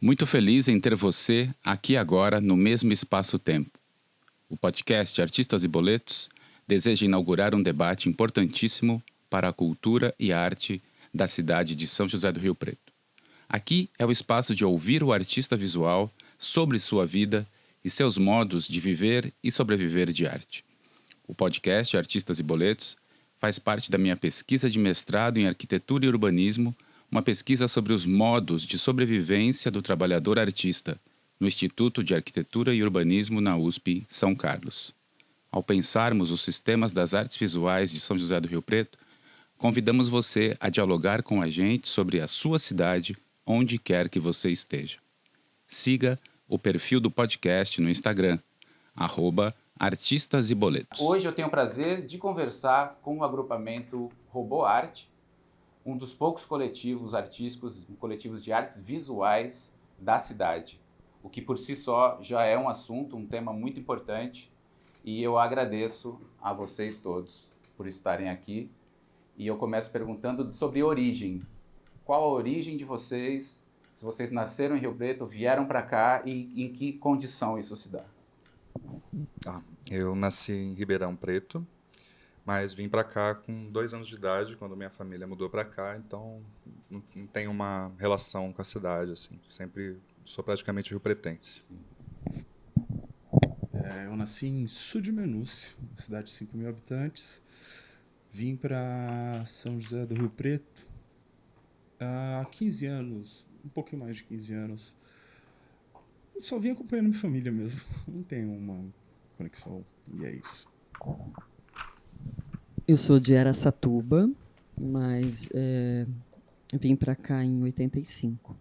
Muito feliz em ter você aqui agora no mesmo espaço-tempo. O podcast Artistas e Boletos deseja inaugurar um debate importantíssimo para a cultura e arte da cidade de São José do Rio Preto. Aqui é o espaço de ouvir o artista visual sobre sua vida e seus modos de viver e sobreviver de arte. O podcast Artistas e Boletos faz parte da minha pesquisa de mestrado em Arquitetura e Urbanismo, uma pesquisa sobre os modos de sobrevivência do trabalhador artista, no Instituto de Arquitetura e Urbanismo na USP, São Carlos. Ao pensarmos os sistemas das artes visuais de São José do Rio Preto, convidamos você a dialogar com a gente sobre a sua cidade, onde quer que você esteja. Siga o perfil do podcast no Instagram, @Artistas e Boletos. Hoje eu tenho o prazer de conversar com o agrupamento RoboArt, um dos poucos coletivos artísticos, coletivos de artes visuais da cidade, o que por si só já é um assunto, um tema muito importante, e eu agradeço a vocês todos por estarem aqui. E eu começo perguntando sobre origem. Qual a origem de vocês? Se vocês nasceram em Rio Preto, vieram para cá e em que condição isso se dá? Eu nasci em Ribeirão Preto, mas vim para cá com 2 anos de idade, quando minha família mudou para cá, então não tenho uma relação com a cidade, assim. Sempre sou praticamente riopretense. Eu nasci em Sudmenúcio, cidade de 5.000 habitantes. Vim para São José do Rio Preto há 15 anos, um pouquinho mais de 15 anos. Eu só vim acompanhando minha família mesmo, não tenho uma conexão, e é isso. Eu sou de Araçatuba, mas vim para cá em 85.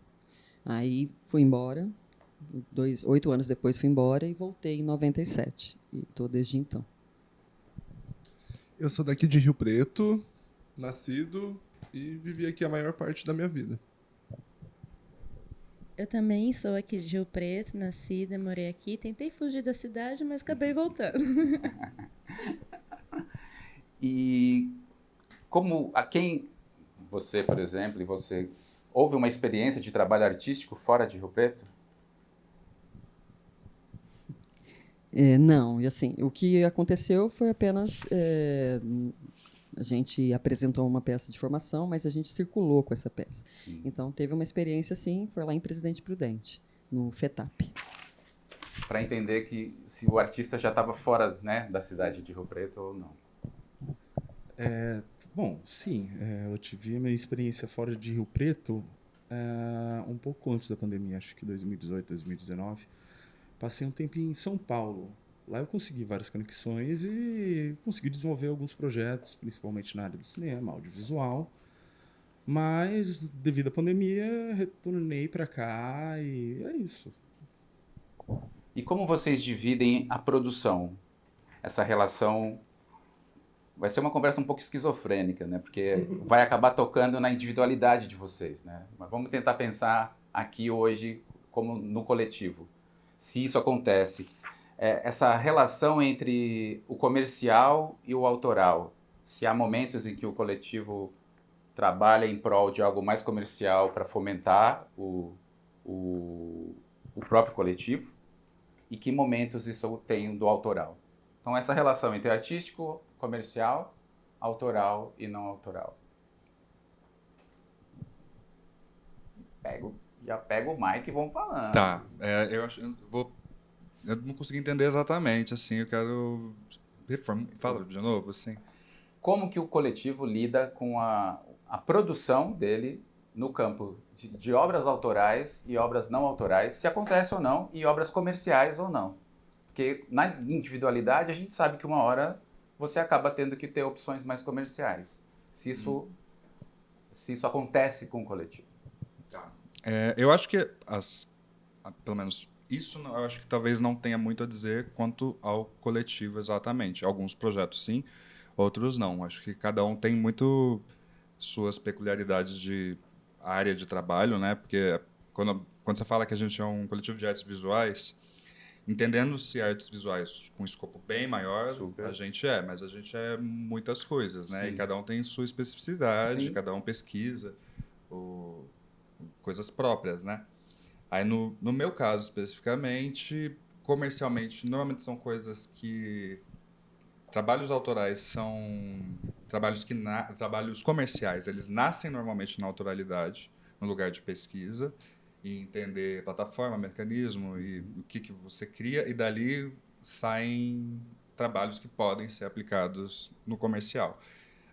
Aí fui embora, 8 anos depois fui embora e voltei em 97. E estou desde então. Eu sou daqui de Rio Preto, nascido e vivi aqui a maior parte da minha vida. Eu também sou aqui de Rio Preto, nascida, morei aqui. Tentei fugir da cidade, mas acabei voltando. E como a quem você, por exemplo, e você, houve uma experiência de trabalho artístico fora de Rio Preto? Não, e assim, o que aconteceu foi apenas a gente apresentou uma peça de formação, mas a gente circulou com essa peça. Sim. Então teve uma experiência assim, foi lá em Presidente Prudente, no FETAP. Para entender que se o artista já estava fora, né, da cidade de Rio Preto ou não. Bom, sim, eu tive minha experiência fora de Rio Preto um pouco antes da pandemia, acho que 2018, 2019. Passei um tempo em São Paulo. Lá eu consegui várias conexões e consegui desenvolver alguns projetos, principalmente na área do cinema, audiovisual. Mas, devido à pandemia, retornei para cá e é isso. E como vocês dividem a produção? Essa relação vai ser uma conversa um pouco esquizofrênica, né? Porque vai acabar tocando na individualidade de vocês, né? Mas vamos tentar pensar aqui hoje como no coletivo. Se isso acontece, essa relação entre o comercial e o autoral, se há momentos em que o coletivo trabalha em prol de algo mais comercial para fomentar o próprio coletivo, e que momentos isso tem do autoral. Então, essa relação entre artístico, comercial, autoral e não autoral. Já pego o mic e vamos falando. Tá, eu não consegui entender exatamente, assim, eu quero... Fala de novo, assim. Como que o coletivo lida com a produção dele no campo de obras autorais e obras não autorais, se acontece ou não, e obras comerciais ou não? Porque na individualidade a gente sabe que uma hora você acaba tendo que ter opções mais comerciais. Se isso acontece com o coletivo. Eu acho que, pelo menos isso, eu acho que talvez não tenha muito a dizer quanto ao coletivo exatamente. Alguns projetos sim, outros não. Acho que cada um tem muito suas peculiaridades de área de trabalho, né? Porque quando você fala que a gente é um coletivo de artes visuais, entendendo-se artes visuais com um escopo bem maior, Super. a gente mas a gente é muitas coisas, né? Sim. E cada um tem sua especificidade, Sim. cada um pesquisa coisas próprias, né? Aí, no meu caso, especificamente, comercialmente, normalmente são coisas que... Trabalhos autorais são trabalhos comerciais, eles nascem normalmente na autoralidade, no lugar de pesquisa, e entender plataforma, mecanismo e o que você cria, e dali saem trabalhos que podem ser aplicados no comercial.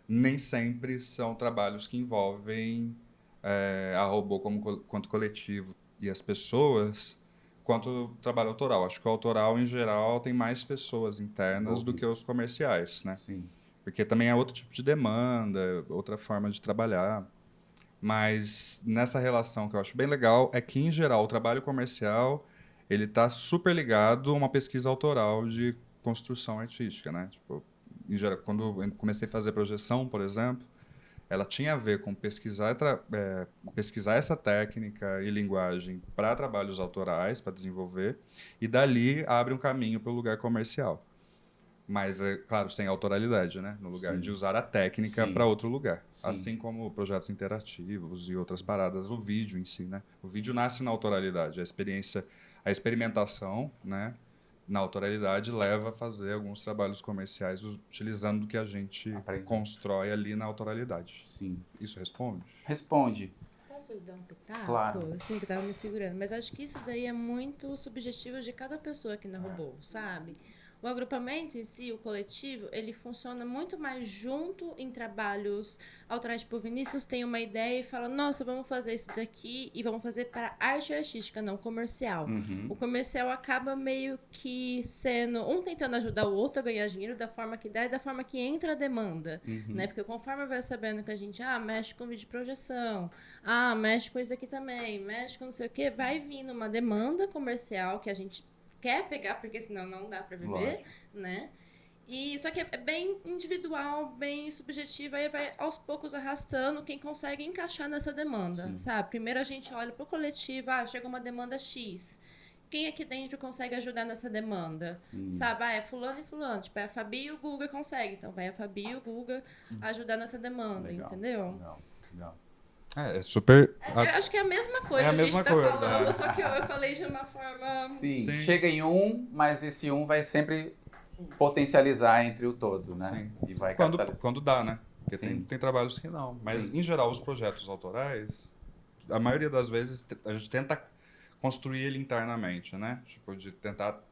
Nem sempre são trabalhos que envolvem a robô quanto coletivo e as pessoas, quanto trabalho autoral. Acho que o autoral, em geral, tem mais pessoas internas do que os comerciais, né? Sim. Porque também é outro tipo de demanda, outra forma de trabalhar. Mas nessa relação que eu acho bem legal é que, em geral, o trabalho comercial ele está super ligado a uma pesquisa autoral de construção artística, né? Tipo, em geral, quando eu comecei a fazer projeção, por exemplo, ela tinha a ver com pesquisar essa técnica e linguagem para trabalhos autorais, para desenvolver, e dali abre um caminho para o lugar comercial. Mas, é claro, sem autoralidade, né? No lugar de usar a técnica para outro lugar. Sim. Assim como projetos interativos e outras paradas, o vídeo em si, né? O vídeo nasce na autoralidade. A experimentação, né? Na autoralidade leva a fazer alguns trabalhos comerciais utilizando o que a gente constrói ali na autoralidade. Sim. Isso responde? Responde. Posso dar um pitaco? Claro. Assim, que tava me segurando. Mas acho que isso daí é muito subjetivo de cada pessoa aqui na Robô, sabe? O agrupamento em si, o coletivo, ele funciona muito mais junto em trabalhos autorais. Tipo, o Vinícius tem uma ideia e fala, nossa, vamos fazer isso daqui e vamos fazer para arte artística, não comercial. O comercial acaba meio que sendo um tentando ajudar o outro a ganhar dinheiro da forma que dá e da forma que entra a demanda, né? Porque conforme vai sabendo que a gente, mexe com vídeo de projeção, mexe com isso aqui também, mexe com não sei o quê, vai vindo uma demanda comercial que a gente quer pegar, porque senão não dá para viver, Lógico. né? E só que é bem individual, bem subjetivo, aí vai aos poucos arrastando quem consegue encaixar nessa demanda, sabe? Primeiro a gente olha pro coletivo, chega uma demanda X. Quem aqui dentro consegue ajudar nessa demanda? Sabe? É fulano e fulano. Tipo, é a Fabi e o Guga consegue. Então vai a Fabi e o Guga ajudar nessa demanda, Legal. entendeu? Legal. É super... Eu acho que é a mesma coisa, É a a gente mesma tá coisa, falando, só que eu falei de uma forma... Sim. Sim. Chega em um, mas esse um vai sempre potencializar entre o todo, né? Sim. E vai Quando dá, né? Porque Sim. tem trabalhos que não. Mas, em geral, os projetos autorais, a maioria das vezes, a gente tenta construir ele internamente, né? Tipo, de tentar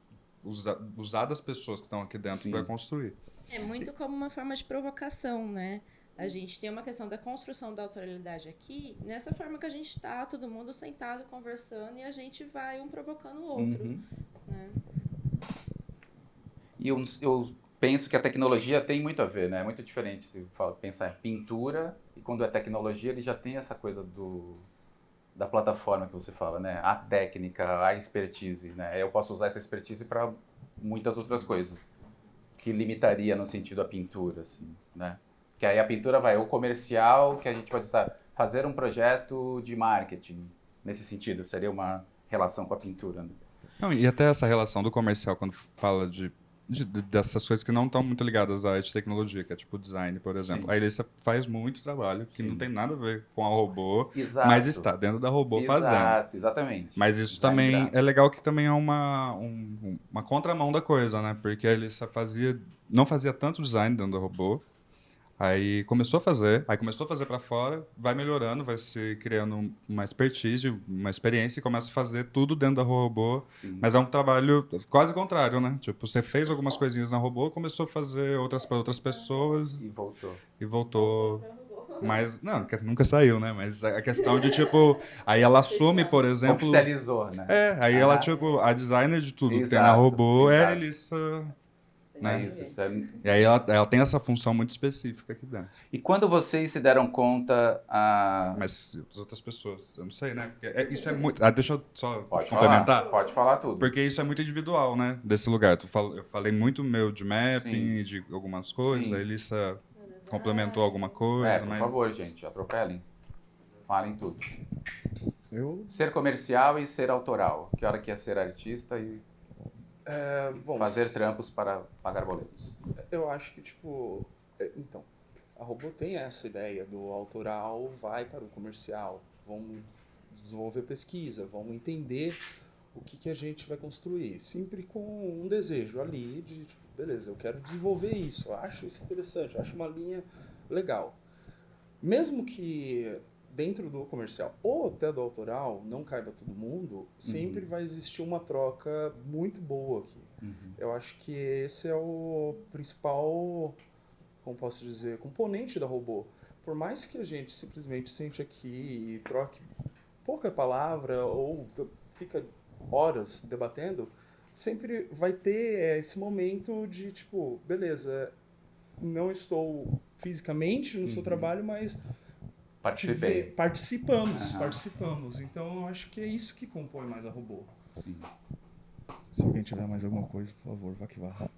usar das pessoas que estão aqui dentro para construir. É muito como uma forma de provocação, né? A gente tem uma questão da construção da autoralidade aqui, nessa forma que a gente está, todo mundo sentado, conversando, e a gente vai um provocando o outro. Né? E eu penso que a tecnologia tem muito a ver, né? É muito diferente se pensar em pintura, e quando é tecnologia, ele já tem essa coisa da plataforma que você fala, né? A técnica, a expertise, né? Eu posso usar essa expertise para muitas outras coisas, que limitaria no sentido a pintura, assim, né? Que aí a pintura vai, o comercial, que a gente pode fazer um projeto de marketing, nesse sentido, seria uma relação com a pintura, né? Não, e até essa relação do comercial, quando fala dessas coisas que não estão muito ligadas à arte e tecnologia, que é tipo design, por exemplo. Sim. A Elissa faz muito trabalho que não tem nada a ver com a robô, Exato. mas está dentro da robô fazendo. Exato, exatamente. Mas isso Design também gráfico. é legal, que também é uma contramão da coisa, né? Porque a Elissa não fazia tanto design dentro da robô, aí começou a fazer para fora, vai melhorando, vai se criando uma expertise, uma experiência, e começa a fazer tudo dentro da robô. Sim. Mas é um trabalho quase contrário, né? Tipo, você fez algumas coisinhas na robô, começou a fazer outras para outras pessoas E voltou. e voltou. Mas, não, nunca saiu, né? Mas a questão de, tipo, aí ela assume, por exemplo... Oficializou, né? Aí ela, tipo, a designer de tudo que tem na Exato, robô é a exato. Elissa, É né? isso é... E aí ela tem essa função muito específica aqui dentro. E quando vocês se deram conta... Mas as outras pessoas, eu não sei, né? Porque isso é muito... deixa eu só Pode complementar. falar, pode falar tudo. Porque isso é muito individual, né? Desse lugar. Eu falei muito meu de mapping, Sim. de algumas coisas, Sim. a Elissa complementou alguma coisa, Por mas... favor, gente, atropelem. Falem tudo. Eu, Ser comercial e ser autoral. Que hora que é ser artista e bom, fazer trampos para pagar boletos. eu acho que, tipo... Então, a robô tem essa ideia do autoral vai para o comercial. Vamos desenvolver pesquisa, vamos entender o que a gente vai construir. Sempre com um desejo ali de, tipo, beleza, eu quero desenvolver isso, eu acho isso interessante, eu acho uma linha legal. Mesmo que dentro do comercial ou até do autoral não caiba todo mundo, sempre vai existir uma troca muito boa aqui. Eu acho que esse é o principal, como posso dizer, componente da Robô. Por mais que a gente simplesmente sente aqui e troque pouca palavra ou fica horas debatendo, sempre vai ter esse momento de tipo, beleza, não estou fisicamente no seu trabalho, mas participamos. Então eu acho que é isso que compõe mais a Robô. Sim. Se alguém tiver mais alguma coisa, por favor, vá que vá.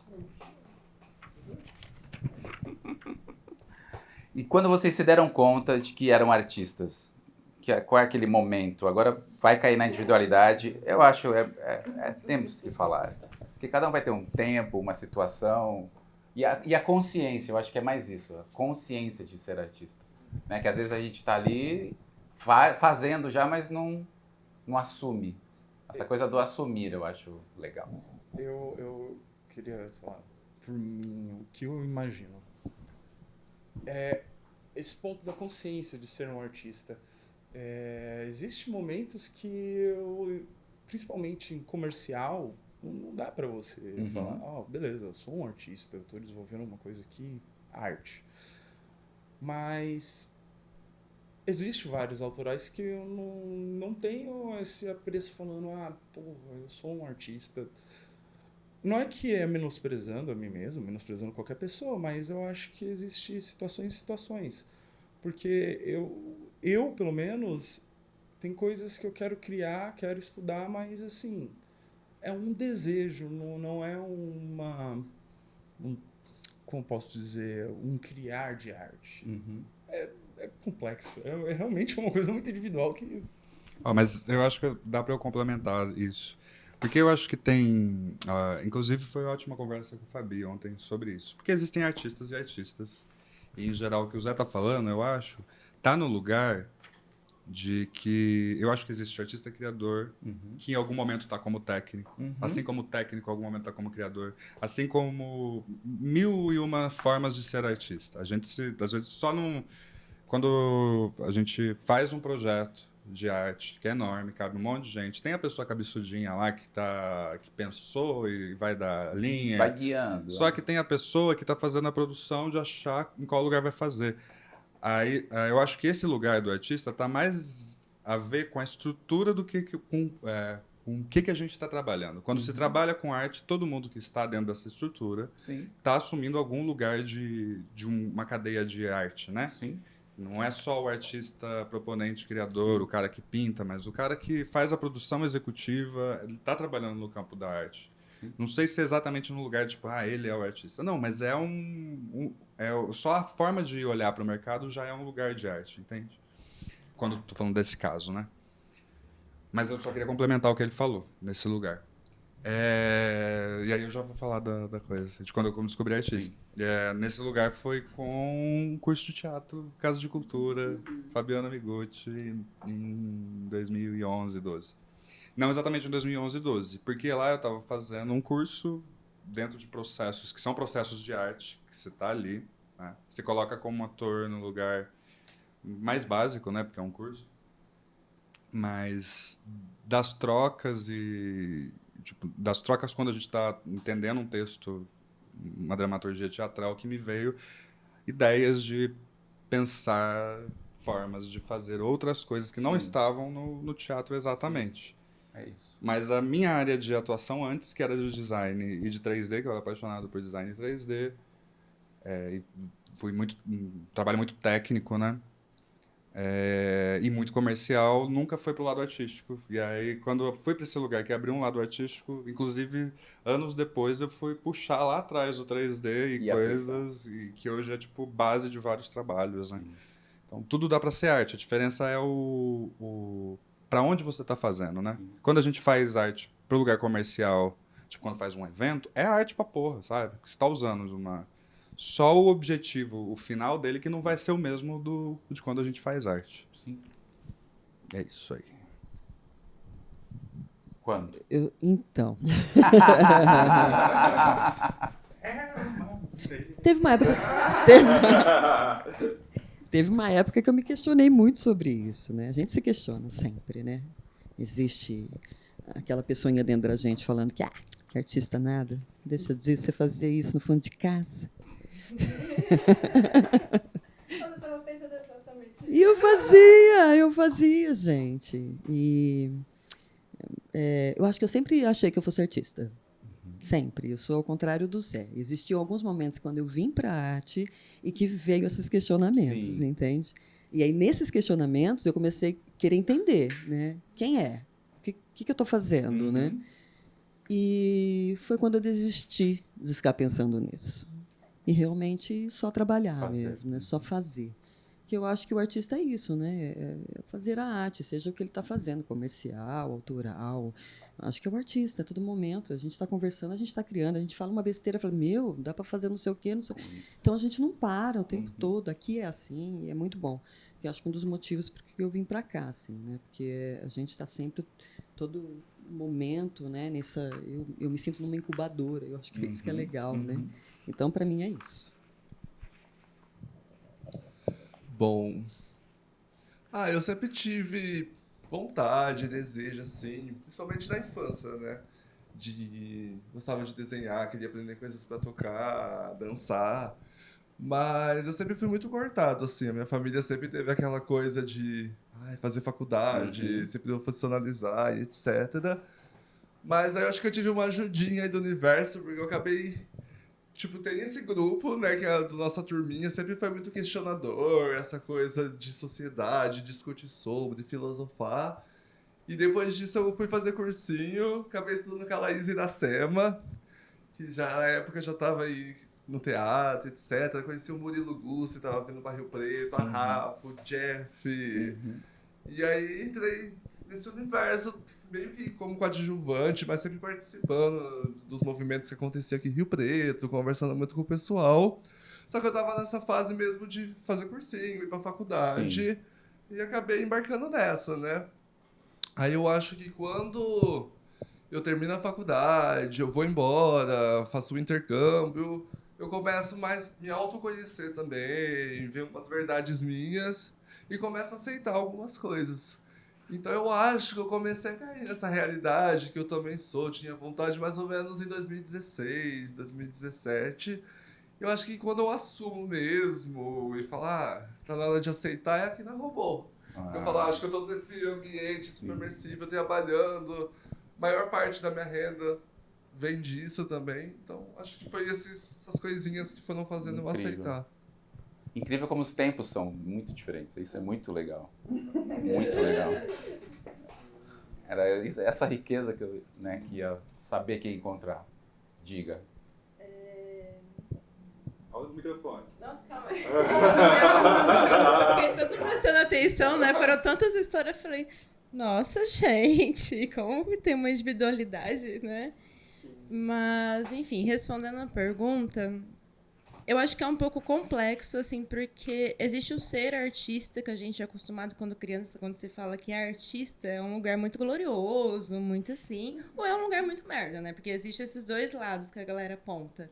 E quando vocês se deram conta de que eram artistas, qual é aquele momento? Agora vai cair na individualidade. Eu acho temos que falar. Porque cada um vai ter um tempo, uma situação. E a consciência, eu acho que é mais isso. A consciência de ser artista. Né? Que às vezes a gente está ali fazendo já, mas não assume. Essa coisa do assumir, eu acho legal. Eu queria, sei lá, por mim, o que eu imagino esse ponto da consciência de ser um artista. Existem momentos que eu, principalmente em comercial, não dá pra você falar, beleza, eu sou um artista, eu tô desenvolvendo uma coisa aqui, arte. Mas existem vários autorais que eu não tenho esse apreço falando, eu sou um artista. Não é que é menosprezando a mim mesmo, menosprezando qualquer pessoa, mas eu acho que existem situações e situações. Porque eu, pelo menos, tem coisas que eu quero criar, quero estudar, mas, assim, é um desejo, não é como posso dizer, um criar de arte. É complexo, é realmente uma coisa muito individual que... Mas eu acho que dá para eu complementar isso. Porque eu acho que tem... inclusive, foi uma ótima conversa com o Fabi ontem sobre isso. Porque existem artistas e artistas. E, em geral, o que o Zé tá falando, eu acho, tá no lugar de que... Eu acho que existe artista criador, que em algum momento tá como técnico. Assim como o técnico, em algum momento tá como criador. Assim como 1001 formas de ser artista. A gente, às vezes, só não... Quando a gente faz um projeto de arte, que é enorme, cabe um monte de gente, tem a pessoa cabeçudinha lá que pensou e vai dar linha. Vai guiando. Só que tem a pessoa que está fazendo a produção de achar em qual lugar vai fazer. Aí, eu acho que esse lugar do artista está mais a ver com a estrutura do que com o que a gente está trabalhando. Quando se trabalha com arte, todo mundo que está dentro dessa estrutura está assumindo algum lugar de uma cadeia de arte, né? Sim. Não é só o artista proponente, criador, o cara que pinta, mas o cara que faz a produção executiva, ele está trabalhando no campo da arte. Não sei se é exatamente no lugar de, tipo, ele é o artista. Não, mas só a forma de olhar para o mercado já é um lugar de arte, entende? Quando estou falando desse caso, né? Mas eu só queria complementar o que ele falou, nesse lugar. E aí eu já vou falar da coisa, de quando eu descobri artista. Nesse lugar foi com um curso de teatro, Casa de Cultura, Fabiana Migutti, em 2011, 12. Não exatamente em 2011, 12, porque lá eu estava fazendo um curso dentro de processos, que são processos de arte, que você está ali, né? Você coloca como ator no lugar mais básico, né, porque é um curso, mas das trocas das trocas quando a gente está entendendo um texto, uma dramaturgia teatral, que me veio ideias de pensar formas de fazer outras coisas que não estavam no teatro exatamente. É isso. Mas a minha área de atuação antes, que era de design e de 3D, que eu era apaixonado por design 3D, e trabalho muito técnico, né? E muito comercial, nunca foi pro lado artístico. E aí, quando eu fui para esse lugar que abriu um lado artístico, inclusive, anos depois, eu fui puxar lá atrás o 3D e coisas, e que hoje é, tipo, base de vários trabalhos, né? Então, tudo dá para ser arte. A diferença é para onde você está fazendo, né? Quando a gente faz arte pro lugar comercial, tipo, quando faz um evento, é arte pra porra, sabe? Você está usando só o objetivo, o final dele, que não vai ser o mesmo de quando a gente faz arte. Sim. É isso aí. Quando? Então. Teve uma época. Teve uma época que eu me questionei muito sobre isso, né? A gente se questiona sempre, né? Existe aquela pessoinha dentro da gente falando que artista nada, deixa de você fazer isso no fundo de casa. Eu estava pensando exatamente isso. E eu fazia, gente. E eu acho que eu sempre achei que eu fosse artista. Sempre. Eu sou ao contrário do Zé. Existiam alguns momentos quando eu vim para a arte e que veio esses questionamentos, Sim. entende? E aí, nesses questionamentos, eu comecei a querer entender, né? Quem é? O que eu estou fazendo, né? E foi quando eu desisti de ficar pensando nisso. E realmente só trabalhar Fazer. mesmo, né? Só fazer. Que eu acho que o artista é isso, né? É fazer a arte, seja o que ele está fazendo, comercial, autoral. Acho que é o artista, a todo momento. A gente está conversando, a gente está criando, a gente fala uma besteira, fala, dá para fazer não sei o quê, não sei. Então a gente não para o tempo todo. Aqui é assim, e é muito bom. Que acho que um dos motivos por que eu vim para cá, assim, né? Porque a gente está sempre, todo momento, né? Eu me sinto numa incubadora. Eu acho que é isso que é legal, né? Então, para mim, é isso. Bom, eu sempre tive vontade, desejo, assim, principalmente na infância, né? Gostava de desenhar, queria aprender coisas para tocar, dançar, mas eu sempre fui muito cortado, assim. A minha família sempre teve aquela coisa de fazer faculdade, sempre profissionalizar e etc. Mas aí eu acho que eu tive uma ajudinha aí do universo, porque eu acabei... tem esse grupo, né, que é do nossa turminha, sempre foi muito questionador, essa coisa de sociedade, discutir sobre, filosofar. E depois disso eu fui fazer cursinho, acabei estudando com a Laís Iracema, que já na época já estava aí no teatro, etc. Conheci o Murilo Gussi, estava vindo para Rio Preto, a Rafa, o Jeff. E aí entrei nesse universo, meio que como coadjuvante, mas sempre participando dos movimentos que aconteciam aqui em Rio Preto, conversando muito com o pessoal. Só que eu tava nessa fase mesmo de fazer cursinho, ir pra faculdade, e acabei embarcando nessa, né? Aí eu acho que quando eu termino a faculdade, eu vou embora, faço o intercâmbio, eu começo mais a me autoconhecer também, ver umas verdades minhas e começo a aceitar algumas coisas. Então eu acho que eu comecei a cair nessa realidade que eu também tinha vontade mais ou menos em 2016, 2017. Eu acho que quando eu assumo mesmo e falar, tá na hora de aceitar, é aqui na Robô. Eu falo, acho que eu tô nesse ambiente submersivo, trabalhando, maior parte da minha renda vem disso também. Então acho que foi essas coisinhas que foram fazendo eu aceitar. Incrível como os tempos são muito diferentes. Isso é muito legal. Muito legal. Era essa riqueza que eu que ia saber que ia encontrar. Diga. Olha o microfone. Nossa, calma aí. Eu fiquei tanto prestando atenção, né? Foram tantas histórias, eu falei, nossa, gente, como que tem uma individualidade, né? Mas, enfim, respondendo a pergunta... Eu acho que é um pouco complexo, assim, porque existe o ser artista, que a gente é acostumado quando criança, quando se fala que é artista, é um lugar muito glorioso, muito assim, ou é um lugar muito merda, né? Porque existem esses dois lados que a galera aponta.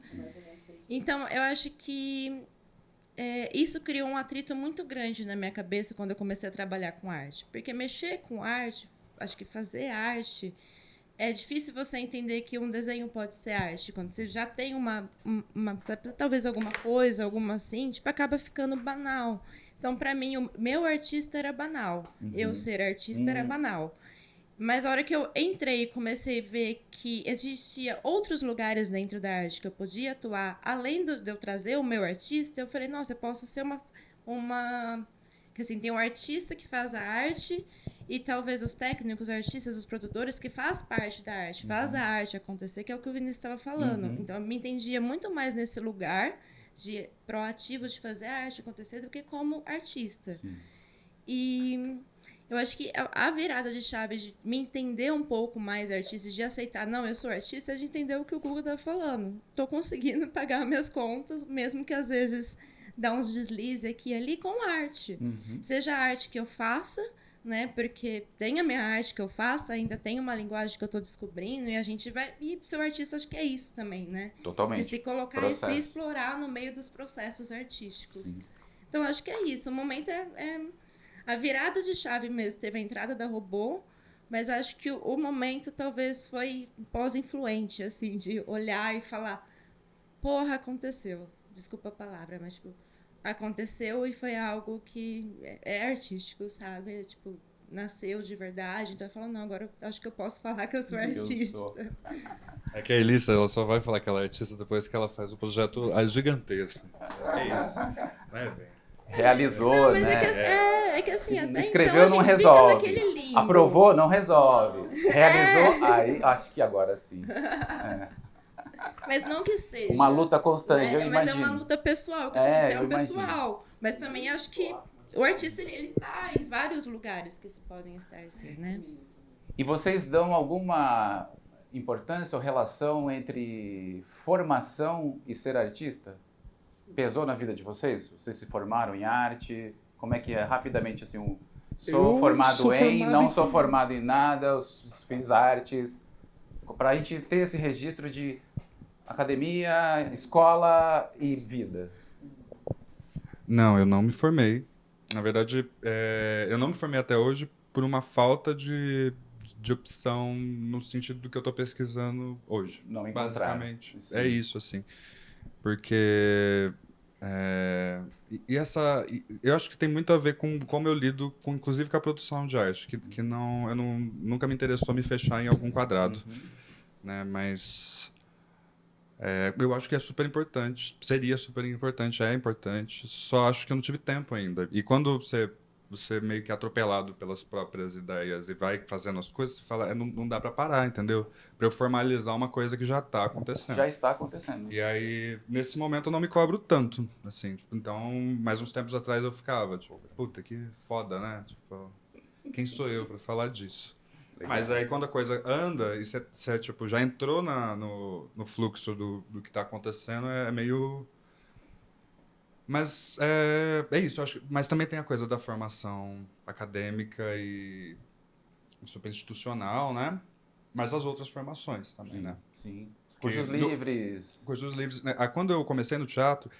Então, eu acho que isso criou um atrito muito grande na minha cabeça quando eu comecei a trabalhar com arte. Porque mexer com arte, acho que fazer arte... É difícil você entender que um desenho pode ser arte. Quando você já tem talvez alguma coisa, alguma assim, acaba ficando banal. Então, para mim, o meu artista era banal. Eu ser artista era banal. Mas a hora que eu entrei e comecei a ver que existia outros lugares dentro da arte que eu podia atuar, além de eu trazer o meu artista, eu falei, nossa, eu posso ser que assim, tem um artista que faz a arte e talvez os técnicos, os artistas, os produtores que faz parte da arte, faz a arte acontecer, que é o que o Vinícius estava falando. Então, eu me entendia muito mais nesse lugar de proativo de fazer a arte acontecer do que como artista. Sim. E eu acho que a virada de chave de me entender um pouco mais artista, de aceitar, não, eu sou artista, é de entender o que o Google estava falando. Estou conseguindo pagar minhas contas, mesmo que às vezes dá uns deslizes aqui e ali com arte. Seja a arte que eu faça, né? Porque tem a minha arte que eu faço, ainda tem uma linguagem que eu tô descobrindo, e a gente vai... E ser artista, acho que é isso também, né? Totalmente. De se colocar Processo. e se explorar no meio dos processos artísticos. Sim. Então, acho que é isso. O momento é a virada de chave mesmo. Teve a entrada da Robô, mas acho que o momento talvez foi pós-influente, assim, de olhar e falar, porra, aconteceu. Desculpa a palavra, mas, tipo, aconteceu e foi algo que é artístico, sabe? Tipo, nasceu de verdade. Então, eu falo, não, agora eu acho que eu posso falar que eu sou artista. É que a Elissa, ela só vai falar que ela é artista depois que ela faz o projeto gigantesco. É isso. É, bem. Realizou, Não, mas né? é que assim, até Escreveu, então não a gente resolve. fica naquele limbo. Aprovou, não resolve. Realizou, aí acho que agora sim. Mas não que seja. Uma luta constante, eu Mas imagino. é uma luta pessoal, que É, você é eu um pessoal. Mas também acho que o artista, ele tá em vários lugares que se podem estar assim, né? E vocês dão alguma importância ou relação entre formação e ser artista? Pesou na vida de vocês? Vocês se formaram em arte? Como é que é? Rapidamente, assim, sou formado não sou formado em nada, eu fiz artes. Para a gente ter esse registro de academia, escola e vida. Não, eu não me formei. Na verdade, eu não me formei até hoje por uma falta de opção no sentido do que eu estou pesquisando hoje. Não encontrar. Basicamente, Sim. é isso, assim. Porque... eu acho que tem muito a ver com como eu lido, inclusive com a produção de arte, que nunca me interessou me fechar em algum quadrado. Né? Mas... eu acho que é super importante, seria super importante, é importante, só acho que eu não tive tempo ainda. E quando você meio que é atropelado pelas próprias ideias e vai fazendo as coisas, você fala, não dá para parar, entendeu? Para eu formalizar uma coisa que já está acontecendo. Já está acontecendo. E aí, nesse momento, eu não me cobro tanto, assim, tipo, então, mais uns tempos atrás eu ficava, tipo, puta, que foda, né? Tipo, quem sou eu para falar disso? Legal. Mas aí quando a coisa anda e você tipo, já entrou no fluxo do que está acontecendo, é meio... Mas é isso, eu acho. Mas também tem a coisa da formação acadêmica e super institucional, né? Mas as outras formações também, Sim, né? Sim. Cursos livres. Cursos livres. Né? Quando eu comecei no teatro,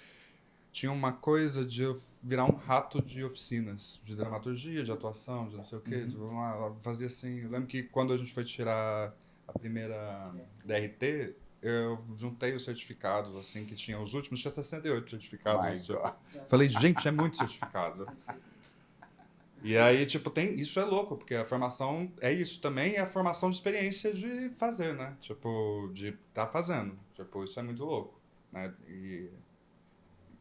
tinha uma coisa de eu virar um rato de oficinas, de dramaturgia, de atuação, de não sei o quê. Tipo, fazia assim. Eu lembro que quando a gente foi tirar a primeira DRT, eu juntei os certificados, assim, que tinha os últimos, tinha 68 certificados. Tipo, falei, gente, é muito certificado. E aí, tipo, isso é louco, porque a formação é isso também, é a formação de experiência de fazer, né? Tipo, de estar fazendo. Tipo, isso é muito louco, né? E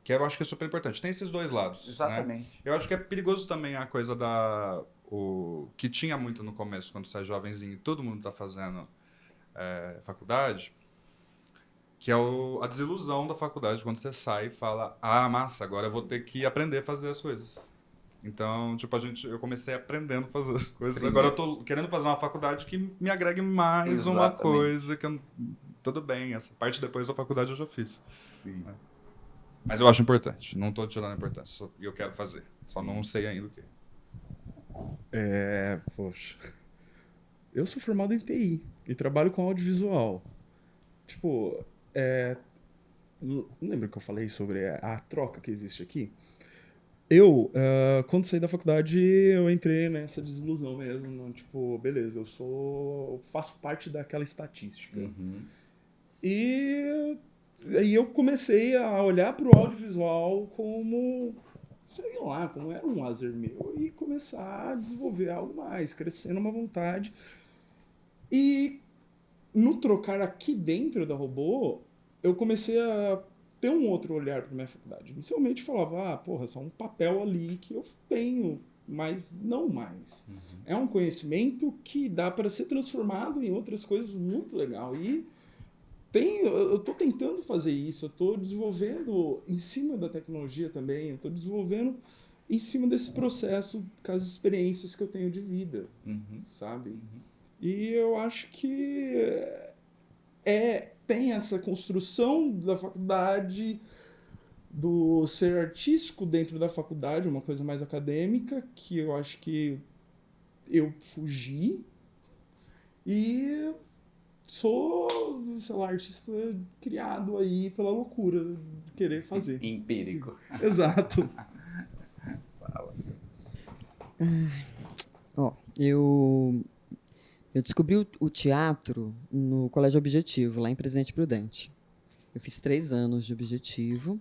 que eu acho que é super importante. Tem esses dois lados. Exatamente. Né? Eu acho que é perigoso também a coisa que tinha muito no começo, quando você é jovenzinho e todo mundo está fazendo faculdade, que é a desilusão da faculdade, quando você sai e fala, massa, agora eu vou ter que aprender a fazer as coisas. Então, tipo, eu comecei aprendendo a fazer as coisas, agora eu tô querendo fazer uma faculdade que me agregue mais uma coisa, que tudo bem, essa parte depois da faculdade eu já fiz. Sim. Né? Mas eu acho importante, não estou tirando a importância, e eu quero fazer, só não sei ainda o que. Poxa, eu sou formado em TI e trabalho com audiovisual. Tipo, não lembra que eu falei sobre a troca que existe aqui? Eu, quando saí da faculdade, eu entrei nessa desilusão mesmo. Não, tipo, beleza, eu faço parte daquela estatística. E aí eu comecei a olhar para o audiovisual como, sei lá, como era um lazer meu. E começar a desenvolver algo mais, crescendo uma vontade. E no trocar aqui dentro da Robô, eu comecei a ter um outro olhar para minha faculdade. Inicialmente falava, porra, só um papel ali que eu tenho, mas não mais. É um conhecimento que dá para ser transformado em outras coisas muito legal. E eu estou tentando fazer isso, eu estou desenvolvendo em cima da tecnologia também, eu estou desenvolvendo em cima desse processo com as experiências que eu tenho de vida, sabe? E eu acho que tem essa construção da faculdade, do ser artístico dentro da faculdade, uma coisa mais acadêmica, que eu acho que eu fugi e sou, sei lá, artista criado aí pela loucura de querer fazer. Empírico. Exato. Ó, eu descobri o teatro no Colégio Objetivo, lá em Presidente Prudente. Eu fiz 3 anos de Objetivo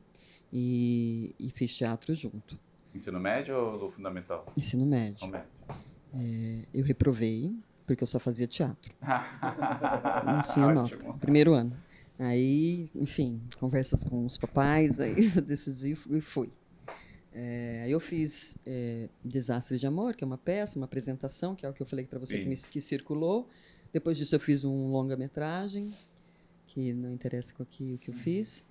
e fiz teatro junto. Ensino médio ou do fundamental? Ensino médio. Ou médio? Eu reprovei, porque eu só fazia teatro. Não tinha nota. Ótimo. Primeiro ano. Aí, enfim, conversas com os papais, aí eu decidi e fui. Aí eu fiz Desastre de Amor, que é uma peça, uma apresentação, que é o que eu falei para você que circulou. Depois disso eu fiz um longa-metragem, que não interessa com o que eu fiz.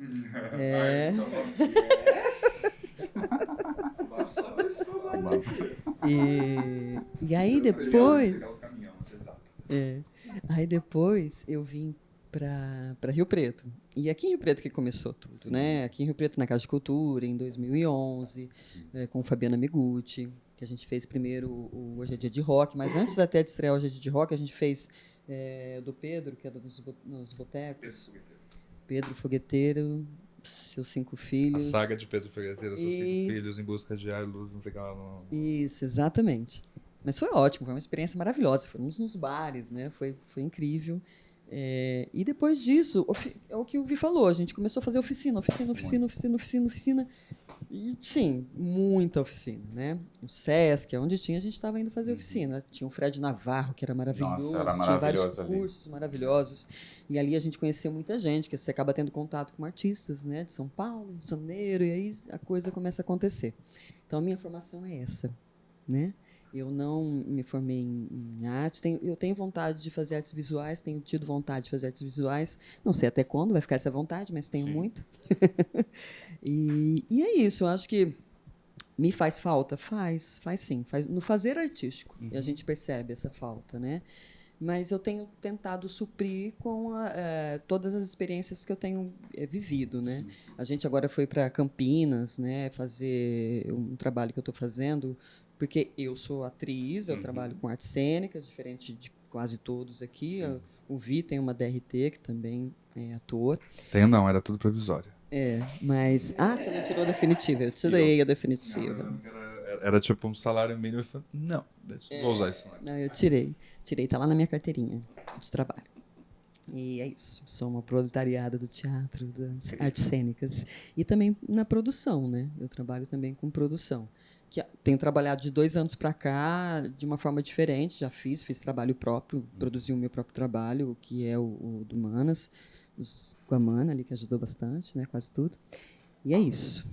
E aí depois... Aí depois eu vim para Rio Preto. E aqui em Rio Preto que começou tudo, né? Aqui em Rio Preto, na Casa de Cultura, em 2011, com Fabiana Migutti, que a gente fez primeiro o Hoje é Dia de Rock, mas antes até de estrear Hoje é Dia de Rock, a gente fez do Pedro, que é nos botecos. Pedro Fogueteiro, seus 5 A filhos. saga de Pedro Fogueteiro, seus 5 filhos, Em Busca de Ar e Luz, não sei o que lá. Isso, exatamente. Mas foi ótimo, foi uma experiência maravilhosa. Fomos nos bares, né? Foi incrível. E depois disso, é o que o Vi falou, a gente começou a fazer oficina. E, sim, muita oficina, né? O Sesc, onde tinha, a gente estava indo fazer oficina. Tinha o Fred Navarro, que era maravilhoso. Nossa, era tinha vários maravilhoso ali. cursos maravilhosos. E ali a gente conheceu muita gente, que você acaba tendo contato com artistas, né? De São Paulo, de Janeiro, e aí a coisa começa a acontecer. Então, a minha formação é essa, né? Eu não me formei em arte, eu tenho vontade de fazer artes visuais, tenho tido vontade de fazer artes visuais, não sei até quando vai ficar essa vontade, mas tenho muito. E é isso, eu acho que me faz falta, faz sim, no fazer artístico, e a gente percebe essa falta, né? Mas eu tenho tentado suprir com todas as experiências que eu tenho vivido, né? A gente agora foi para Campinas, né, fazer um trabalho que eu estou fazendo, porque eu sou atriz, eu trabalho com artes cênicas, diferente de quase todos aqui. O Vi tem uma DRT, que também é ator. Tenho não, era tudo provisório. Mas... você não tirou a definitiva. Eu tirei a definitiva. Era tipo um salário mínimo. Eu falei, não vou usar isso. Não, eu tirei. Tirei, tá lá na minha carteirinha de trabalho. E é isso. Sou uma proletariada do teatro, das artes cênicas. E também na produção, né? Eu trabalho também com produção. Tenho trabalhado de 2 anos para cá de uma forma diferente. Já fiz trabalho próprio, produzi o meu próprio trabalho, que é o do Manas, com a Mana ali, que ajudou bastante, né? Quase tudo. E é isso.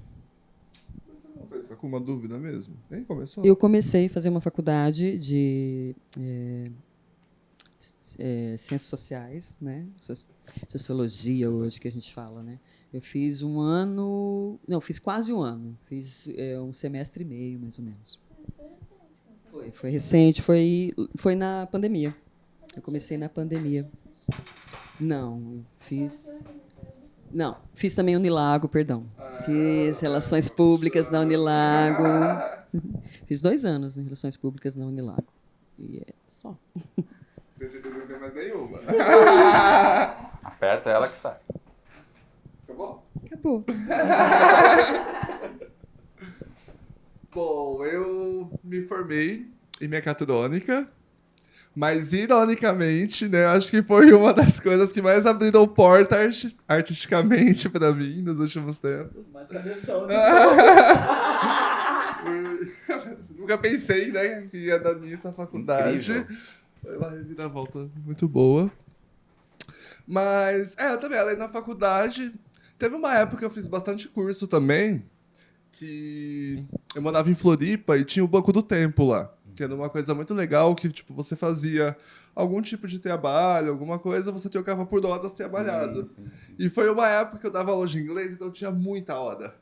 Você não fez? Tá com uma dúvida mesmo? Nem começou? Eu comecei a fazer uma faculdade de ciências sociais, né? Sociologia hoje que a gente fala, né? Eu fiz fiz quase um ano, fiz um semestre e meio, mais ou menos. Foi recente, foi na pandemia. Eu comecei na pandemia. Fiz também Unilago, perdão. Fiz Relações Públicas na Unilago. Fiz 2 anos em Relações Públicas na Unilago. E é só. Tenho certeza que não tem mais nenhuma. Aperta ela que sai. Acabou? Acabou. Bom, eu me formei em mecatrônica, mas ironicamente, né, acho que foi uma das coisas que mais abriram porta artisticamente pra mim nos últimos tempos. Mas cabeção, Nunca pensei, né, que ia dar nisso a faculdade. Incrível. Foi uma reviravolta muito boa. Mas, eu também, além da faculdade, teve uma época que eu fiz bastante curso também, que eu morava em Floripa e tinha o Banco do Tempo lá, que era uma coisa muito legal, que tipo, você fazia algum tipo de trabalho, alguma coisa, você trocava por horas trabalhado. Sim. E foi uma época que eu dava aula de inglês, então tinha muita hora.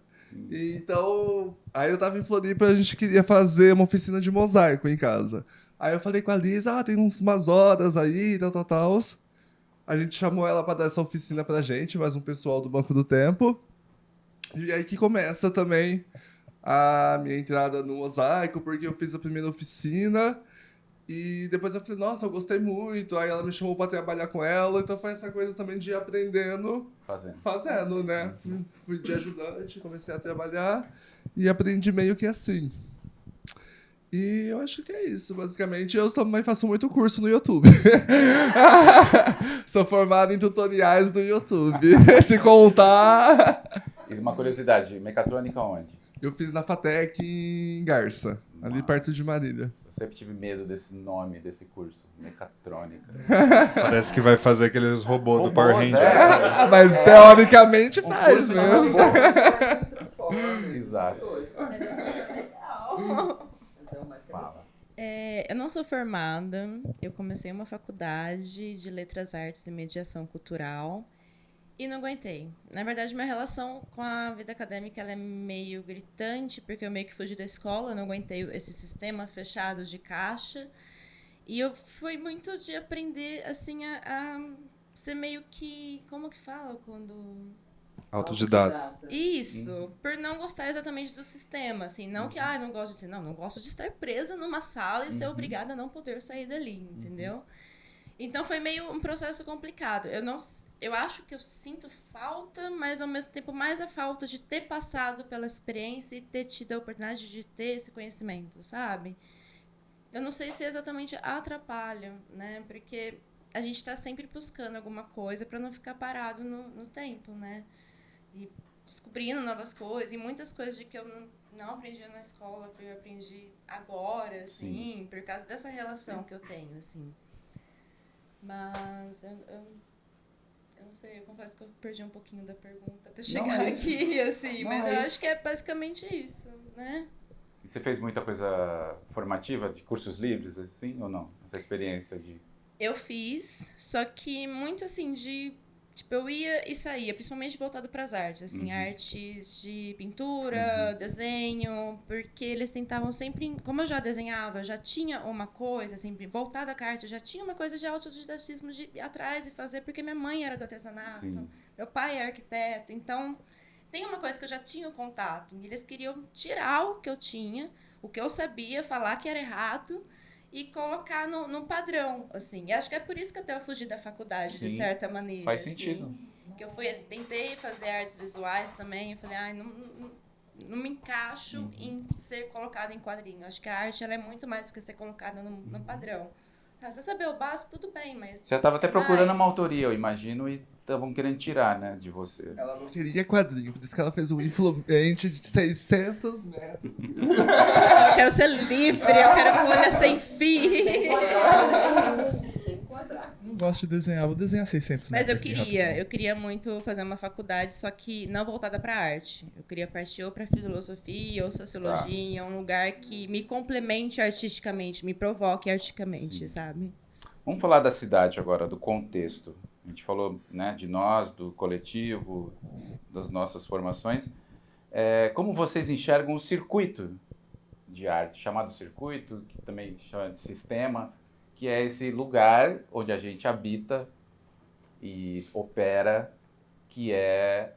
Então, aí eu tava em Floripa e a gente queria fazer uma oficina de mosaico em casa. Aí eu falei com a Liz, tem umas horas aí, tal. A gente chamou ela para dar essa oficina pra gente, mais um pessoal do Banco do Tempo. E aí que começa também a minha entrada no mosaico, porque eu fiz a primeira oficina E depois eu falei, nossa, eu gostei muito. Aí ela me chamou pra trabalhar com ela. Então foi essa coisa também de ir aprendendo, fazendo, né? Fui de ajudante, comecei a trabalhar e aprendi meio que assim. E eu acho que é isso, basicamente. Eu também faço muito curso no YouTube. Sou formado em tutoriais do YouTube. Se contar... E uma curiosidade, mecatrônica onde? Eu fiz na FATEC em Garça, ali perto de Marília. Eu sempre tive medo desse nome, desse curso, mecatrônica. Parece que vai fazer aqueles robôs do Power Robôs, Rangers. Mas teoricamente faz curso mesmo. Exato. Fala. Eu não sou formada, eu comecei uma faculdade de Letras, Artes e Mediação Cultural e não aguentei. Na verdade, minha relação com a vida acadêmica ela é meio gritante, porque eu meio que fugi da escola, não aguentei esse sistema fechado de caixa. E eu fui muito de aprender, assim, a ser meio que... Como que fala quando... Autodidata. Isso, por não gostar exatamente do sistema, assim, não que, não gosto de ser, não gosto de estar presa numa sala e ser obrigada a não poder sair dali, entendeu? Então foi meio um processo complicado. Eu acho que eu sinto falta, mas ao mesmo tempo mais a falta de ter passado pela experiência e ter tido a oportunidade de ter esse conhecimento, sabe? Eu não sei se exatamente atrapalha, né? Porque a gente está sempre buscando alguma coisa para não ficar parado no tempo, né? E descobrindo novas coisas, e muitas coisas de que eu não aprendi na escola, que eu aprendi agora, assim, por causa dessa relação que eu tenho, assim. Mas eu não sei, eu confesso que eu perdi um pouquinho da pergunta até chegar aqui, assim, mas eu acho que é basicamente isso, né? E você fez muita coisa formativa, de cursos livres, assim, ou não? Essa experiência de... Eu fiz, só que muito assim de... Tipo, eu ia e saía, principalmente voltado para as artes, assim, artes de pintura, desenho, porque eles tentavam sempre, como eu já desenhava, já tinha uma coisa, sempre voltada à arte, já tinha uma coisa de autodidatismo de ir atrás e fazer, porque minha mãe era do artesanato, meu pai é arquiteto, então tem uma coisa que eu já tinha o contato, e eles queriam tirar o que eu tinha, o que eu sabia, falar que era errado, e colocar num padrão, assim. E acho que é por isso que até eu fugi da faculdade, de certa maneira. Faz sentido. Assim, que eu tentei fazer artes visuais também, eu falei, não me encaixo em ser colocada em quadrinho. Acho que a arte ela é muito mais do que ser colocada num padrão. Se você saber o básico, tudo bem, mas... Você estava até procurando uma autoria, eu imagino, e estavam querendo tirar, né, de você. Ela não queria quadrinho, por isso que ela fez um influente de 600 metros. Eu quero ser livre, eu quero folha sem fim. Não gosto de desenhar, vou desenhar 600 Mas metros. eu queria muito fazer uma faculdade, só que não voltada para arte. Eu queria partir ou para filosofia ou sociologia, um lugar que me complemente artisticamente, me provoque artisticamente, sabe? Vamos falar da cidade agora, do contexto. A gente falou, né, de nós, do coletivo, das nossas formações. Como vocês enxergam o circuito de arte, chamado circuito, que também chama de sistema, que é esse lugar onde a gente habita e opera, que é...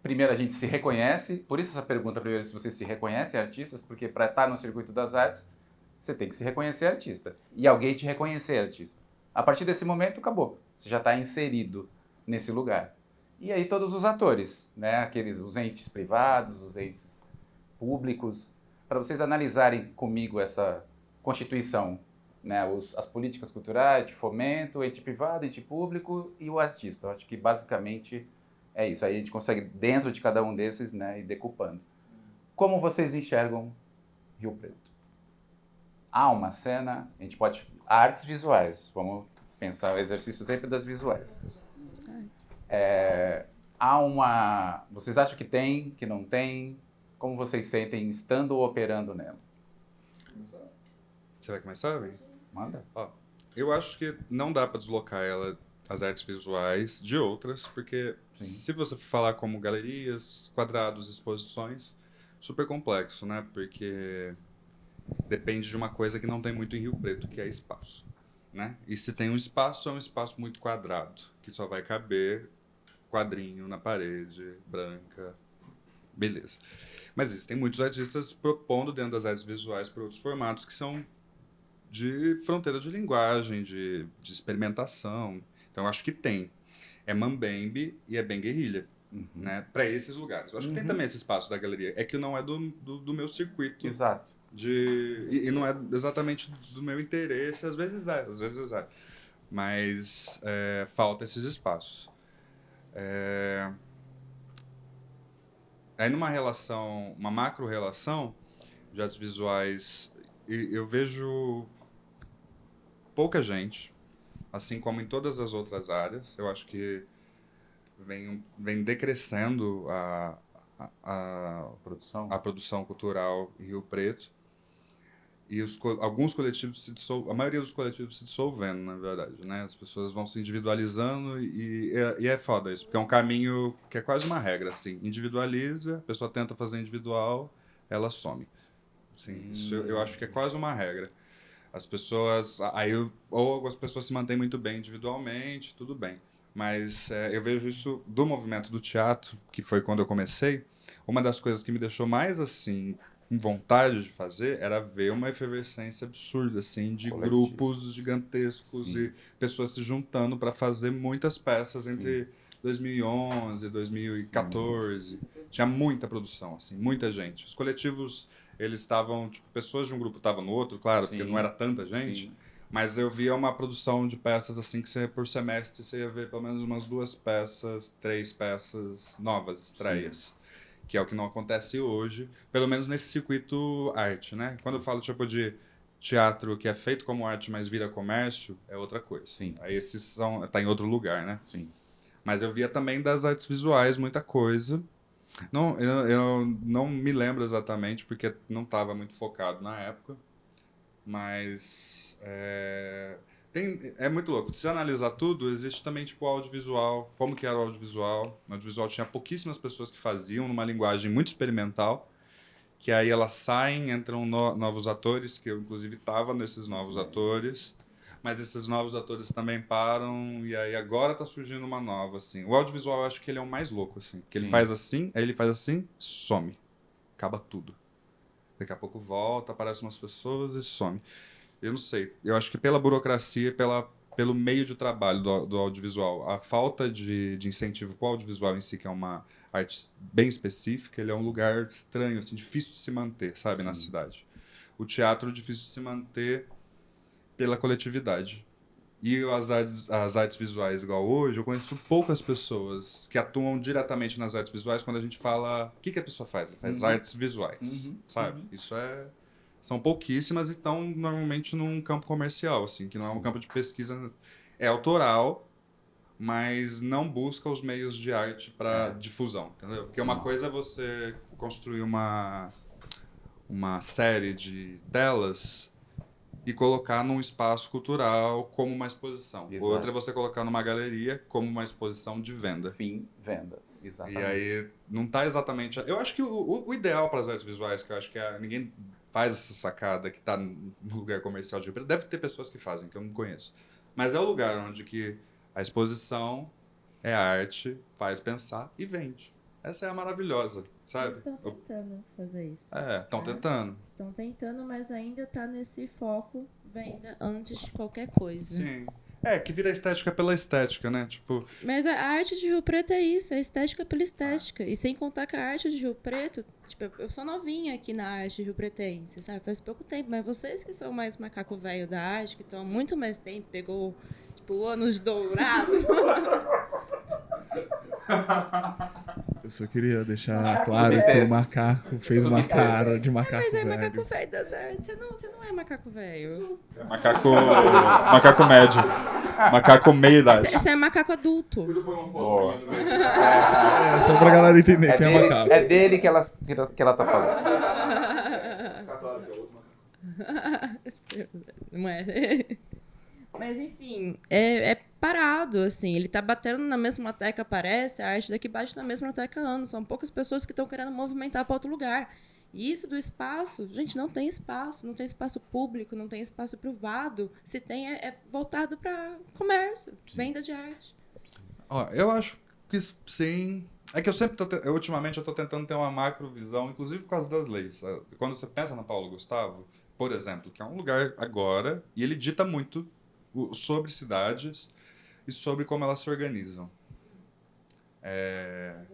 Primeiro, a gente se reconhece, por isso essa pergunta, primeiro, se você se reconhece artistas, porque para estar no circuito das artes, você tem que se reconhecer artista, e alguém te reconhecer artista. A partir desse momento, acabou. Você já está inserido nesse lugar. E aí todos os atores, né? Os entes privados, os entes públicos, para vocês analisarem comigo essa constituição, né? As políticas culturais de fomento, o ente privado, o ente público e o artista. Eu acho que basicamente é isso. Aí a gente consegue, dentro de cada um desses, né, ir decupando. Como vocês enxergam Rio Preto? Há uma cena, a gente pode... Artes visuais, vamos pensar o exercício sempre das visuais. Vocês acham que tem, que não tem? Como vocês sentem estando ou operando nela? Você vai começar, Vem? Manda. Eu acho que não dá para deslocar as artes visuais de outras, porque se você falar como galerias, quadrados, exposições, super complexo, né? Porque depende de uma coisa que não tem muito em Rio Preto, que é espaço, né? E se tem um espaço, é um espaço muito quadrado, que só vai caber quadrinho na parede, branca, beleza. Mas existem muitos artistas propondo dentro das artes visuais para outros formatos que são de fronteira de linguagem, de experimentação. Então, eu acho que tem. É Mambembe e é bem guerrilha, né? Para esses lugares. Eu acho que tem também esse espaço da galeria. É que não é do meu circuito. Exato. E não é exatamente do meu interesse. Às vezes é. Mas falta esses espaços. Aí numa relação, uma macro-relação de artes visuais, eu vejo pouca gente, assim como em todas as outras áreas. Eu acho que vem decrescendo a produção cultural em Rio Preto. E alguns coletivos a maioria dos coletivos se dissolvendo, na verdade, né? As pessoas vão se individualizando e é foda isso, porque é um caminho que é quase uma regra, assim. Individualiza, a pessoa tenta fazer individual, ela some. Assim, isso eu acho que é quase uma regra. As pessoas... ou as pessoas se mantêm muito bem individualmente, tudo bem. Mas eu vejo isso do movimento do teatro, que foi quando eu comecei. Uma das coisas que me deixou mais, assim, com vontade de fazer era ver uma efervescência absurda, assim, de grupos gigantescos e pessoas se juntando para fazer muitas peças entre 2011 e 2014. Tinha muita produção, assim, muita gente. Os coletivos, eles estavam, tipo, pessoas de um grupo estavam no outro, claro, porque não era tanta gente, mas eu via uma produção de peças, assim, que por semestre você ia ver pelo menos umas 2 peças, 3 peças novas, estreias. Que é o que não acontece hoje, pelo menos nesse circuito arte, né? Quando eu falo tipo de teatro que é feito como arte, mas vira comércio, é outra coisa. Sim. Aí tá em outro lugar, né? Sim. Mas eu via também das artes visuais muita coisa. Não, eu não me lembro exatamente, porque não estava muito focado na época, mas é muito louco. Se analisar tudo, existe também tipo o audiovisual. Como que era o audiovisual? O audiovisual tinha pouquíssimas pessoas que faziam numa linguagem muito experimental, que aí elas saem, entram novos atores, que eu inclusive estava nesses novos atores, mas esses novos atores também param, e aí agora tá surgindo uma nova, assim. O audiovisual eu acho que ele é o mais louco, assim, porque ele faz assim, aí ele faz assim, some. Acaba tudo. Daqui a pouco volta, aparecem umas pessoas e some. Eu não sei. Eu acho que pela burocracia, pelo meio de trabalho do audiovisual, a falta de incentivo para o audiovisual em si, que é uma arte bem específica, ele é um lugar estranho, assim, difícil de se manter, sabe, na cidade. O teatro é difícil de se manter pela coletividade. E as artes visuais, igual hoje, eu conheço poucas pessoas que atuam diretamente nas artes visuais quando a gente fala... O que a pessoa faz? Ela faz artes visuais, sabe? Isso são pouquíssimas e estão normalmente num campo comercial, assim, que não é um campo de pesquisa. É autoral, mas não busca os meios de arte para difusão, entendeu? Porque uma coisa é você construir uma série de telas e colocar num espaço cultural como uma exposição. Exato. Outra é você colocar numa galeria como uma exposição de venda. Fim, venda. Exatamente. E aí não está exatamente... Eu acho que o ideal para as artes visuais, que eu acho que ninguém faz essa sacada que está no lugar comercial de Rio Preto. Deve ter pessoas que fazem, que eu não conheço. Mas é o lugar onde que a exposição é arte, faz pensar e vende. Essa é a maravilhosa, sabe? Estão tentando fazer isso. Estão tentando. Estão tentando, mas ainda está nesse foco venda antes de qualquer coisa. Sim. Que vira estética pela estética, né? Tipo... Mas a arte de Rio Preto é isso, é estética pela estética. E sem contar que a arte de Rio Preto, tipo, eu sou novinha aqui na arte rio-pretense, sabe? Faz pouco tempo, mas vocês que são mais macaco velho da arte, que estão há muito mais tempo, pegou, tipo, anos dourados. Eu só queria deixar claro que o macaco fez uma cara de macaco Mas é velho. macaco velho das artes, você não é macaco velho. Macaco médio. Macaco meia idade. Você é macaco adulto. Só pra galera entender que é macaco. É dele que ela tá falando. Não é? Mas, enfim, é parado, assim. Ele tá batendo na mesma tecla, parece. A arte daqui bate na mesma tecla há anos. São poucas pessoas que estão querendo movimentar para outro lugar. E isso do espaço, gente, não tem espaço. Não tem espaço público, não tem espaço privado. Se tem, é voltado para comércio, venda de arte. Eu acho que sim. É que eu sempre ultimamente eu tô tentando ter uma macrovisão, inclusive por causa das leis. Quando você pensa na Paulo Gustavo, por exemplo, que é um lugar agora, e ele dita muito sobre cidades e sobre como elas se organizam.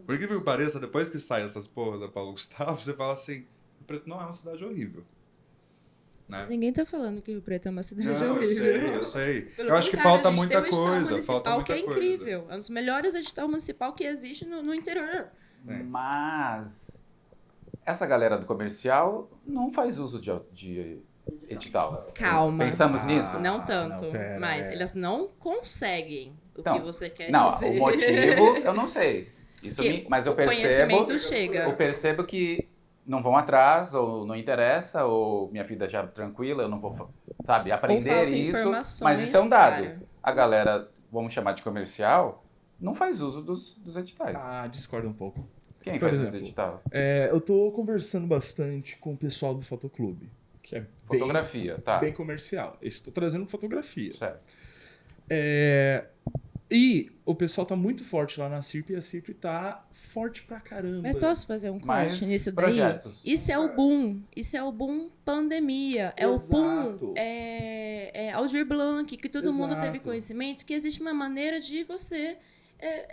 Por incrível que pareça, depois que sai essas porra da Paulo Gustavo, você fala assim, Rio Preto não é uma cidade horrível. Né? Mas ninguém tá falando que Rio Preto é uma cidade Não, horrível. eu sei. Pelo Eu acho que contrário, falta a gente muita tem um edital coisa. municipal Falta muita que é coisa. incrível. É um dos melhores edital municipal que existe no interior. Mas essa galera do comercial não faz uso de edital. Calma. Pensamos nisso? Não tanto, não, pera, mas elas não conseguem o Então, que você quer Não, dizer. o motivo eu não sei. Mas eu o conhecimento chega. eu percebo que não vão atrás, ou não interessa, ou minha vida já é tranquila, eu não vou, sabe, aprender falta isso. informações, Mas isso é um dado. cara. A galera, vamos chamar de comercial, não faz uso dos editais. Ah, discordo um pouco. Quem por faz uso exemplo, do edital? Eu tô conversando bastante com o pessoal do Fotoclube, que é Fotografia, tá. bem comercial. Estou trazendo fotografia. Certo. E o pessoal tá muito forte lá na CIRP e a CIRP tá forte pra caramba. Mas posso fazer um Mais corte nisso daí? projetos. Isso é o boom. Isso é o boom pandemia. É o boom Exato. Aldir Blanc, que todo mundo teve Exato. conhecimento, que existe uma maneira de você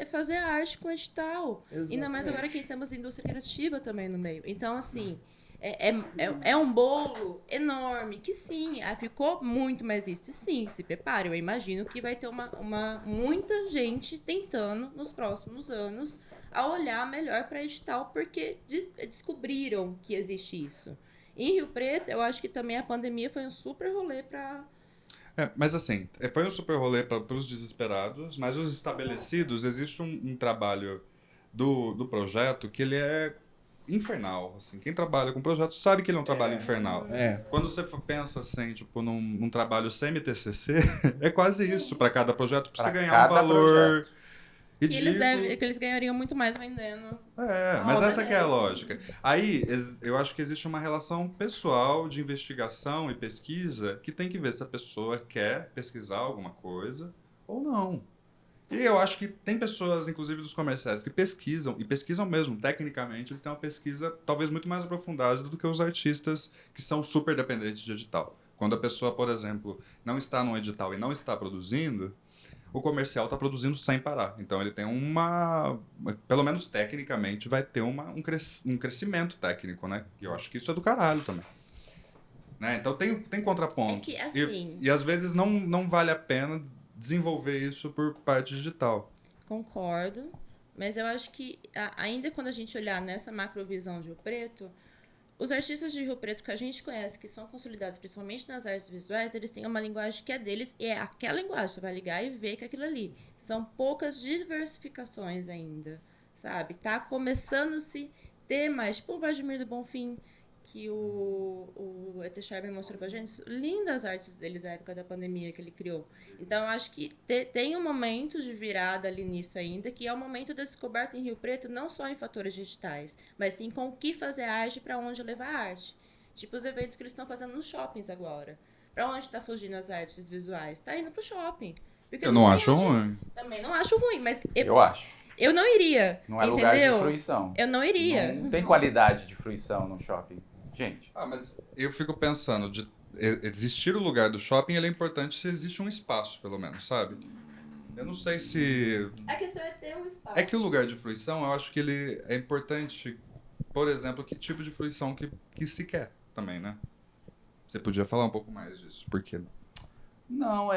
fazer arte com edital. Ainda mais agora que temos indústria criativa também no meio. Então, assim, é um bolo enorme, que sim, ficou muito mais visto. E sim, se prepare, eu imagino que vai ter muita gente tentando, nos próximos anos, a olhar melhor para edital, porque descobriram que existe isso. Em Rio Preto, eu acho que também a pandemia foi um super rolê para... Mas assim, foi um super rolê para os desesperados, mas os estabelecidos, existe um trabalho do projeto que ele é infernal. Assim. Quem trabalha com projeto sabe que ele é um trabalho infernal. Quando você pensa assim, tipo, num trabalho semi-TCC, é quase isso para cada projeto, para você ganhar um valor... Que eles ganhariam muito mais vendendo. Mas essa que é a lógica. Aí, eu acho que existe uma relação pessoal de investigação e pesquisa que tem que ver se a pessoa quer pesquisar alguma coisa ou não. E eu acho que tem pessoas, inclusive dos comerciais, que pesquisam, e pesquisam mesmo, tecnicamente, eles têm uma pesquisa talvez muito mais aprofundada do que os artistas que são super dependentes de edital. Quando a pessoa, por exemplo, não está num edital e não está produzindo, o comercial está produzindo sem parar. Então ele tem pelo menos tecnicamente, vai ter um crescimento técnico, né? E eu acho que isso é do caralho também. Né? Então tem contrapontos. É que, assim... E às vezes não vale a pena desenvolver isso por parte digital. Concordo, mas eu acho que ainda quando a gente olhar nessa macrovisão de Rio Preto, os artistas de Rio Preto que a gente conhece, que são consolidados principalmente nas artes visuais, eles têm uma linguagem que é deles e é aquela linguagem, você vai ligar e ver que é aquilo ali. São poucas diversificações ainda, sabe? Tá começando-se ter mais, tipo o Vladimir do Bonfim, que o ET Sharp mostrou pra gente, lindas artes deles na época da pandemia que ele criou. Então, eu acho que tem um momento de virada ali nisso ainda, que é o momento da descoberta em Rio Preto, não só em fatores digitais, mas sim com o que fazer arte, para onde levar a arte. Tipo os eventos que eles estão fazendo nos shoppings agora. Para onde tá fugindo as artes visuais? Tá indo pro shopping. Porque Eu não acho ruim. Também não acho ruim, mas... Eu acho. Eu não iria, não é entendeu? Lugar de fruição. Eu não iria. Não tem qualidade de fruição no shopping. Gente. Mas eu fico pensando, de existir o lugar do shopping, ele é importante se existe um espaço, pelo menos, sabe? Eu não sei se... É que você vai ter um espaço. É que o lugar de fruição, eu acho que ele é importante, por exemplo, que tipo de fruição que se quer também, né? Você podia falar um pouco mais disso, por quê? Não,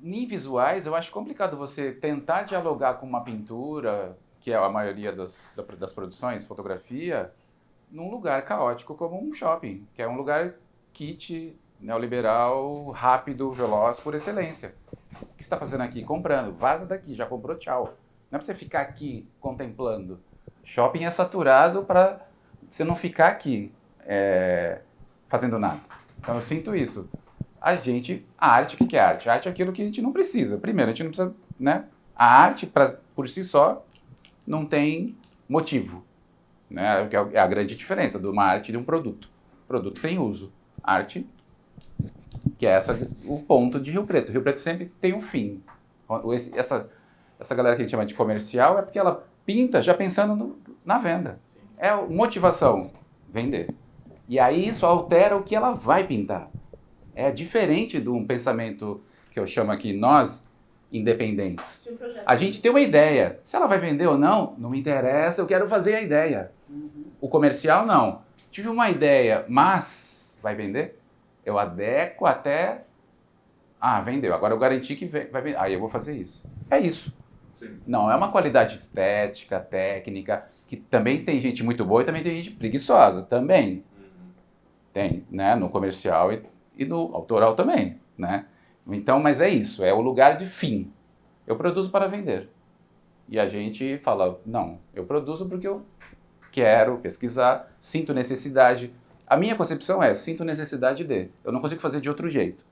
em visuais, eu acho complicado você tentar dialogar com uma pintura, que é a maioria das produções, fotografia, num lugar caótico como um shopping, que é um lugar kit, neoliberal, rápido, veloz, por excelência. O que você está fazendo aqui? Comprando. Vaza daqui, já comprou, tchau. Não é para você ficar aqui contemplando. Shopping é saturado para você não ficar aqui fazendo nada. Então eu sinto isso. A arte, o que é arte? A arte é aquilo que a gente não precisa. Primeiro, a gente não precisa, né? A arte, por si só, não tem motivo. Né? É a grande diferença de uma arte e de um produto. O produto tem uso. Arte, que é o ponto de Rio Preto. Rio Preto sempre tem um fim. Essa galera que a gente chama de comercial é porque ela pinta já pensando na venda. É motivação, vender. E aí isso altera o que ela vai pintar. É diferente de um pensamento que eu chamo aqui, nós, independentes. A gente tem uma ideia. Se ela vai vender ou não, não me interessa, eu quero fazer a ideia. O comercial, não. Tive uma ideia, mas vai vender? Eu adequo até... Ah, vendeu. Agora eu garanti que vai vender. Aí eu vou fazer isso. É isso. Sim. Não é uma qualidade estética, técnica, que também tem gente muito boa e também tem gente preguiçosa. Também. Tem, né? No comercial e no autoral também, né? Então, mas é isso. É o lugar de fim. Eu produzo para vender. E a gente fala, não, eu produzo porque eu quero pesquisar, sinto necessidade. A minha concepção é, sinto necessidade de. Eu não consigo fazer de outro jeito.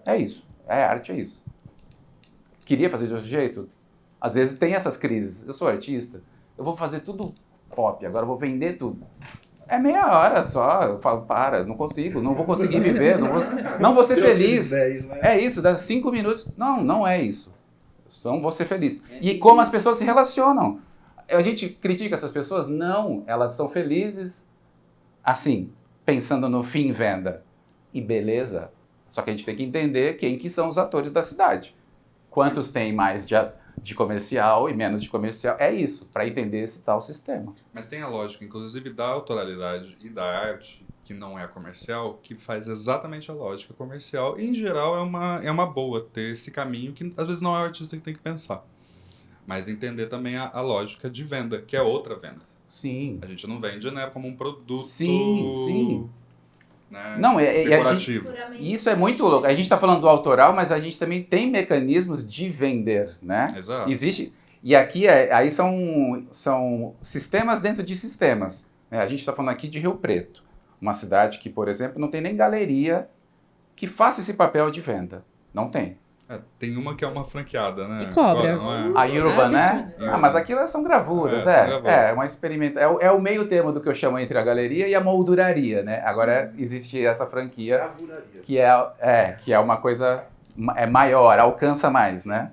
É isso. É arte, é isso. Queria fazer de outro jeito? Às vezes tem essas crises. Eu sou artista, eu vou fazer tudo pop, agora eu vou vender tudo. É meia hora só. Eu falo, não consigo, não vou conseguir viver, não vou ser feliz. 10, né? É isso, dá 5 minutos. Não, não é isso. Eu não vou ser feliz. E como as pessoas se relacionam. A gente critica essas pessoas? Não, elas são felizes assim, pensando no fim venda. E beleza. Só que a gente tem que entender quem que são os atores da cidade. Quantos tem mais de comercial e menos de comercial. É isso, para entender esse tal sistema. Mas tem a lógica, inclusive, da autoralidade e da arte, que não é comercial, que faz exatamente a lógica comercial. E, em geral, é uma boa ter esse caminho que, às vezes, não é o artista que tem que pensar. Mas entender também a lógica de venda, que é outra venda. Sim. A gente não vende, né, como um produto... Sim. Né, Não, decorativo. Isso é muito louco. A gente está falando do autoral, mas a gente também tem mecanismos de vender, né? Exato. Existe. E aqui aí são sistemas dentro de sistemas. Né? A gente está falando aqui de Rio Preto, uma cidade que, por exemplo, não tem nem galeria que faça esse papel de venda. Não tem. Tem uma que é uma franqueada, né? E cobra. Não é? A Urban, né? absurdo. Ah, mas aquilo são gravuras, são gravuras. É uma experimenta. É o meio termo do que eu chamo entre a galeria e a molduraria, né? Agora existe essa franquia que é uma coisa maior, alcança mais, né?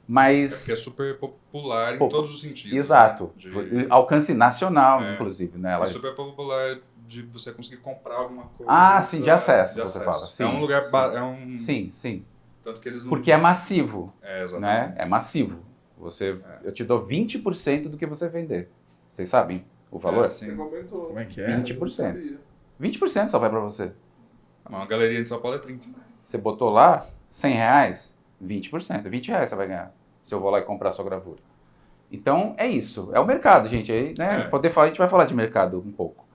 Mas Porque é super popular em todos os sentidos. exato, De- alcance nacional, É. inclusive, né? É super popular de você conseguir comprar alguma coisa. Ah, sim, de acesso, você fala. É Sim, um lugar... sim. É um... Sim, Tanto que eles não... porque é massivo, exatamente. né? É massivo. Eu te dou 20% do que você vender. Vocês sabem o valor? Sim. Você comentou. Como é que é? 20%. 20% só vai para você. Uma galeria em São Paulo é 30. Você botou lá R$100, 20%. R$20 você vai ganhar se eu vou lá e comprar a sua gravura. Então, é isso. É o mercado, gente. Aí, né, a gente vai falar de mercado um pouco.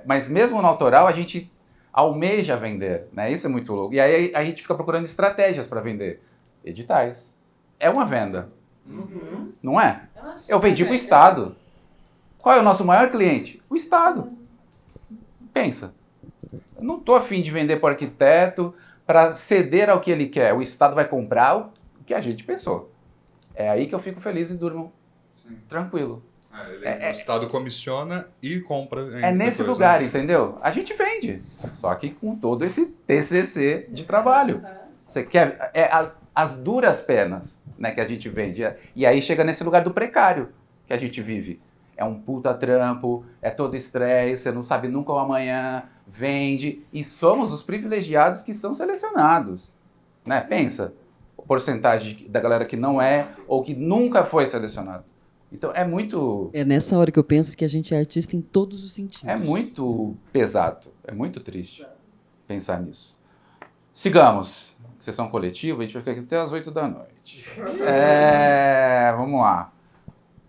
Mas mesmo no autoral, a gente almeja vender. Né? Isso é muito louco. E aí a gente fica procurando estratégias para vender. Editais. É uma venda. Não é? Eu vendi para o Estado. Qual é o nosso maior cliente? O Estado. Pensa. Eu não estou afim de vender para o arquiteto para ceder ao que ele quer. O Estado vai comprar o que a gente pensou. É aí que eu fico feliz e durmo tranquilo. O Estado comissiona e compra. É nesse depois, lugar, né? entendeu? A gente vende. Só que com todo esse TCC de trabalho. Você quer... as duras penas, né, que a gente vende. E aí chega nesse lugar do precário que a gente vive. É um puta trampo, é todo estresse, você não sabe nunca o amanhã, vende. E somos os privilegiados que são selecionados. Né? Pensa, a porcentagem da galera que não é ou que nunca foi selecionado. Então é muito... É nessa hora que eu penso que a gente é artista em todos os sentidos. É muito pesado, é muito triste pensar nisso. Sigamos. Sessão coletiva, a gente vai ficar aqui até as 8 da noite. Vamos lá.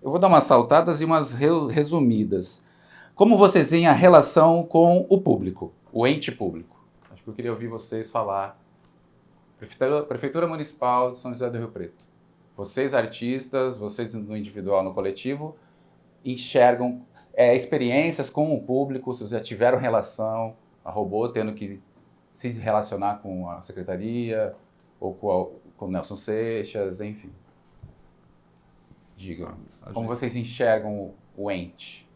Eu vou dar umas saltadas e umas resumidas. Como vocês veem a relação com o público, o ente público? Acho que eu queria ouvir vocês falar. Prefeitura Municipal de São José do Rio Preto. Vocês artistas, vocês no individual, no coletivo, enxergam experiências com o público, se vocês já tiveram relação, a robô tendo que se relacionar com a secretaria, ou com o Nelson Seixas, enfim. Digam, como vocês enxergam o ente?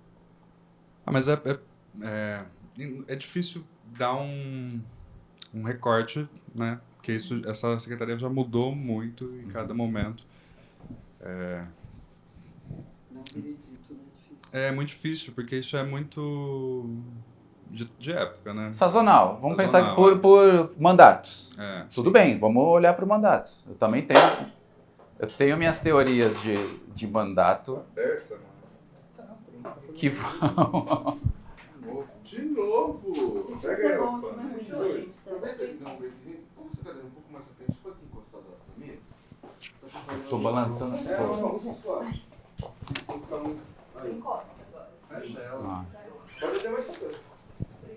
Mas é difícil dar um recorte, né? Porque essa secretaria já mudou muito em cada momento. É muito difícil, porque isso é muito de época, né? Sazonal. Vamos pensar Sazonal, por mandatos. É, Tudo sim. bem, vamos olhar para mandatos. Eu também tenho. Eu tenho minhas teorias de mandato Aberta, mano. que vão. De novo! Pega aí, opa. Não, breakzinho. Como você tá dando um pouco mais pra frente, você pode se encostar na mesa? Tô balançando. Suave. Se não ficar muito. Aí. Encosta agora. Fecha ela. Ah. Pode ter mais coisa.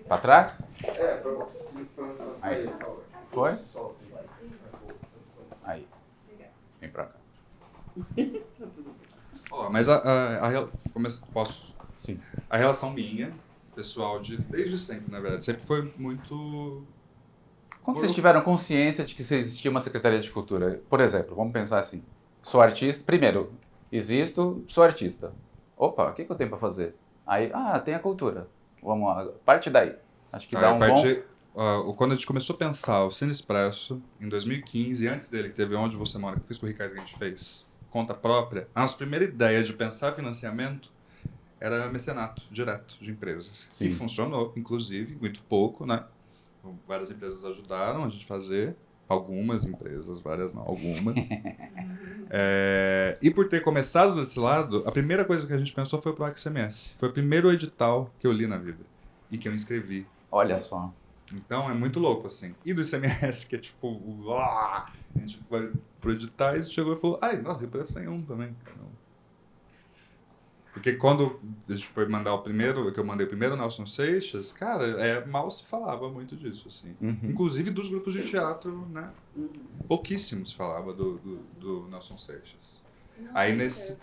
Pra trás? É, pra não Aí. Foi? Aí. Vem pra cá. Ó, mas posso? Sim. A relação minha, pessoal, desde sempre, na verdade, sempre foi muito... Quando vocês tiveram consciência de que existia uma Secretaria de Cultura? Por exemplo, vamos pensar assim. Sou artista. Primeiro, existo, sou artista. Opa, o que eu tenho para fazer? Aí, tem a cultura. Vamos lá. Parte daí. Acho que dá um bom... Quando a gente começou a pensar o Cine Expresso, em 2015, antes dele, que teve Onde Você Mora, que eu fiz com o Ricardo, que a gente fez conta própria, a nossa primeira ideia de pensar financiamento era mecenato direto de empresas. Sim. E funcionou, inclusive, muito pouco, né? Várias empresas ajudaram a gente a fazer, algumas empresas, várias não, algumas. E por ter começado desse lado, a primeira coisa que a gente pensou foi pro XMS. Foi o primeiro edital que eu li na vida e que eu inscrevi. Olha só. Então é muito louco, assim. E do ICMS, que é tipo, a gente foi pro editais e chegou e falou, nossa, empresa tem um também. Porque quando a gente foi mandar que eu mandei o primeiro Nelson Seixas, cara, mal se falava muito disso, assim. Uhum. Inclusive dos grupos de teatro, né? Pouquíssimo se falava do Nelson Seixas. Aí nesse...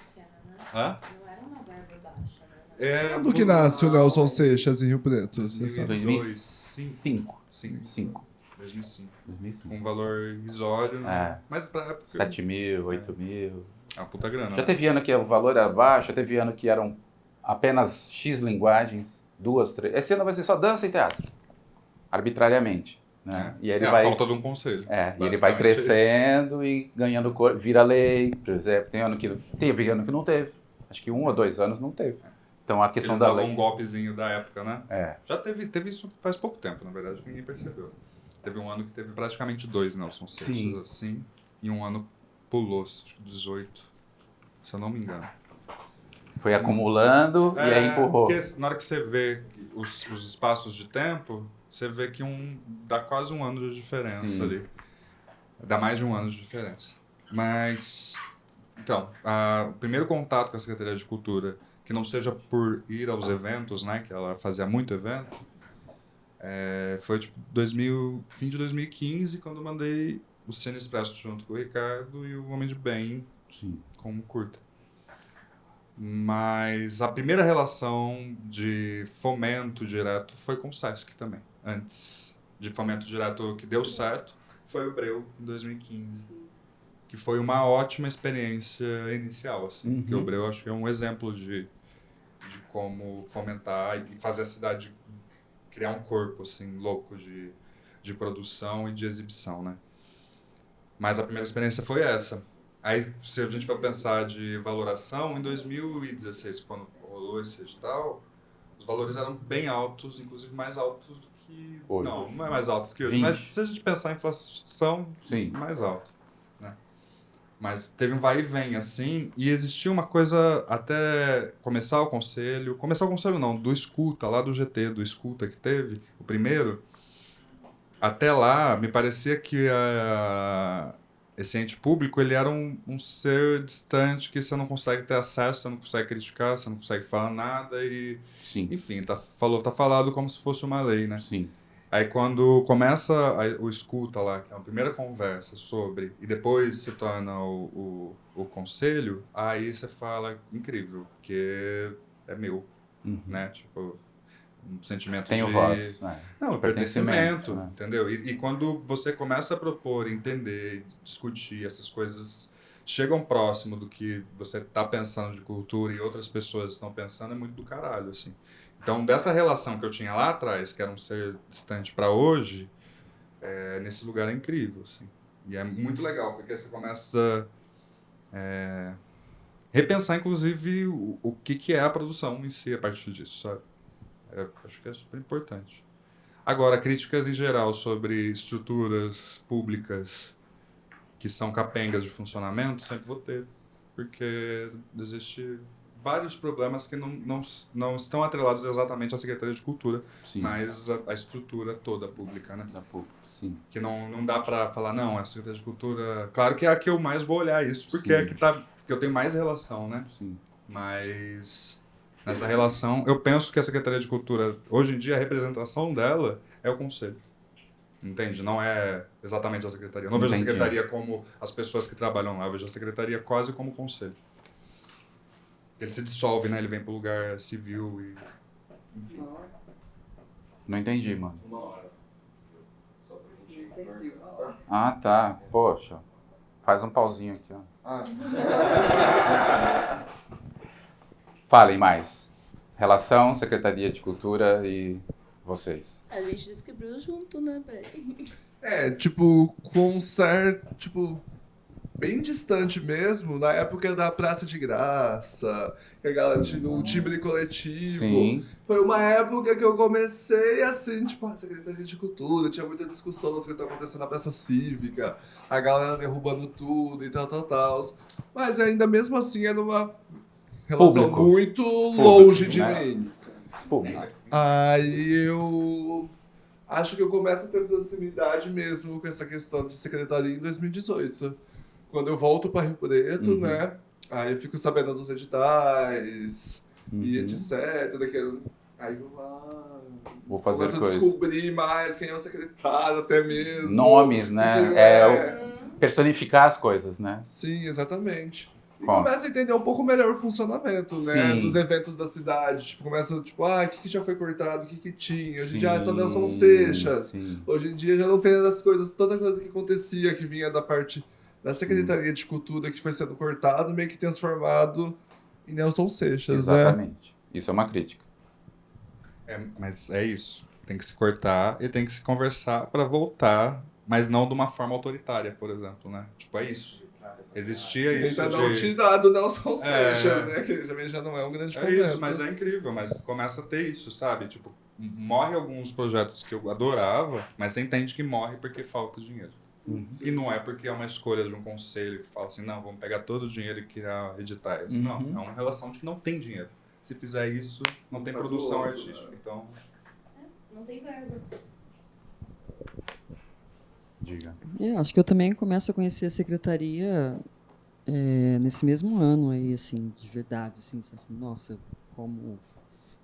Hã? Não era uma verba baixa, né? Quando que nasce o Nelson Seixas em Rio Preto? Você sabe? 2005. Sim. 2005. 2005. Um valor irrisório, mas pra época... 7 mil, 8 mil. É uma puta grana. Já teve ano que o valor era baixo, já teve ano que eram apenas X linguagens, 2, 3. Esse ano vai ser só dança e teatro. Arbitrariamente. Né? E aí ele vai... a falta de um conselho. E ele vai crescendo e ganhando cor, vira lei, por exemplo. Teve ano que não teve. Acho que 1 ou 2 anos não teve. Então a questão Eles da davam lei... um golpezinho da época, né? Já teve isso faz pouco tempo, na verdade, ninguém percebeu. Teve um ano que teve praticamente 2 Nelson Seixas, assim, e um ano pulou, acho que 18, se eu não me engano. Foi acumulando e aí empurrou. Porque na hora que você vê os espaços de tempo, você vê que dá quase um ano de diferença ali. Dá mais de um ano de diferença. Mas, então, o primeiro contato com a Secretaria de Cultura, que não seja por ir aos eventos, né, que ela fazia muito evento, foi tipo fim de 2015, quando eu mandei o Cine Expresso junto com o Ricardo e o Homem de Bem como curta. Mas a primeira relação de fomento direto foi com o Sesc também. Antes de fomento direto que deu certo, foi o Breu em 2015. Que foi uma ótima experiência inicial, assim. Porque o Breu acho que é um exemplo de como fomentar e fazer a cidade criar um corpo, assim, louco de produção e de exibição, né? Mas a primeira experiência foi essa. Aí, se a gente for pensar de valoração, em 2016, quando rolou esse edital, os valores eram bem altos, inclusive mais altos do que... Hoje. Não é mais alto que hoje, 20. mas se a gente pensar em inflação, mais alto. Né? Mas teve um vai e vem, assim, e existia uma coisa até começar o conselho não, do Escuta, lá do GT, do Escuta que teve, o primeiro, até lá me parecia que esse ente público, ele era um ser distante que você não consegue ter acesso, você não consegue criticar, você não consegue falar nada e... Enfim, tá falado como se fosse uma lei, né? Aí quando começa o Escuta lá, que é a primeira conversa sobre, e depois se torna o conselho, aí você fala, incrível, porque é meu, né? Tipo, um sentimento Tenho de... voz. Não, pertencimento, né? entendeu? E quando você começa a propor, entender, discutir, essas coisas chegam próximo do que você está pensando de cultura e outras pessoas estão pensando, é muito do caralho, assim. Então, dessa relação que eu tinha lá atrás, que era um ser distante para hoje, nesse lugar é incrível, assim. E é muito legal, porque você começa repensar, inclusive, o que é a produção em si a partir disso, sabe? Eu acho que é super importante. Agora, críticas em geral sobre estruturas públicas que são capengas de funcionamento, sempre vou ter, porque existe vários problemas que não estão atrelados exatamente à Secretaria de Cultura, Sim. mas a estrutura toda pública, né? Da pública, sim. Que não dá para falar, não, a Secretaria de Cultura... Claro que é a que eu mais vou olhar isso, porque Sim. é que eu tenho mais relação, né? Sim. Mas nessa relação, eu penso que a Secretaria de Cultura, hoje em dia, a representação dela é o Conselho. Entende? Não é exatamente a Secretaria. Eu não vejo a Entendi. Secretaria como as pessoas que trabalham lá, eu vejo a Secretaria quase como Conselho. Ele se dissolve, né? Ele vem para o lugar civil e... Enfim. Não entendi, mano. 1 hora. Só pra gente... Ah, tá. Poxa. Faz um pauzinho aqui, ó. Falem mais. Relação, Secretaria de Cultura e vocês. A gente descobriu junto, né, bem? Tipo, com certo, tipo, bem distante mesmo, na época da Praça de Graça, que a galera tinha o timbre coletivo. Sim. Foi uma época que eu comecei assim, tipo, a Secretaria de Cultura, tinha muita discussão das coisas que estavam acontecendo na Praça Cívica, a galera derrubando tudo e tal. Mas ainda mesmo assim era uma relação Público. muito longe de né? mim. Público. Aí eu acho que eu começo a ter proximidade mesmo com essa questão de secretaria em 2018. Quando eu volto para Rio Preto, né? Aí eu fico sabendo dos editais e etc. Aí eu Vou fazer começo a coisas. descobrir mais quem é o secretário, até mesmo. Nomes, né? Personificar as coisas, né? Sim, exatamente. E Bom. começa a entender um pouco melhor o funcionamento, né? Sim. Dos eventos da cidade. Tipo, começa, tipo, o que já foi cortado, o que tinha. Hoje em dia só Sim, Nelson Seixas. sim. Hoje em dia já não tem as coisas, toda coisa que acontecia, que vinha da parte da Secretaria de Cultura, que foi sendo cortado, meio que transformado em Nelson Seixas, né? Exatamente. Isso é uma crítica. Mas é isso. Tem que se cortar e tem que se conversar para voltar, mas não de uma forma autoritária, por exemplo, né? Tipo, é isso. Existia isso Ainda não de... tirado o Nelson Seixas, né? Que também já não é um grande É momento. isso, mas é incrível, mas começa a ter isso, sabe? Tipo, morre alguns projetos que eu adorava, mas você entende que morre porque falta dinheiro. E não é porque é uma escolha de um conselho que fala assim, não, vamos pegar todo o dinheiro e criar editais. Não, é uma relação de que não tem dinheiro. Se fizer isso, não tem produção artística. Então... Não tem verba. Diga. Acho que eu também começo a conhecer a secretaria nesse mesmo ano aí, assim, de verdade, assim, nossa, como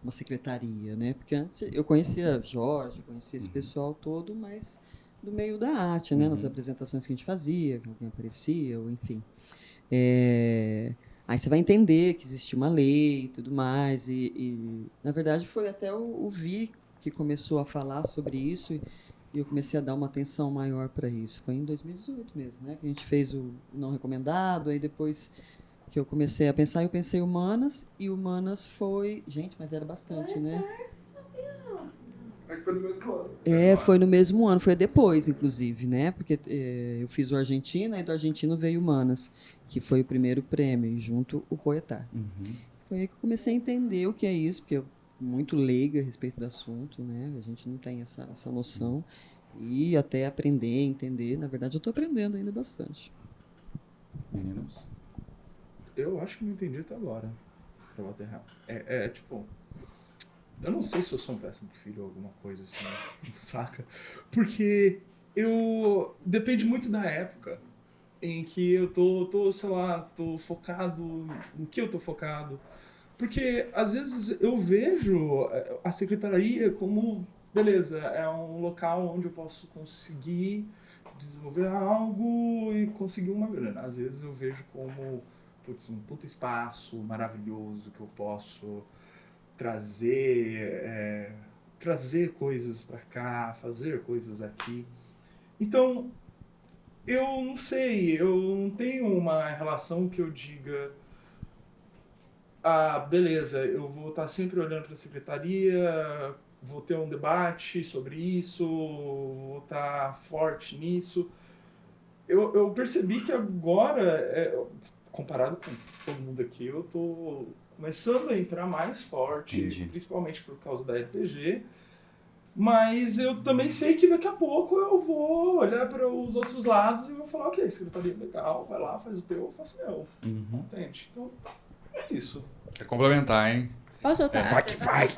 uma secretaria, né? Porque antes eu conhecia Jorge, conhecia esse pessoal todo, mas do meio da arte, né? Nas apresentações que a gente fazia, quem aparecia, ou enfim. Aí você vai entender que existia uma lei e tudo mais, e na verdade foi até o Vi que começou a falar sobre isso, e eu comecei a dar uma atenção maior para isso. Foi em 2018 mesmo, né? Que a gente fez o Não Recomendado, aí depois que eu comecei a pensar, eu pensei Humanas, e Humanas foi... Gente, mas era bastante, né? É que foi no mesmo ano. Foi no mesmo ano, foi depois, inclusive, né? Porque eu fiz o Argentina, e do Argentino veio Humanas, que foi o primeiro prêmio, e junto o Poetar. Foi aí que eu comecei a entender o que é isso, porque eu muito leiga a respeito do assunto, né? A gente não tem essa noção. E até aprender, entender. Na verdade, eu estou aprendendo ainda bastante. Meninos? Eu acho que não entendi até agora, pra bater real. Tipo... Eu não sei se eu sou um péssimo filho ou alguma coisa assim, saca? Porque depende muito da época em que eu tô, sei lá, tô focado, no que eu tô focado. Porque, às vezes, eu vejo a secretaria como, beleza, é um local onde eu posso conseguir desenvolver algo e conseguir uma grana. Às vezes eu vejo como, um puta espaço maravilhoso que eu posso trazer coisas pra cá, fazer coisas aqui. Então, eu não sei, eu não tenho uma relação que eu diga... beleza, eu vou estar sempre olhando para a secretaria, vou ter um debate sobre isso, vou estar forte nisso. Eu percebi que agora, comparado com todo mundo aqui, eu tô começando a entrar mais forte, Entendi. principalmente por causa da RPG. Mas eu também sei que daqui a pouco eu vou olhar para os outros lados e vou falar, ok, secretaria legal, vai lá, faz o teu, eu faço o meu. Uhum. Entende? Então, é isso. É complementar, hein? Posso soltar? Vai que vai!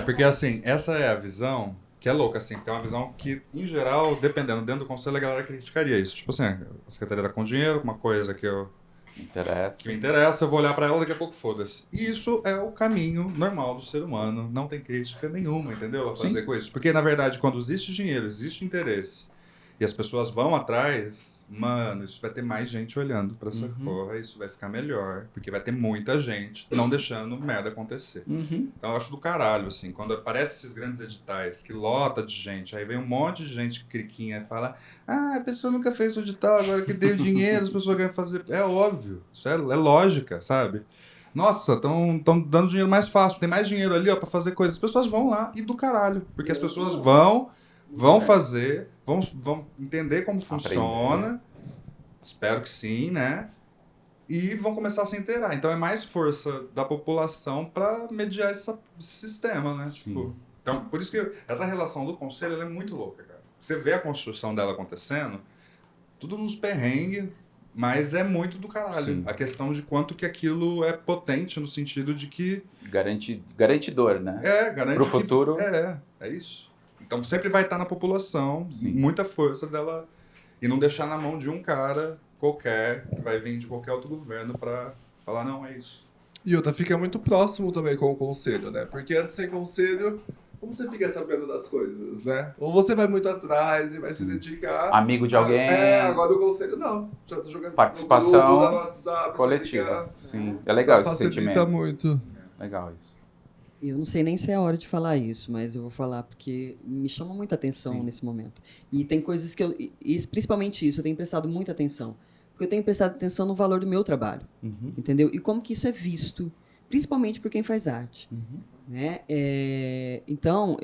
Porque assim, essa é a visão que é louca, assim, porque é uma visão que, em geral, dependendo dentro do conselho, a galera criticaria isso. Tipo assim, a secretaria tá com dinheiro, uma coisa que Interessa. me interessa, eu vou olhar pra ela, daqui a pouco foda-se. E isso é o caminho normal do ser humano, não tem crítica nenhuma, entendeu? A fazer com isso. Porque, na verdade, quando existe dinheiro, existe interesse, e as pessoas vão atrás, mano, isso vai ter mais gente olhando pra essa porra, isso vai ficar melhor, porque vai ter muita gente não deixando merda acontecer. Uhum. Então eu acho do caralho, assim, quando aparecem esses grandes editais que lota de gente, aí vem um monte de gente criquinha e fala, a pessoa nunca fez o edital, agora que deu dinheiro, as pessoas querem fazer. É óbvio, isso é lógica, sabe? Nossa, estão dando dinheiro mais fácil, tem mais dinheiro ali, ó, pra fazer coisas. As pessoas vão lá e do caralho, porque as pessoas vão fazer, vão entender como funciona, espero que sim, né? E vão começar a se inteirar. Então é mais força da população para mediar esse sistema, né? Tipo, então, por isso que essa relação do conselho ela é muito louca, cara. Você vê a construção dela acontecendo, tudo nos perrengues, mas é muito do caralho. Sim. A questão de quanto que aquilo é potente no sentido de que... Garantidor, né? garante Pro futuro. É isso. Então sempre vai estar na população, Sim. muita força dela, e não deixar na mão de um cara qualquer, que vai vir de qualquer outro governo para falar, não, é isso. E outra, fica muito próximo também com o conselho, né? Porque antes sem conselho, como você fica sabendo das coisas, né? Ou você vai muito atrás e vai se dedicar... Amigo de alguém. Agora o conselho não. Já tá jogando Participação no grupo, lá no WhatsApp, coletiva. Sim, é legal esse facilita sentimento. muito. Legal isso. Eu não sei nem se é a hora de falar isso, mas eu vou falar porque me chama muita atenção nesse momento. E tem coisas que principalmente isso, eu tenho prestado muita atenção. Porque eu tenho prestado atenção no valor do meu trabalho, entendeu? E como que isso é visto, principalmente por quem faz arte. Né? Então,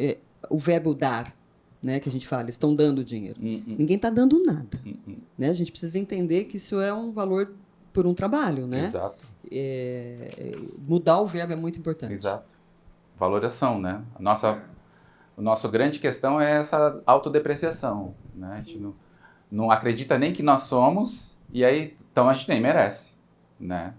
o verbo dar, né, que a gente fala, eles estão dando dinheiro. Ninguém está dando nada. Né? A gente precisa entender que isso é um valor por um trabalho, né? Exato. Mudar o verbo é muito importante. Exato. Valoração, né? A nossa grande questão é essa autodepreciação, né? A gente não acredita nem que nós somos, e aí, então a gente nem merece, né?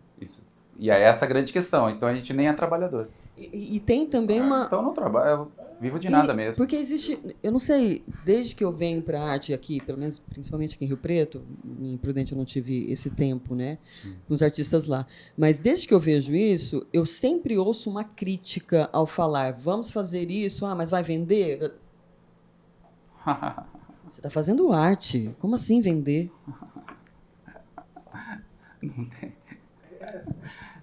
E é essa a grande questão, então a gente nem é trabalhador. E tem também uma... Então não trabalho, eu vivo de nada mesmo. Porque existe, eu não sei, desde que eu venho para a arte aqui, pelo menos principalmente aqui em Rio Preto, em Prudente eu não tive esse tempo, né, com os artistas lá, mas desde que eu vejo isso, eu sempre ouço uma crítica ao falar, vamos fazer isso, mas vai vender? Você está fazendo arte, como assim vender? Não tem.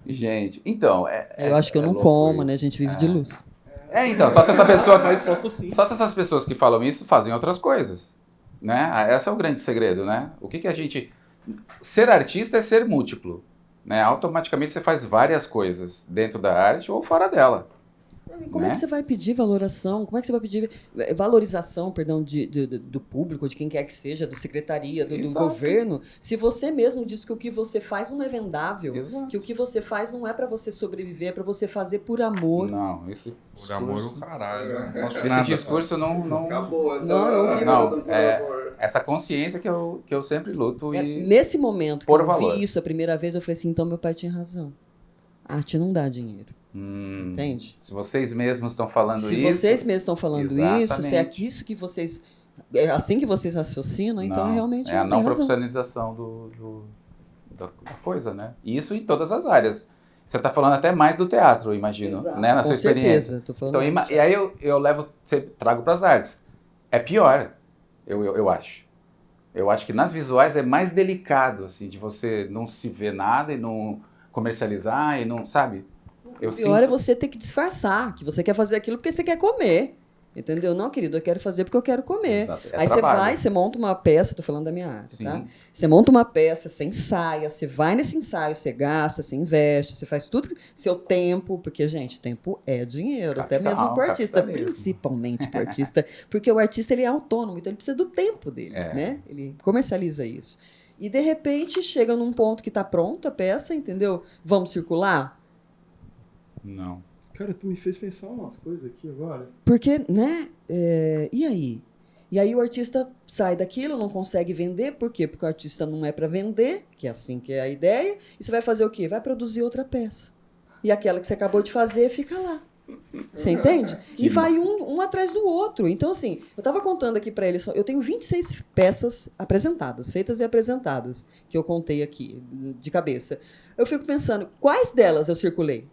Gente, então... eu acho que eu não como, né, a gente vive de luz. Então, só se essas pessoas que falam isso fazem outras coisas, né? Esse é o grande segredo, né? O que a gente... Ser artista é ser múltiplo, né? Automaticamente você faz várias coisas dentro da arte ou fora dela. Como é que você vai pedir valoração? Como é que você vai pedir valorização, perdão, do público, de quem quer que seja, da secretaria, do governo, se você mesmo diz que o que você faz não é vendável, que o que você faz não é para você sobreviver, é para você fazer por amor. Não, esse Por amor o caralho. Esse discurso não Acabou essa... Não, essa consciência que eu sempre luto. Nesse momento que eu vi isso a primeira vez, eu falei assim, então meu pai tinha razão. A arte não dá dinheiro. Entende? Se vocês mesmos estão falando isso... Se vocês mesmos estão falando isso, se é isso que vocês... É assim que vocês raciocinam, então realmente é a não profissionalização da coisa, né? E isso em todas as áreas. Você está falando até mais do teatro, imagino, né? Na sua experiência. Tô falando então, e aí eu trago para as artes. É pior, eu acho. Eu acho que nas visuais é mais delicado, assim, de você não se ver nada e não comercializar e não, sabe? O pior é você ter que disfarçar que você quer fazer aquilo porque você quer comer. Entendeu? Não, querido, eu quero fazer porque eu quero comer. Aí você vai, você monta uma peça, tô falando da minha arte, tá? Você monta uma peça, você ensaia, você vai nesse ensaio, você gasta, você investe, você faz tudo, seu tempo, porque, gente, tempo é dinheiro, até mesmo pro artista, principalmente pro artista, porque o artista, ele é autônomo, então ele precisa do tempo dele, né? Ele comercializa isso. E, de repente, chega num ponto que está pronta a peça, entendeu? Vamos circular? Não. Cara, tu me fez pensar umas coisas aqui agora. Porque, né? E aí? E aí o artista sai daquilo, não consegue vender. Por quê? Porque o artista não é para vender, que é assim que é a ideia. E você vai fazer o quê? Vai produzir outra peça. E aquela que você acabou de fazer fica lá. Você entende? E vai um atrás do outro. Então, assim, eu estava contando aqui para ele, eu tenho 26 peças apresentadas, feitas e apresentadas, que eu contei aqui, de cabeça. Eu fico pensando, quais delas eu circulei?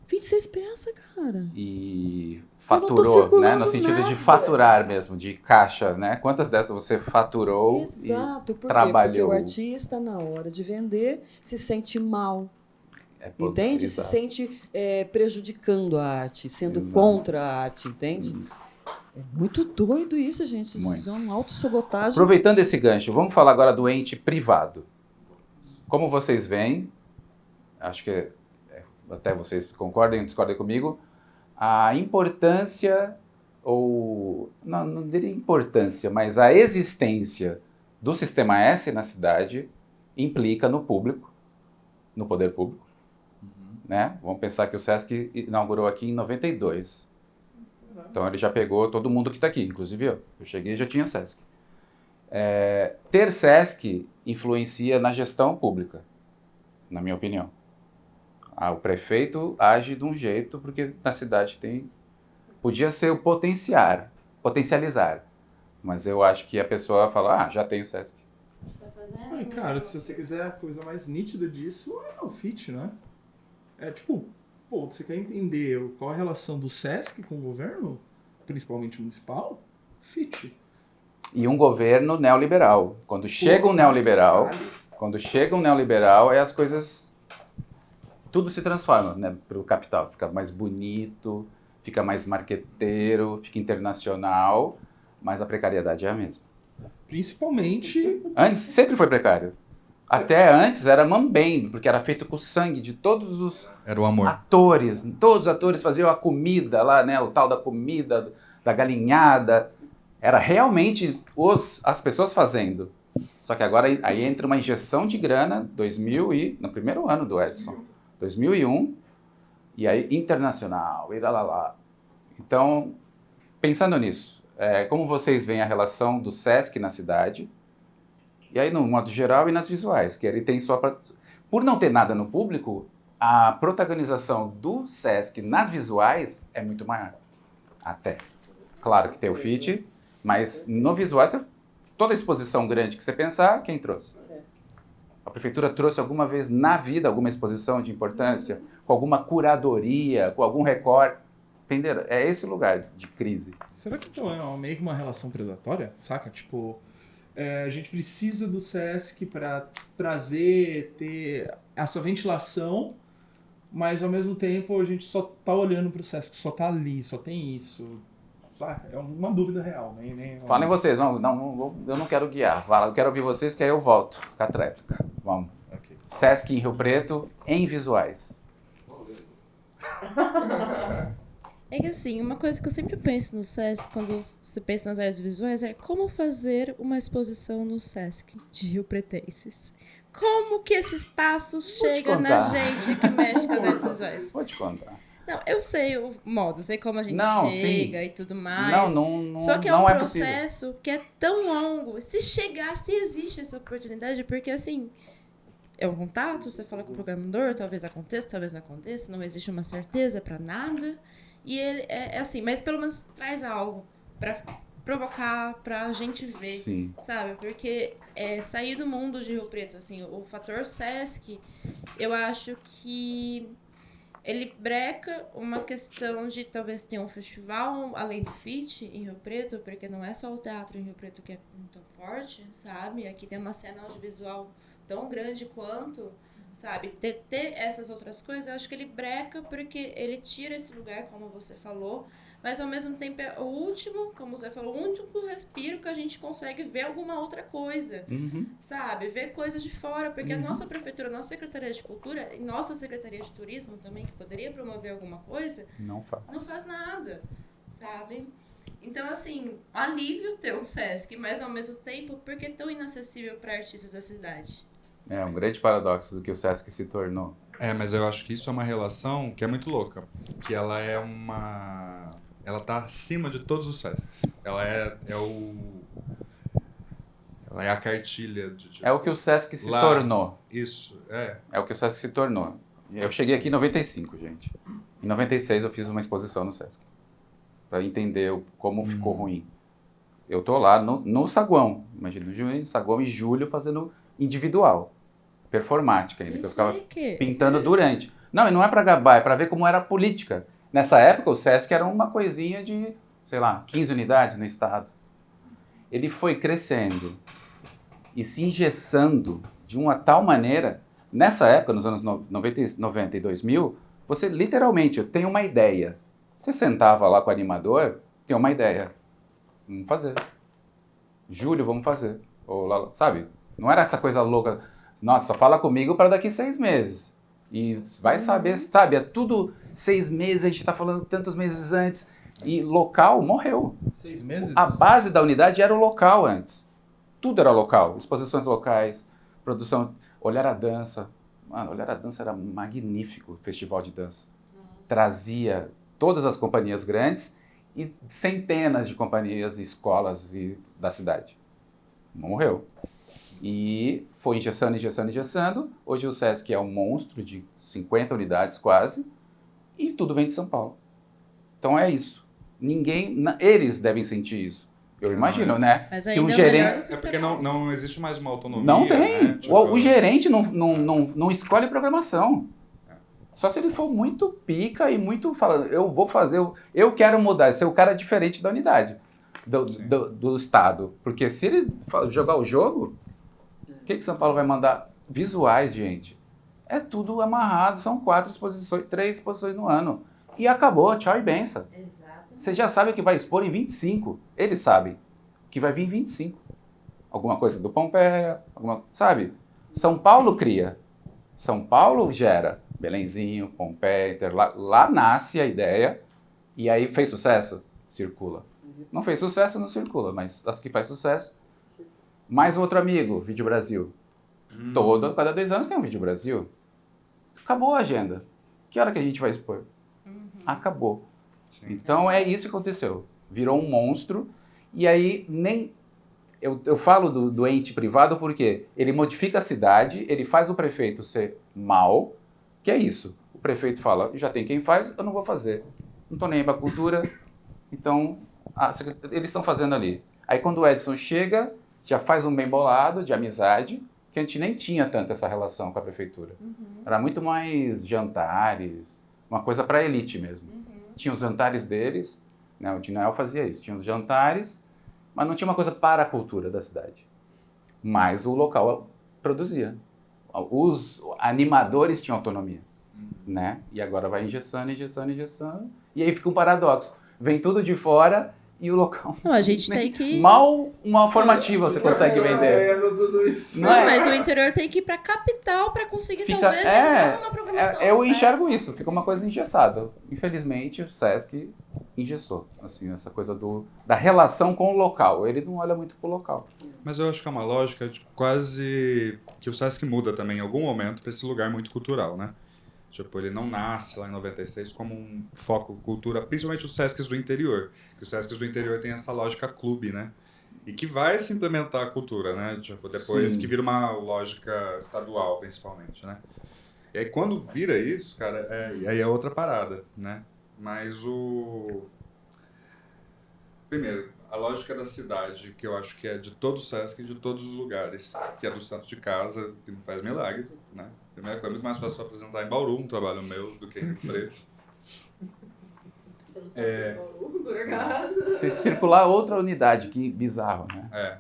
26 peças, cara. E Eu não tô faturou, né? circulando No sentido nada. de faturar mesmo, de caixa, né? Quantas dessas você faturou Exato. e Por quê? Porque trabalhou? o artista, na hora de vender, se sente mal. É, Entende? Se exato. sente Exato. prejudicando a arte, sendo contra a arte, entende? É muito doido isso, gente. Muito. Isso é uma autossabotagem. Aproveitando esse gancho, vamos falar agora do ente privado. Como vocês veem, acho que até vocês concordem ou discordem comigo, a importância, ou não diria importância, mas a existência do Sistema S na cidade implica no público, no poder público. Né? Vamos pensar que o Sesc inaugurou aqui em 92. Então ele já pegou todo mundo que está aqui, inclusive eu. Eu cheguei e já tinha Sesc. Ter Sesc influencia na gestão pública, na minha opinião. O prefeito age de um jeito porque na cidade tem... Podia ser o potencializar. Mas eu acho que a pessoa fala, já tem o Sesc. Ai, cara, se você quiser a coisa mais nítida disso, é o FIT, né? É tipo, pô, você quer entender qual é a relação do Sesc com o governo, principalmente municipal? FIT. E um governo neoliberal. Quando chega um neoliberal, aí as coisas... Tudo se transforma, né, para o capital. Fica mais bonito, fica mais marqueteiro, fica internacional, mas a precariedade é a mesma. Principalmente... Antes sempre foi precário. Até antes era mambembe, porque era feito com o sangue de todos os Era o amor. atores. Todos os atores faziam a comida lá, né? O tal da comida, da galinhada. Era realmente as pessoas fazendo. Só que agora aí entra uma injeção de grana, no primeiro ano do Edson, 2001, e aí internacional, e lá. Então, pensando nisso, como vocês veem a relação do Sesc na cidade, e aí no modo geral e nas visuais, que ele tem Por não ter nada no público, a protagonização do Sesc nas visuais é muito maior. Até. Claro que tem o FIT, mas no visual, toda exposição grande que você pensar, quem trouxe? A prefeitura trouxe alguma vez na vida alguma exposição de importância, com alguma curadoria, com algum recorte? Entenderam? É esse lugar de crise. Será que então é meio que uma relação predatória, saca? Tipo, a gente precisa do Sesc para ter essa ventilação, mas ao mesmo tempo a gente só tá olhando pro Sesc, só tá ali, só tem isso. Saca? É uma dúvida real. Falem vocês, eu não quero guiar. Eu quero ouvir vocês, que aí eu volto com a tréplica. Vamos. Okay. Sesc em Rio Preto, em visuais. É que assim, uma coisa que eu sempre penso no Sesc, quando você pensa nas artes visuais, é como fazer uma exposição no Sesc de Rio Pretenses. Como que esse espaço chega na gente que mexe com as artes visuais? Vou te contar. Não, eu sei o modo, sei como a gente chega e tudo mais. Não, só que é não um é processo que é tão longo. Se existe essa oportunidade, porque assim, é um contato, você fala com o programador, talvez aconteça, talvez não aconteça, não existe uma certeza para nada. E ele é assim, mas pelo menos traz algo para provocar, pra gente ver, Sim. sabe? Porque sair do mundo de Rio Preto, assim, o fator Sesc, eu acho que ele breca uma questão de talvez ter um festival além do FIT em Rio Preto, porque não é só o teatro em Rio Preto que é tão forte, sabe? Aqui tem uma cena audiovisual tão grande quanto, sabe? Ter essas outras coisas, eu acho que ele breca porque ele tira esse lugar, como você falou, mas ao mesmo tempo é o último, como você falou, o único respiro que a gente consegue ver alguma outra coisa, sabe? Ver coisas de fora, porque a nossa prefeitura, a nossa Secretaria de Cultura e nossa Secretaria de Turismo também, que poderia promover alguma coisa, Não faz. não faz nada, sabe? Então, assim, alívio ter um Sesc, mas ao mesmo tempo, por que tão inacessível para artistas da cidade? É um grande paradoxo do que o Sesc se tornou. Mas eu acho que isso é uma relação que é muito louca. Que ela é uma... Ela tá acima de todos os Sescs. Ela é a cartilha de... É o que o Sesc se Lá. tornou. Isso, É o que o Sesc se tornou. Eu cheguei aqui em 95, gente. Em 96 eu fiz uma exposição no Sesc. Para entender como ficou ruim. Eu tô lá no saguão. Imagina, junho, saguão e julho fazendo individual. Performática ainda. Que eu ficava pintando durante. Não, e não é para gabar, é para ver como era a política. Nessa época o Sesc era uma coisinha de, sei lá, 15 unidades no estado. Ele foi crescendo e se engessando de uma tal maneira. Nessa época, nos anos 90 e 2000, você literalmente, eu tenho uma ideia. Você sentava lá com o animador, tem uma ideia. Vamos fazer. Julho, vamos fazer. Ou lá, sabe? Não era essa coisa louca. Nossa, fala comigo para daqui 6 meses. E vai saber, sabe? É tudo 6 meses, a gente está falando tantos meses antes. E local morreu. 6 meses? A base da unidade era o local antes. Tudo era local. Exposições locais, produção. Olhar a Dança. Mano, Olhar a Dança era magnífico, festival de dança. Trazia todas as companhias grandes e centenas de companhias e escolas da cidade. Morreu. E foi engessando, engessando, engessando. Hoje o Sesc é um monstro de 50 unidades quase. E tudo vem de São Paulo. Então é isso. Eles devem sentir isso. Eu imagino, né? Mas que ainda um é o melhor do gerente... sistema. É porque não existe mais uma autonomia. Não tem. Né? Tipo, O gerente não escolhe programação. Só se ele for muito pica e muito falando, eu vou fazer, eu quero mudar, ser o cara diferente da unidade, do estado. Porque se ele jogar o jogo, o que São Paulo vai mandar? Visuais, gente. É tudo amarrado, são 3 exposições no ano. E acabou, tchau e benção. Você já sabe que vai expor em 25. Eles sabem que vai vir em 25. Alguma coisa do Pompeia, sabe? São Paulo cria. São Paulo gera. Belenzinho, Pompeia, lá nasce a ideia. E aí fez sucesso? Circula. Não fez sucesso, não circula. Mas as que faz sucesso. Mais outro amigo, Vídeo Brasil. Cada 2 anos tem um Vídeo Brasil. Acabou a agenda. Que hora que a gente vai expor? Acabou. Então é isso que aconteceu. Virou um monstro. E aí nem... Eu falo do ente privado porque ele modifica a cidade, ele faz o prefeito ser mal, que é isso. O prefeito fala, já tem quem faz, eu não vou fazer. Não estou nem aí para cultura. Então, eles estão fazendo ali. Aí quando o Edson chega, já faz um bem bolado de amizade, que a gente nem tinha tanto essa relação com a prefeitura. Era muito mais jantares, uma coisa para a elite mesmo. Tinha os jantares deles, né, o Dinael fazia isso, tinha os jantares, mas não tinha uma coisa para a cultura da cidade. Mas o local produzia. Os animadores tinham autonomia, né? E agora vai engessando, engessando, engessando, e aí fica um paradoxo. Vem tudo de fora e o local... Não, a gente tem que... Mal uma formativa você consegue vender. Tudo isso. Não, mas o interior tem que ir pra capital pra conseguir talvez entrar numa programação. Eu do enxergo Sesc. isso, fica uma coisa engessada. Infelizmente, o Sesc engessou, assim, essa coisa da relação com o local. Ele não olha muito pro local. Mas eu acho que é uma lógica de quase que o Sesc muda também em algum momento para esse lugar muito cultural, né? Tipo, ele não nasce lá em 96 como um foco cultura, principalmente os Sescs do interior. Que os Sescs do interior tem essa lógica clube, né? E que vai se implementar a cultura, né? Tipo, depois Sim. que vira uma lógica estadual, principalmente, né? E aí quando vira isso, cara, aí é outra parada, né? Mas primeiro, a lógica da cidade, que eu acho que é de todo o Sesc e de todos os lugares, que é do centro de casa, que não faz milagre, né? Primeira coisa, é muito mais fácil apresentar em Bauru um trabalho meu do que em Rio Preto. Se circular outra unidade, que bizarro, né?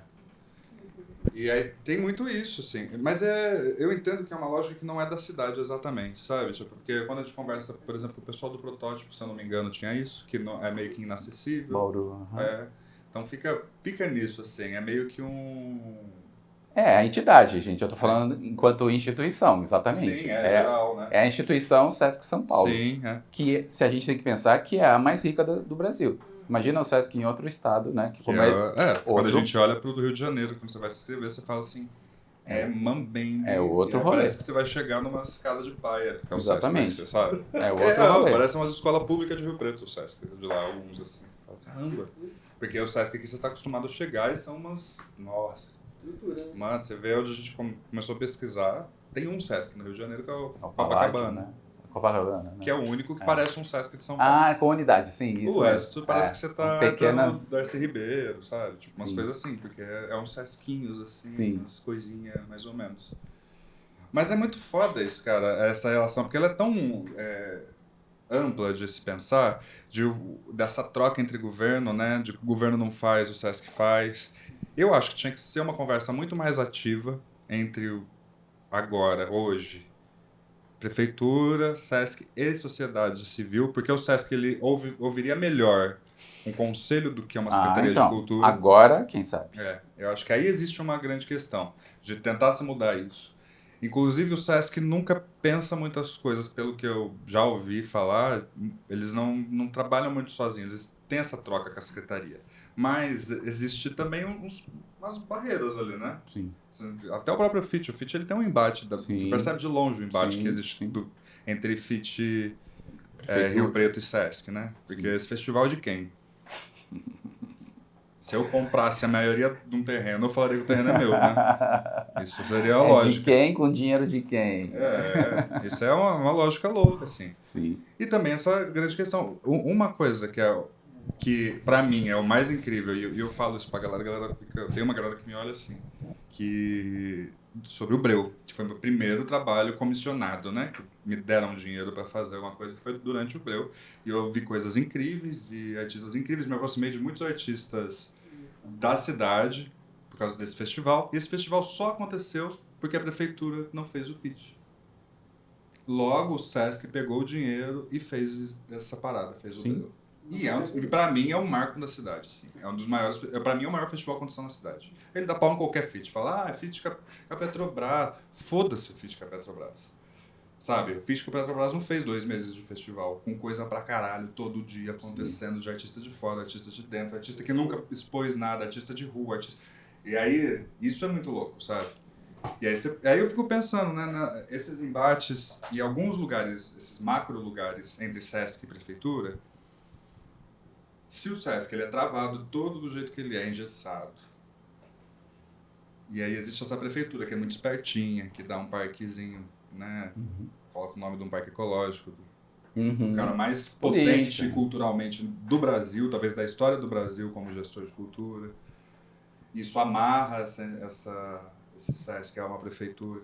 E aí tem muito isso, assim. Mas eu entendo que é uma lógica que não é da cidade exatamente, sabe? Tipo, porque quando a gente conversa, por exemplo, o pessoal do protótipo, se eu não me engano, tinha isso, que não, é meio que inacessível. Bauru. Então fica nisso, assim. É meio que A entidade, gente. Eu tô falando enquanto instituição, exatamente. Sim, geral, né? É a instituição Sesc São Paulo. Sim, Que se a gente tem que pensar que é a mais rica do Brasil. Imagina o Sesc em outro estado, né? Que Que como quando a gente olha para o do Rio de Janeiro, quando você vai se inscrever, você fala assim, mambembe. É outro rolê. Parece que você vai chegar numa casa de praia, que é o Exatamente. Sesc, sabe? É outro rolê. Parece umas escolas públicas de Rio Preto, o Sesc, de lá, alguns assim. Caramba! Porque o Sesc aqui você está acostumado a chegar e são umas... Nossa! Mano, você vê onde a gente começou a pesquisar, tem um Sesc no Rio de Janeiro, que é o Copacabana. Né? Copacabana, né? Que é o único que parece um Sesc de São Paulo. Ah, comunidade, sim. Isso o resto parece que você tá pequenas... entrando no Darcy Ribeiro, sabe? Tipo, umas coisas assim, porque é uns Sesquinhos, assim, umas coisinhas mais ou menos. Mas é muito foda isso, cara, essa relação, porque ela é tão ampla de se pensar, dessa troca entre governo, né? De que o governo não faz, o Sesc faz. Eu acho que tinha que ser uma conversa muito mais ativa entre agora, hoje, Prefeitura, Sesc e sociedade civil, porque o Sesc ele ouviria melhor um conselho do que uma Secretaria de Cultura. Agora, quem sabe? Eu acho que aí existe uma grande questão de tentar se mudar isso. Inclusive o Sesc nunca pensa muitas coisas, pelo que eu já ouvi falar, eles não trabalham muito sozinhos, eles têm essa troca com a Secretaria. Mas existe também umas barreiras ali, né? Sim. Até o próprio FIT. O FIT ele tem um embate. Você percebe de longe o embate que existe entre FIT, Rio Preto e Sesc, né? Porque esse festival é de quem? Se eu comprasse a maioria de um terreno, eu falaria que o terreno é meu, né? Isso seria a lógica. De quem com dinheiro de quem? Isso é uma lógica louca, assim. Sim. E também essa grande questão. Uma coisa que pra mim é o mais incrível, e eu falo isso pra galera fica... Tem uma galera que me olha assim, sobre o Breu, que foi meu primeiro trabalho comissionado, né? Que me deram dinheiro pra fazer alguma coisa que foi durante o Breu. E eu vi coisas incríveis, vi artistas incríveis, me aproximei de muitos artistas da cidade por causa desse festival. E esse festival só aconteceu porque a prefeitura não fez o FIT. Logo o Sesc pegou o dinheiro e fez essa parada, fez o Breu. E pra mim é um marco da cidade, assim. É um dos maiores, pra mim é o maior festival que aconteceu na cidade. Ele dá pau em qualquer FIT, fala, é FIT com a Petrobras. Foda-se o FIT com a Petrobras. Sabe, o FIT com a Petrobras não fez 2 meses de festival, com coisa pra caralho, todo dia acontecendo, de artista de fora, artista de dentro, artista que nunca expôs nada, artista de rua, E aí, isso é muito louco, sabe? E aí eu fico pensando, né, esses embates e alguns lugares, esses macro lugares entre Sesc e Prefeitura. Se o Sesc ele é travado todo do jeito que ele é, engessado, e aí existe essa prefeitura que é muito espertinha, que dá um parquezinho, né? Coloca o nome de um parque ecológico, o cara mais potente culturalmente do Brasil, talvez da história do Brasil como gestor de cultura. Isso amarra esse Sesc, que é uma prefeitura.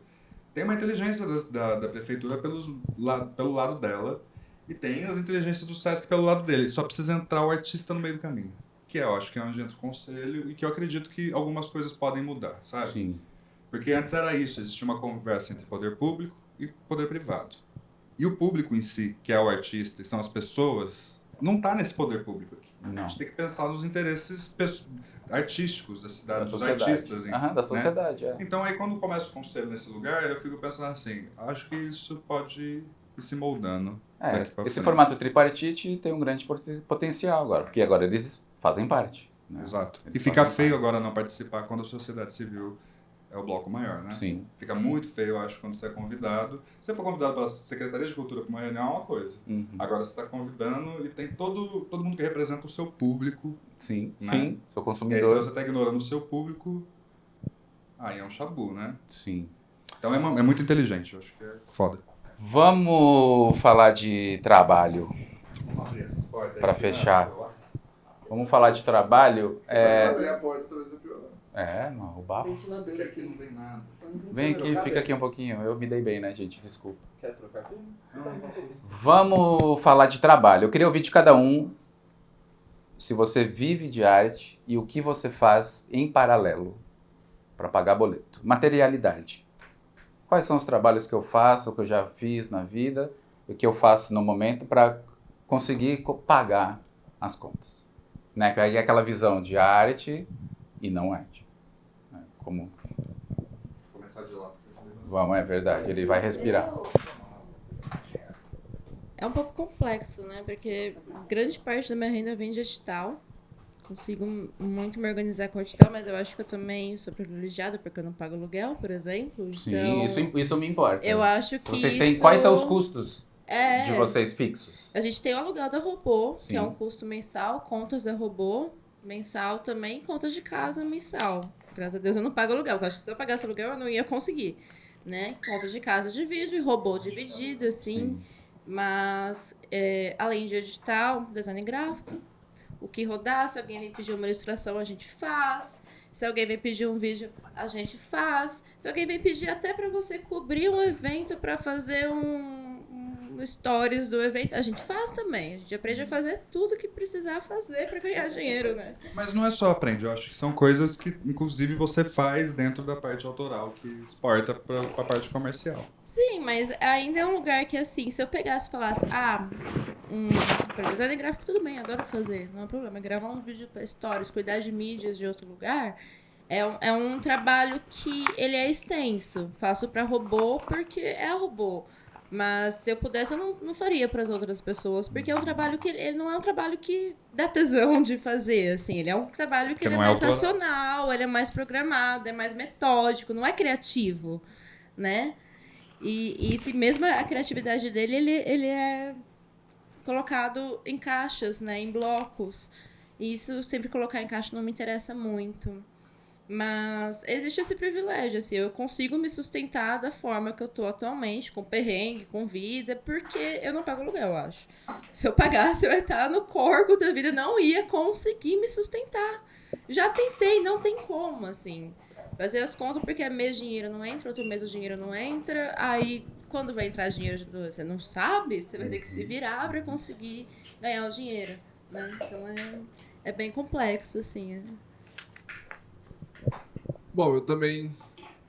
Tem uma inteligência da prefeitura pelo lado dela, e tem as inteligências do Sesc pelo lado dele. Só precisa entrar o artista no meio do caminho. Que eu acho que é onde entra o conselho e que eu acredito que algumas coisas podem mudar, sabe? Sim. Porque antes era isso, existia uma conversa entre poder público e poder privado. E o público em si, que é o artista, e são as pessoas, não está nesse poder público aqui. Não. A gente tem que pensar nos interesses artísticos da cidade, dos sociedade. artistas. Da sociedade, né? Então aí quando começa o conselho nesse lugar, eu fico pensando assim, acho que isso pode ir se moldando. Esse formato tripartite tem um grande potencial agora, porque agora eles fazem parte. Né? Exato. E fica feio agora não participar quando a sociedade civil é o bloco maior, né? Sim. Fica muito feio, eu acho, quando você é convidado. Se você for convidado pela Secretaria de Cultura para uma reunião, é uma coisa. Agora você está convidando e tem todo mundo que representa o seu público. Sim, né? sim, seu consumidor. E aí, se você está ignorando o seu público, aí é um chabu, né? Sim. Então é muito inteligente, eu acho que é foda. Vamos falar de trabalho. Vamos abrir essas portas aí. Para fechar. Vamos falar de trabalho. Abrir a porta, talvez é pior. Não, o bafo. Porque aqui não vem nada. Vem aqui, fica aqui um pouquinho. Eu me dei bem, né, gente? Desculpa. Quer trocar aqui? Vamos falar de trabalho. Eu queria ouvir de cada um se você vive de arte e o que você faz em paralelo para pagar boleto. Materialidade. Quais são os trabalhos que eu faço, o que eu já fiz na vida, o que eu faço no momento para conseguir pagar as contas. Né? Aí é aquela visão de arte e não arte. Né? Como... Vou começar de lá. Vamos, é verdade, ele vai respirar. É um pouco complexo, né? Porque grande parte da minha renda vem de edital. Consigo muito me organizar com o edital, mas eu acho que eu também sou privilegiada porque eu não pago aluguel, por exemplo. Sim, Então, isso me importa. eu acho que Vocês têm, isso... quais são os custos É, de vocês fixos? a gente tem o aluguel da Robô, Sim. que é um custo mensal, contas da Robô mensal também, contas de casa mensal. Graças a Deus eu não pago aluguel, porque eu acho que se eu pagasse aluguel eu não ia conseguir, né? Contas de casa eu divido, e Robô dividido, assim. Mas, além de edital, design gráfico, o que rodar, se alguém vem pedir uma ilustração, a gente faz. Se alguém vem pedir um vídeo, a gente faz. Se alguém vem pedir até para você cobrir um evento, para fazer um stories do evento, a gente faz também. A gente aprende a fazer tudo que precisar fazer para ganhar dinheiro, né? Mas não é só aprende, eu acho que são coisas que, inclusive, você faz dentro da parte autoral, que exporta para a parte comercial. Sim, mas ainda é um lugar que, assim, se eu pegasse e falasse, para design gráfico, tudo bem, adoro fazer, não é problema. Gravar um vídeo para stories, cuidar de mídias de outro lugar, é um trabalho que ele é extenso. Faço para Robô porque é Robô. Mas se eu pudesse, eu não faria para as outras pessoas, porque é um trabalho que ele não é um trabalho que dá tesão de fazer, assim. Ele é um trabalho que ele é mais racional, ele é mais programado, é mais metódico, não é criativo, né? E se mesmo a criatividade dele, ele é colocado em caixas, né? Em blocos. E isso, sempre colocar em caixa não me interessa muito. Mas existe esse privilégio, assim, eu consigo me sustentar da forma que eu tô atualmente, com perrengue, com vida, porque eu não pago aluguel, eu acho. Se eu pagasse, eu ia estar no corgo da vida, não ia conseguir me sustentar. Já tentei, não tem como, assim. Fazer as contas porque mês dinheiro não entra, outro mês o dinheiro não entra, aí quando vai entrar dinheiro, você não sabe, você vai ter que se virar para conseguir ganhar o dinheiro, né? Então é bem complexo, assim, Bom, eu também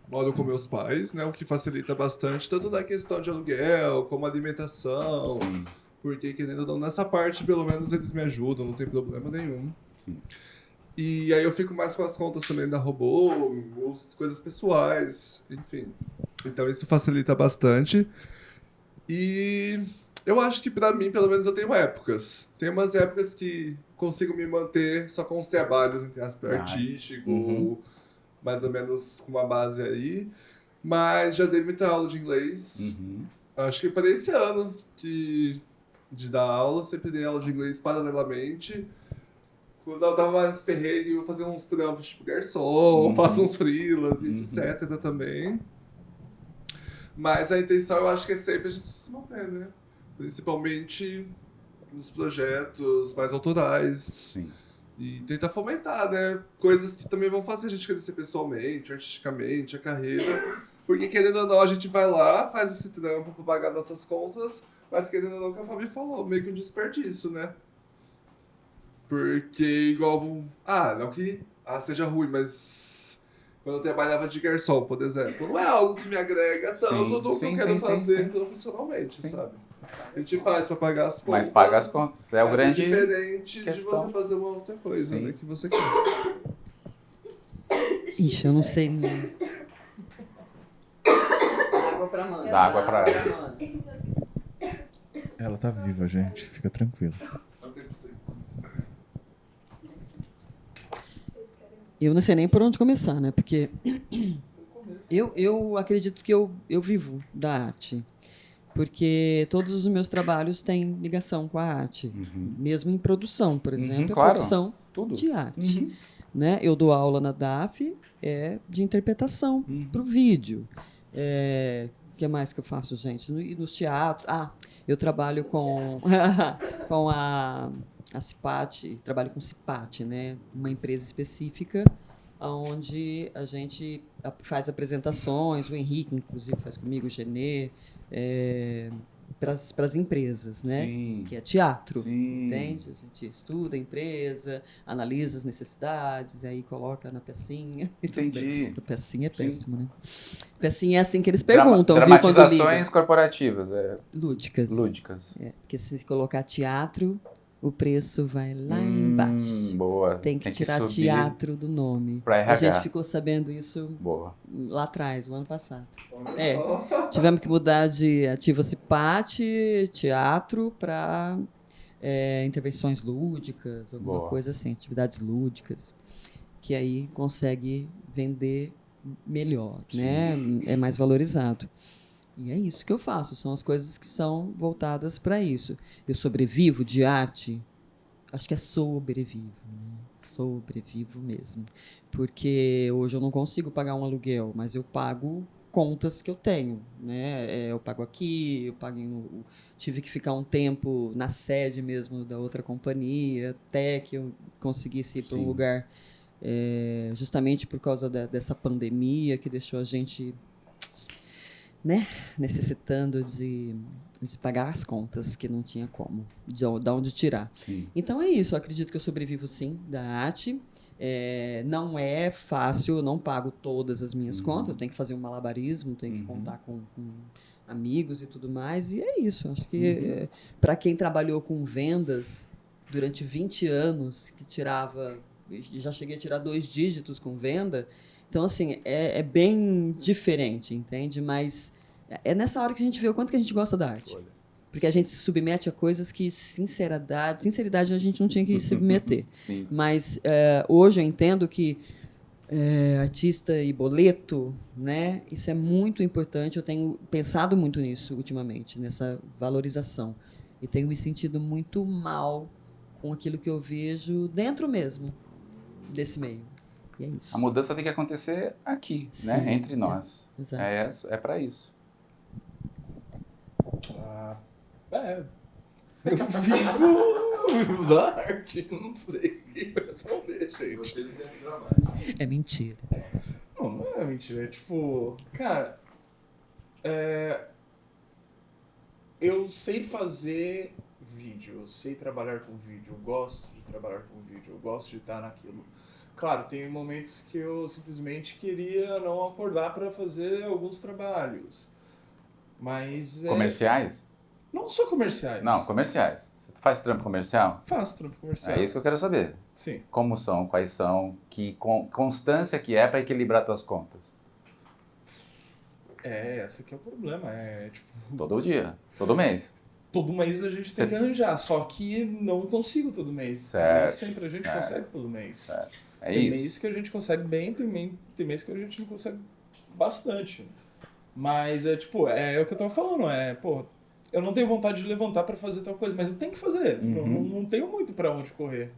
moro com meus pais, né? O que facilita bastante, tanto na questão de aluguel, como alimentação. Sim. Porque, querendo ou não, nessa parte, pelo menos, eles me ajudam, não tem problema nenhum. Sim. E aí eu fico mais com as contas também da Robô, coisas pessoais, enfim. Então isso facilita bastante. E eu acho que pra mim, pelo menos, eu tenho épocas. Tem umas épocas que consigo me manter só com os trabalhos, entre aspas, artístico, mais ou menos com uma base aí. Mas já dei muita aula de inglês. Acho que para esse ano de dar aula, sempre dei aula de inglês paralelamente. Quando eu tava mais perrengue, eu fazia uns trampos tipo garçom, faço uns freelas, etc. também. Mas a intenção eu acho que é sempre a gente se manter, né? Principalmente nos projetos mais autorais. Sim. E tentar fomentar, né? Coisas que também vão fazer a gente crescer pessoalmente, artisticamente, a carreira. Porque, querendo ou não, a gente vai lá, faz esse trampo pra pagar nossas contas, mas, querendo ou não, como a Fabi falou, meio que um desperdício, né? Porque, igual... não que seja ruim, mas... Quando eu trabalhava de garçom, por exemplo, não é algo que me agrega tanto do que eu quero fazer profissionalmente, sabe? A gente faz pra pagar as contas. Mas paga as contas. É o grande diferente questão. De você fazer uma outra coisa, né? Que você quer. Ixi, eu não sei nem. Água pra Amanda. Dá água pra ela. Ela tá viva, gente. Fica tranquilo. Eu não sei nem por onde começar, né? Porque eu acredito que eu vivo da arte. Porque todos os meus trabalhos têm ligação com a arte. Mesmo em produção, por exemplo, claro. Produção de arte. Né? Eu dou aula na DAF de interpretação para o vídeo. O que mais que eu faço, gente? Nos teatros. Eu trabalho com a CIPAT, trabalho com CIPAT, né? Uma empresa específica onde a gente faz apresentações, o Henrique, inclusive, faz comigo, o Genê, para as empresas, né? Sim. Que é teatro, Sim. entende? A gente estuda a empresa, analisa as necessidades, e aí coloca na pecinha. Entendi. A pecinha é péssimo, né? Pecinha é assim que eles perguntam, viu? Quando Dramatizações corporativas. Lúdicas. Lúdicas. Porque se colocar teatro, o preço vai lá embaixo. Boa. Tem que tirar subir teatro do nome. pra A RH. gente ficou sabendo isso Boa. lá atrás, o ano passado. Tivemos que mudar de Ativa-se Pati, teatro, para intervenções lúdicas, alguma Boa. coisa assim, atividades lúdicas, que aí consegue vender melhor, né? É mais valorizado. E é isso que eu faço, são as coisas que são voltadas para isso. Eu sobrevivo de arte, acho que é sobrevivo, né? Sobrevivo mesmo. Porque hoje eu não consigo pagar um aluguel, mas eu pago contas que eu tenho, né? Eu pago aqui, tive que ficar um tempo na sede mesmo da outra companhia, até que eu conseguisse ir para um lugar, justamente por causa dessa pandemia que deixou a gente, né, necessitando de pagar as contas, que não tinha como, de onde tirar. Sim. Então é isso, eu acredito que eu sobrevivo sim da arte. Não é fácil, eu não pago todas as minhas contas, eu tenho que fazer um malabarismo, tenho que contar com amigos e tudo mais, e é isso. Acho que para quem trabalhou com vendas durante 20 anos, que já cheguei a tirar 2 dígitos com venda, então assim, é bem diferente, entende? Mas é nessa hora que a gente vê o quanto que a gente gosta da arte. Porque a gente se submete a coisas que, sinceridade, a gente não tinha que se submeter. Sim. Mas hoje eu entendo que artista e boleto, né? Isso é muito importante. Eu tenho pensado muito nisso ultimamente, nessa valorização. E tenho me sentido muito mal com aquilo que eu vejo dentro mesmo desse meio. E é isso. A mudança tem que acontecer aqui, né? Entre nós. Exato. É para isso. Eu vivo da arte, não sei o que responder, gente. É mentira. Não é mentira, é tipo, cara, eu sei fazer vídeo, eu sei trabalhar com vídeo, eu gosto de trabalhar com vídeo, eu gosto de estar naquilo. Claro, tem momentos que eu simplesmente queria não acordar para fazer alguns trabalhos, mas... Comerciais? Não só comerciais. Não, comerciais. Você faz trampo comercial? Faço trampo comercial. É isso que eu quero saber. Sim. Como são, quais são, que constância que é para equilibrar tuas contas? Esse aqui é o problema, tipo... Todo dia, todo mês. Todo mês a gente tem que arranjar, só que não consigo todo mês. Certo. Nem sempre a gente consegue todo mês. Certo. Tem mês que a gente consegue bem, tem mês que a gente não consegue bastante. Mas é o que eu tava falando, eu não tenho vontade de levantar para fazer tal coisa, mas eu tenho que fazer. Não tenho muito para onde correr.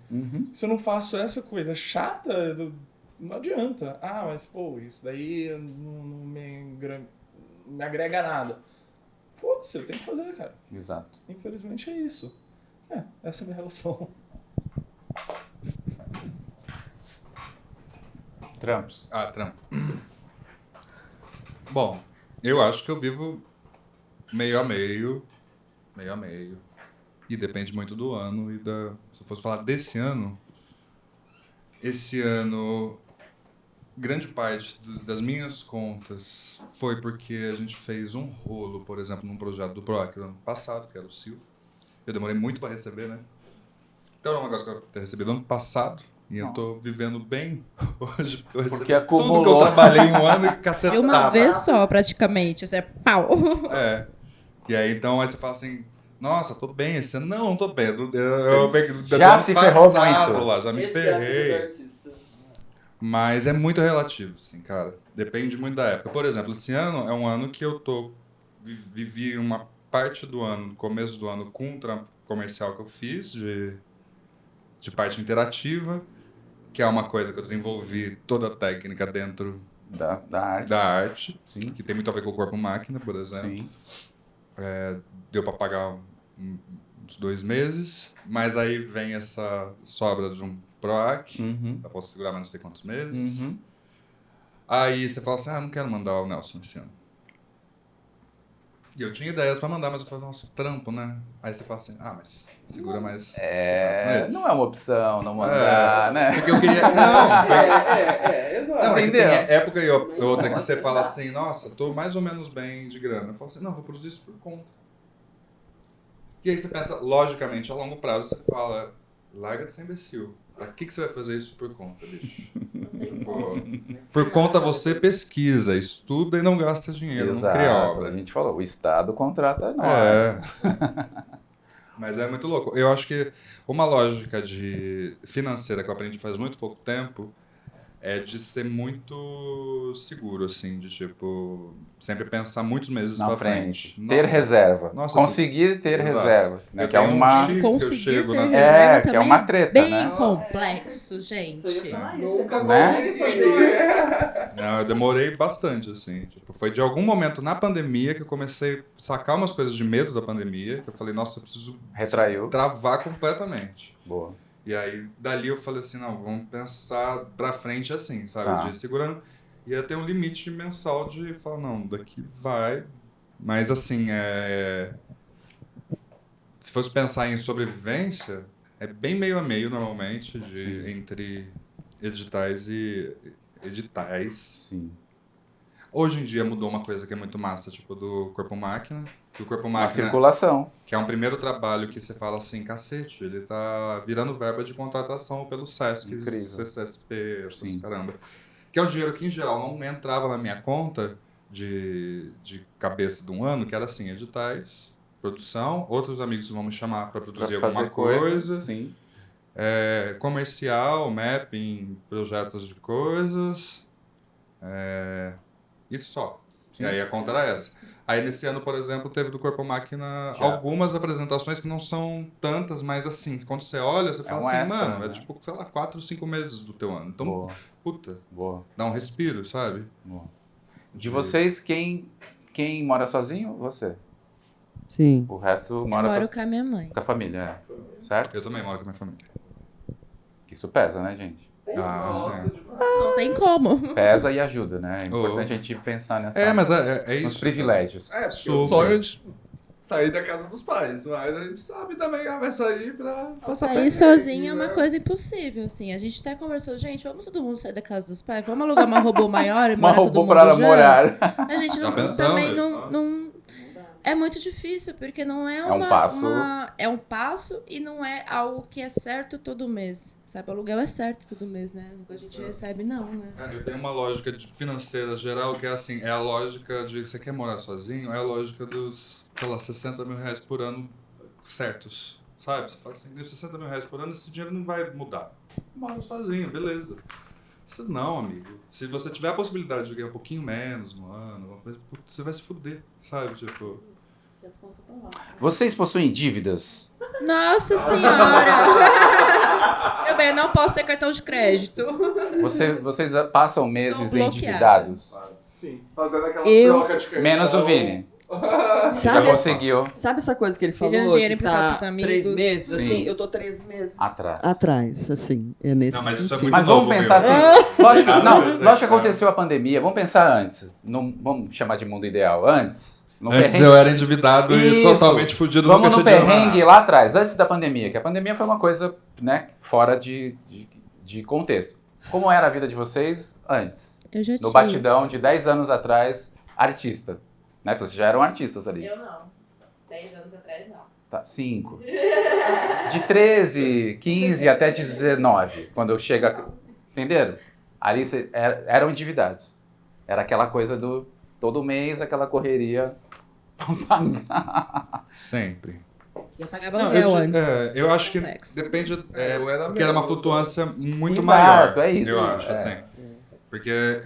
Se eu não faço essa coisa chata, não adianta. Mas isso daí não me agrega nada. Foda-se, eu tenho que fazer, cara. Exato. Infelizmente é isso. Essa é a minha relação. Trampos. Trampo. Bom, eu acho que eu vivo meio a meio. E depende muito do ano e se eu fosse falar desse ano, esse ano, grande parte das minhas contas foi porque a gente fez um rolo, por exemplo, num projeto do PROAC do ano passado, que era o Silvio. Eu demorei muito para receber, né? Então é um negócio que eu ter recebido ano passado. E eu tô vivendo bem hoje, porque eu recebi Porque acumulou. tudo que eu trabalhei em um ano e cacetada. De uma vez só, praticamente. Isso é pau. E aí, então, aí você fala assim, nossa, tô bem esse ano. Não tô bem. Já se ferrou muito. Lá, já me ferrei. Mas é muito relativo, assim, cara. Depende muito da época. Por exemplo, esse ano é um ano que eu vivi uma parte do ano, no começo do ano, com um trampo comercial que eu fiz, de parte interativa, que é uma coisa que eu desenvolvi toda a técnica dentro da arte. Sim. Que tem muito a ver com o corpo-máquina, por exemplo. Sim. Deu para pagar uns 2 meses, mas aí vem essa sobra de um PROAC, eu posso segurar mais não sei quantos meses. Aí você fala assim, não quero mandar o Nelson esse ano. E eu tinha ideias para mandar, mas eu falei, nossa, trampo, né? Aí você fala assim, mas segura mais. Não é uma opção não mandar, né? Porque eu queria... Não, entendeu? Tem época e outra que você fala assim, nossa, tô mais ou menos bem de grana. Eu falo assim, não, vou produzir isso por conta. E aí você pensa, logicamente, a longo prazo, você fala, larga de ser imbecil. Pra que você vai fazer isso por conta, bicho? Por conta você pesquisa, estuda e não gasta dinheiro, não cria obra. A gente falou, o Estado contrata nós. É. Mas é muito louco. Eu acho que uma lógica financeira que eu aprendi faz muito pouco tempo é de ser muito seguro, assim, de tipo, sempre pensar muitos meses Na pra frente. frente. Ter Nossa. reserva. Nossa, Conseguir ter Exato. reserva. Né? Eu Que é tenho um uma. X, eu Conseguir chego ter na... reserva É, que é também uma treta, bem né? complexo, gente. Né? Não, eu demorei bastante, assim. Tipo, foi de algum momento na pandemia que eu comecei a sacar umas coisas de medo da pandemia, que eu falei, nossa, eu preciso Retraiu. travar completamente. Boa. E aí, dali eu falei assim, não, vamos pensar pra frente assim, sabe? Tá. De ir segurando. E ia ter um limite mensal de falar, não, daqui vai. Mas assim, se fosse pensar em sobrevivência, é bem meio a meio normalmente, entre editais e editais. Sim. Hoje em dia mudou uma coisa que é muito massa, tipo do Corpo Máquina. Que o Corpo Uma Máquina, circulação. que é um primeiro trabalho que você fala assim, cacete, ele tá virando verba de contratação pelo SESC, Incrível. CCSP, essas Sim. caramba. Que é um dinheiro que, em geral, não entrava na minha conta de cabeça de um ano, que era assim, editais, produção, outros amigos vão me chamar para produzir Pra alguma fazer coisa, Sim. comercial, mapping, projetos de coisas, isso só. Sim. E aí a conta era essa. Aí nesse ano, por exemplo, teve do Corpo Máquina Já. algumas apresentações que não são tantas, mas assim, quando você olha, você fala um assim, extra, mano, né? é tipo, sei lá, 4, 5 meses do teu ano. Então, Boa. puta, Boa. dá um respiro, sabe? Boa. De vocês, quem mora sozinho? Você. Sim. O resto Eu mora moro com a minha mãe. com a família, certo? Eu também moro com a minha família. Isso pesa, né, gente? Ah, sim. Não tem como. Pesa e ajuda, né? É importante a gente pensar nessa, Mas é nos isso. privilégios. É, porque Super. o sonho de sair da casa dos pais, mas a gente sabe também que vai sair pra passar Sair perrengue, sozinha é uma né? coisa impossível, assim. A gente até conversou, gente, vamos todo mundo sair da casa dos pais? Vamos alugar uma robô maior e Uma morar todo robô mundo para junto? morar. A gente Tá pensando também nisso? não... É muito difícil, porque não é um passo. É um passo e não é algo que é certo todo mês. Sabe, o aluguel é certo todo mês, né? O que a gente recebe, não, né? Eu tenho uma lógica financeira geral que é assim, é a lógica de você quer morar sozinho, é a lógica dos, sei lá, 60 mil reais por ano certos, sabe? Você fala assim, ganho 60 mil reais por ano, esse dinheiro não vai mudar. Mora sozinho, beleza. Isso não, amigo. Se você tiver a possibilidade de ganhar um pouquinho menos no ano, uma coisa, putz, você vai se fuder, sabe? Tipo... Vocês possuem dívidas? Nossa senhora! Meu bem, eu não posso ter cartão de crédito. Vocês passam meses Sou bloqueada. endividados? Sim, fazendo aquela Eu- troca de cartão. Menos o Vini. Já Sabe, conseguiu sabe essa coisa que ele falou? Pedindo dinheiro Que emprestado tá pros amigos. 3 meses? Sim. Assim, eu tô 3 meses atrás. atrás, assim. É nesse Não, mas isso é sentido. muito Mas vamos novo, pensar meu. assim. Lógico, não, Mas lógico que aconteceu a pandemia. Vamos pensar antes. Não, vamos chamar de mundo ideal. Antes. No Antes perrengue- eu era endividado e Isso. totalmente fudido, Vamos nunca no tinha dinheiro pra perrengue nada. lá atrás, antes da pandemia. Que a pandemia foi uma coisa, né, fora de contexto. Como era a vida de vocês antes? Eu já No tive. batidão de 10 anos atrás, artista. Né? Vocês já eram artistas ali. Eu não. 10 anos atrás, não. Tá, 5. De 13, 15 até 19, quando eu chego... Entenderam? Ali eram endividados. Era aquela coisa do... Todo mês, aquela correria pra pagar. Sempre. Eu pagava Não, aluguel antes. eu acho que Complexo. depende, eu era porque era uma menos, flutuância muito Exato, maior. é isso. Eu acho, É. assim. Porque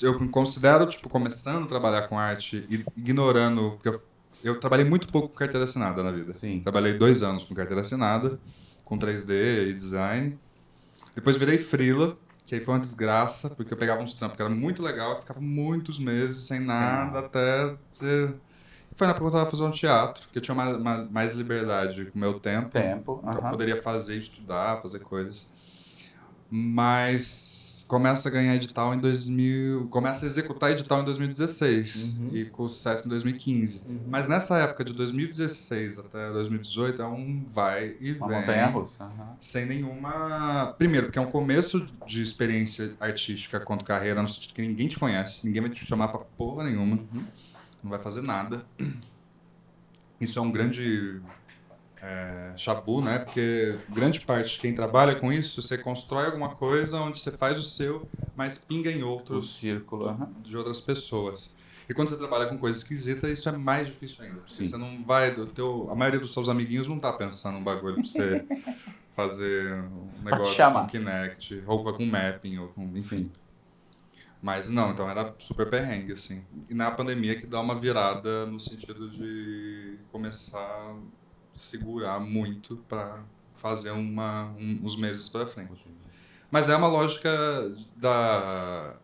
eu me considero, tipo, começando a trabalhar com arte e ignorando, porque eu trabalhei muito pouco com carteira assinada na vida. Sim. Trabalhei 2 anos com carteira assinada, com 3D e design. Depois virei freela, que aí foi uma desgraça, porque eu pegava uns trampos que era muito legal, eu ficava muitos meses sem nada, até... Foi na época que eu tava fazendo teatro, que eu tinha mais liberdade com o meu tempo. Tempo. Então, eu aham. poderia fazer, estudar, fazer coisas. Mas começa a ganhar edital em 2000... Começa a executar edital em 2016. Uhum. E com o Sesc em 2015. Mas nessa época, de 2016 até 2018, é um vai e Uma vem. montanha-russa. aham. Sem nenhuma... Primeiro, porque é um começo de experiência artística quanto carreira, no sentido que ninguém te conhece, ninguém vai te chamar pra porra nenhuma, Uhum. não vai fazer nada. Isso é um grande chabu, né? Porque grande parte de quem trabalha com isso, você constrói alguma coisa onde você faz o seu, mas pinga em O outros círculo. de outras pessoas. E quando você trabalha com coisa esquisita, isso é mais difícil ainda. Porque Sim. você não vai a maioria dos seus amiguinhos não tá pensando um bagulho pra você fazer um negócio chamar. com Kinect, ou com mapping, ou com, enfim. Mas não, então era super perrengue, assim. E na pandemia que dá uma virada no sentido de começar a segurar muito para fazer uns meses para frente. Mas é uma lógica da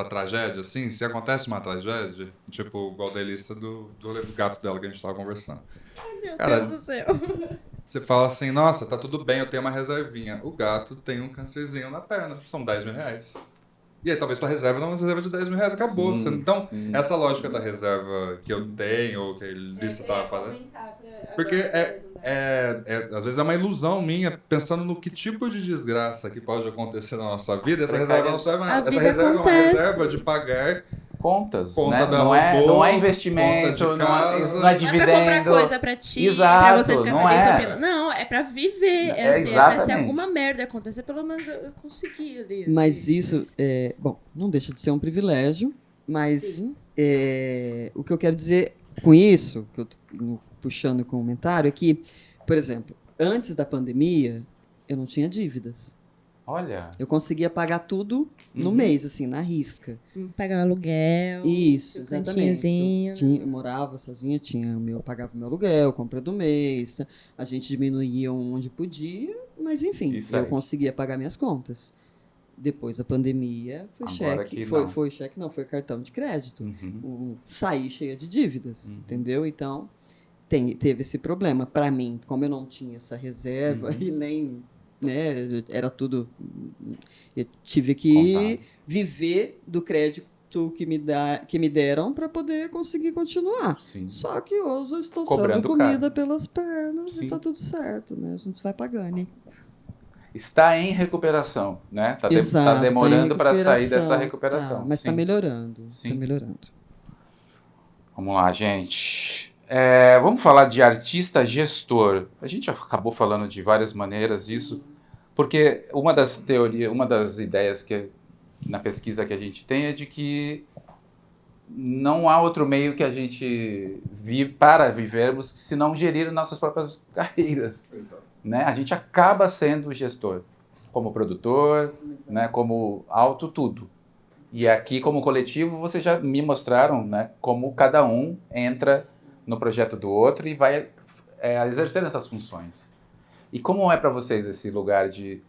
tragédia, assim. Se acontece uma tragédia, tipo igual da lista do gato dela que a gente estava conversando. Meu Cara, Deus do céu. Você fala assim, nossa, tá tudo bem, eu tenho uma reservinha. O gato tem um câncerzinho na perna, são 10 mil reais. E aí talvez tua reserva não é uma reserva de 10 mil reais, acabou. Sim, Então, sim. essa lógica da reserva que eu tenho, ou que a lista estava falando... Porque às vezes é uma ilusão minha, pensando no que tipo de desgraça que pode acontecer na nossa vida, essa reserva não serve A nada. Essa vida reserva é uma acontece. reserva de pagar Contas, conta né? da Não é robô, investimento, conta de não é, casa. isso não é Não é dividendo. pra comprar coisa pra ti, Exato, pra você ficar não feliz é. opinando. Não, é pra viver. É, Assim, é pra se exatamente. alguma merda acontecer, pelo menos eu consegui ali. Mas assim. isso, bom, não deixa de ser um privilégio, mas Sim. o que eu quero dizer com isso, que eu tô puxando o comentário, é que, por exemplo, antes da pandemia, eu não tinha dívidas. Olha, Eu conseguia pagar tudo no Uhum. mês, assim, na risca. Pagar aluguel. Isso, o exatamente. cantinhozinho. Eu morava sozinha, pagava meu aluguel, compra do mês, a gente diminuía onde podia, mas enfim, Isso eu aí. conseguia pagar minhas contas. Depois da pandemia, foi Agora cheque, que foi, não. foi cheque não, foi cartão de crédito. Uhum. Saí cheia de dívidas, Uhum. entendeu? Então, teve esse problema. Para mim, como eu não tinha essa reserva Uhum. e nem, né, era tudo, eu tive que Contado. viver do crédito que me deram para poder conseguir continuar. Sim. Só que hoje eu estou Cobrando sendo comida caro. pelas pernas Sim. e tá tudo certo, né? A gente vai pagando. Hein? Está em recuperação, né? Tá Exato, demorando tá em para sair dessa recuperação, recuperação. tá, mas está Sim. melhorando. Sim. Tá melhorando. Vamos lá, gente. Vamos falar de artista gestor. A gente acabou falando de várias maneiras isso, porque uma das teorias, uma das ideias que na pesquisa que a gente tem é de que não há outro meio que a gente vive para vivermos se não gerir nossas próprias carreiras, né? A gente acaba sendo gestor, como produtor, né? Como tudo. E aqui, como coletivo, vocês já me mostraram, né, como cada um entra no projeto do outro e vai exercendo essas funções. E como é para vocês esse lugar de...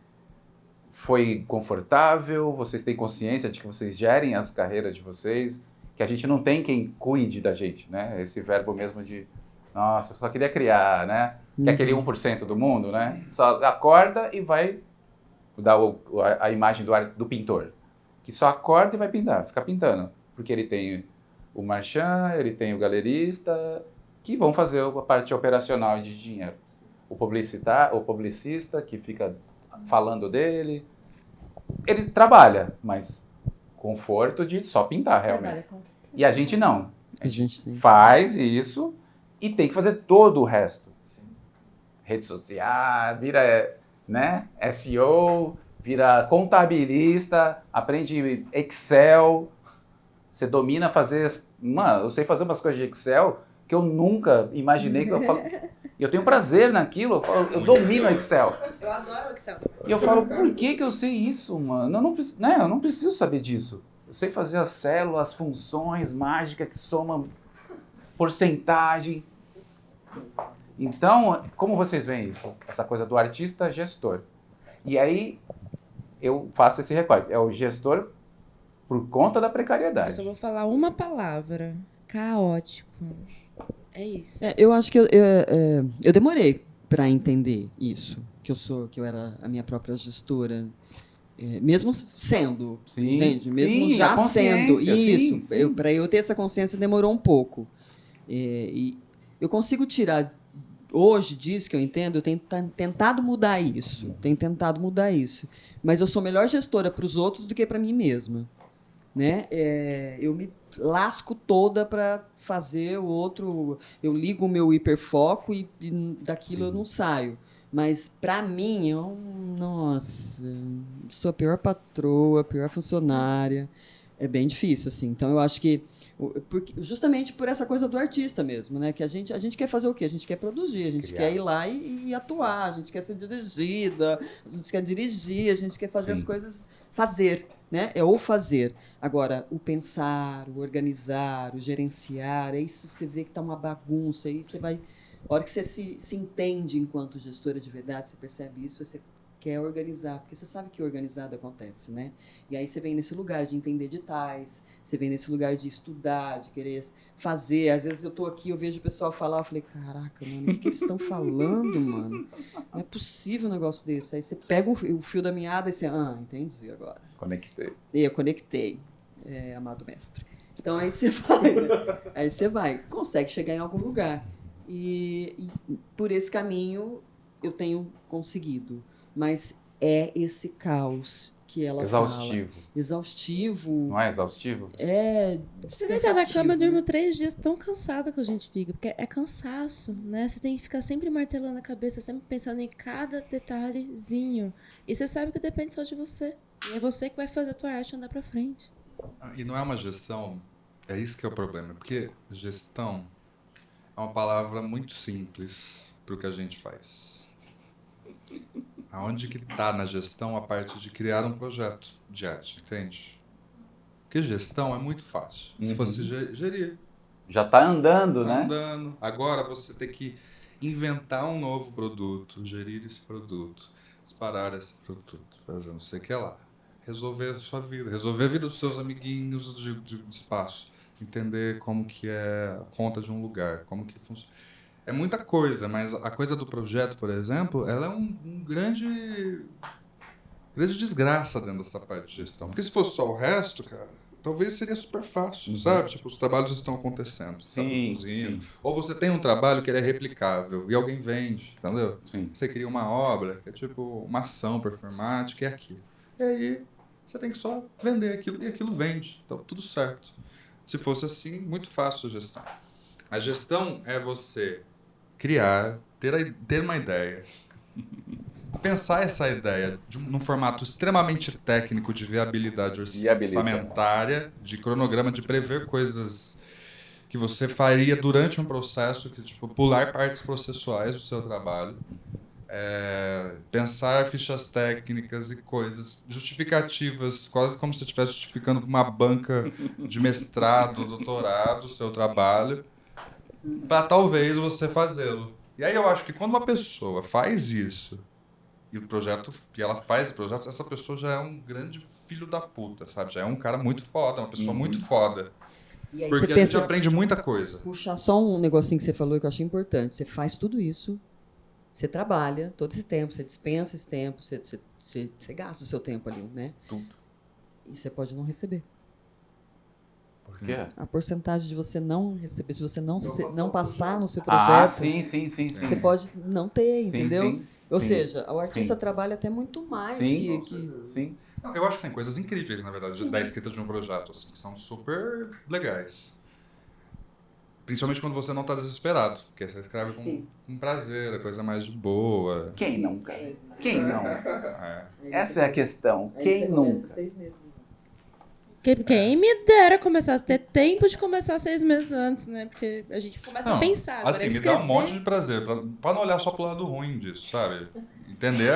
Foi confortável? Vocês têm consciência de que vocês gerem as carreiras de vocês? Que a gente não tem quem cuide da gente, né? Esse verbo mesmo de... Nossa, eu só queria criar, né? Que é aquele 1% do mundo, né? Só acorda e vai dar a imagem do pintor. Que só acorda e vai pintar, fica pintando. Porque ele tem o marchand, ele tem o galerista, que vão fazer a parte operacional de dinheiro. O publicista, que fica falando dele. Ele trabalha, mas conforto de só pintar, realmente. E a gente não. A gente tem. Faz isso e tem que fazer todo o resto. Rede social, vira, né, SEO... Vira contabilista, aprende Excel, você domina fazer... Mano, eu sei fazer umas coisas de Excel que eu nunca imaginei que eu falo... Eu tenho prazer naquilo, eu domino Excel. Eu adoro o Excel. E eu falo, por que eu sei isso, mano? Eu não preciso saber disso. Eu sei fazer as células, as funções mágicas que somam porcentagem. Então, como vocês veem isso? Essa coisa do artista gestor. E aí... eu faço esse recorte. É o gestor por conta da Eu precariedade. só vou falar uma palavra. Caótico. É isso. Eu acho que eu demorei para entender isso, que eu era a minha própria gestora, mesmo sendo, Sim, entende? Mesmo sim, já a sendo consciência, isso, sim. Para eu ter essa consciência demorou um pouco. E eu consigo tirar hoje disso que eu entendo, eu tenho tentado mudar isso, mas eu sou melhor gestora para os outros do que para mim mesma, né? Eu me lasco toda para fazer o outro. Eu ligo o meu hiperfoco e daquilo eu não saio. Mas, para mim, nossa, sou a pior patroa, a pior funcionária. É bem difícil, assim. Então, eu acho que, justamente por essa coisa do artista mesmo, né? Que a gente quer fazer o quê? A gente quer produzir, a gente quer ir lá e atuar, a gente quer ser dirigida, a gente quer dirigir, a gente quer fazer as coisas, fazer, né? É o fazer. Agora, o pensar, o organizar, o gerenciar, isso você vê que tá uma bagunça, aí você vai... A hora que você se entende enquanto gestora de verdade, você percebe isso, você quer organizar, porque você sabe que organizado acontece, né? E aí você vem nesse lugar de entender editais, você vem nesse lugar de estudar, de querer fazer. Às vezes eu tô aqui, eu vejo o pessoal falar, eu falei, caraca, mano, o que eles estão falando, mano? Não é possível um negócio desse. Aí você pega o fio da meada e você, entendi agora. Conectei. Eu conectei, amado mestre. Então aí você vai, né? Aí você vai, consegue chegar em algum lugar. E por esse caminho eu tenho conseguido. Mas é esse caos que ela Exaustivo. fala. Exaustivo. Não é exaustivo? Você deitar na cama, eu durmo 3 dias tão cansada que a gente fica. Porque é cansaço, né? Você tem que ficar sempre martelando a cabeça, sempre pensando em cada detalhezinho. E você sabe que depende só de você. E é você que vai fazer a tua arte andar pra frente. E não é uma gestão, é isso que é o problema. Porque gestão é uma palavra muito simples para o que a gente faz. Aonde que está na gestão a parte de criar um projeto de arte, entende? Porque gestão é muito fácil. Se fosse gerir. Já está andando, né? Andando. Agora você tem que inventar um novo produto, gerir esse produto, disparar esse produto, fazer não sei o que lá. Resolver a sua vida, resolver a vida dos seus amiguinhos de espaço. Entender como que é a conta de um lugar, como que funciona. É muita coisa, mas a coisa do projeto, por exemplo, ela é um grande desgraça dentro dessa parte de gestão. Porque se fosse só o resto, cara, talvez seria super fácil, sabe? Tipo, os trabalhos estão acontecendo. Sim. Ou você tem um trabalho que ele é replicável e alguém vende, entendeu? Sim. Você cria uma obra que é tipo uma ação performática, é aquilo. E aí você tem que só vender aquilo e aquilo vende. Então, tudo certo. Se fosse assim, muito fácil a gestão. A gestão é você criar, ter uma ideia, pensar essa ideia num formato extremamente técnico de viabilidade orçamentária, de cronograma, de prever coisas que você faria durante um processo, que tipo pular partes processuais do seu trabalho, pensar fichas técnicas e coisas justificativas, quase como se você estivesse justificando uma banca de mestrado, doutorado, o seu trabalho, para talvez você fazê-lo. E aí eu acho que quando uma pessoa faz isso, e o projeto, que ela faz o projeto, essa pessoa já é um grande filho da puta, sabe? Já é um cara muito foda, uma pessoa muito foda. E aí porque a gente aprende muita coisa. Puxar só um negocinho que você falou que eu achei importante. Você faz tudo isso, você trabalha todo esse tempo, você dispensa esse tempo, você gasta o seu tempo ali, né? Tudo. E você pode não receber. Por quê? A porcentagem de você não receber, se você não passar no seu projeto, sim. você pode não ter, entendeu? Sim. Ou seja, o artista trabalha até muito mais que... Sim. Não, eu acho que tem coisas incríveis, na verdade, da escrita de um projeto, assim, que são super legais. Principalmente quando você não está desesperado, porque você escreve com prazer, a coisa mais de boa. Quem não, cara? Quem não? Essa é a questão. Quem nunca? 6 meses. Quem me dera começar a ter tempo de começar 6 meses antes, né? Porque a gente começa a pensar. Agora assim, me dá um monte de prazer, pra não olhar só pro lado ruim disso, sabe? Entender,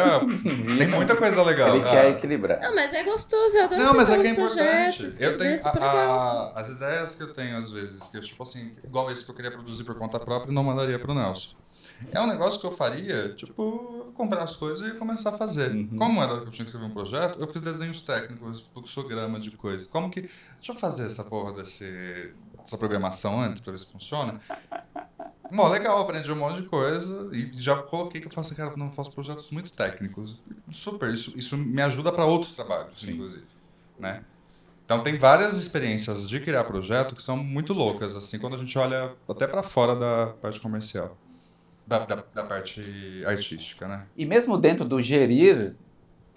tem muita coisa legal. Ele quer equilibrar. Não, mas é gostoso, eu adoro Não, mas é pensar que é nos importante. projetos, Eu tenho super legal. as ideias que eu tenho, às vezes, que eu, tipo assim, igual esse que eu queria produzir por conta própria e não mandaria pro Nelson. É um negócio que eu faria, tipo, comprar as coisas e começar a fazer. Como era que eu tinha que escrever um projeto, eu fiz desenhos técnicos, fluxograma de coisas. Como que... Deixa eu fazer essa porra dessa programação antes pra ver se funciona. Mó legal, aprendi um monte de coisa e já coloquei que eu faço, cara, não faço projetos muito técnicos. Super, isso me ajuda para outros trabalhos, inclusive, né? Então tem várias experiências de criar projeto que são muito loucas, assim, quando a gente olha até para fora da parte comercial. Da parte artística, né? E mesmo dentro do gerir,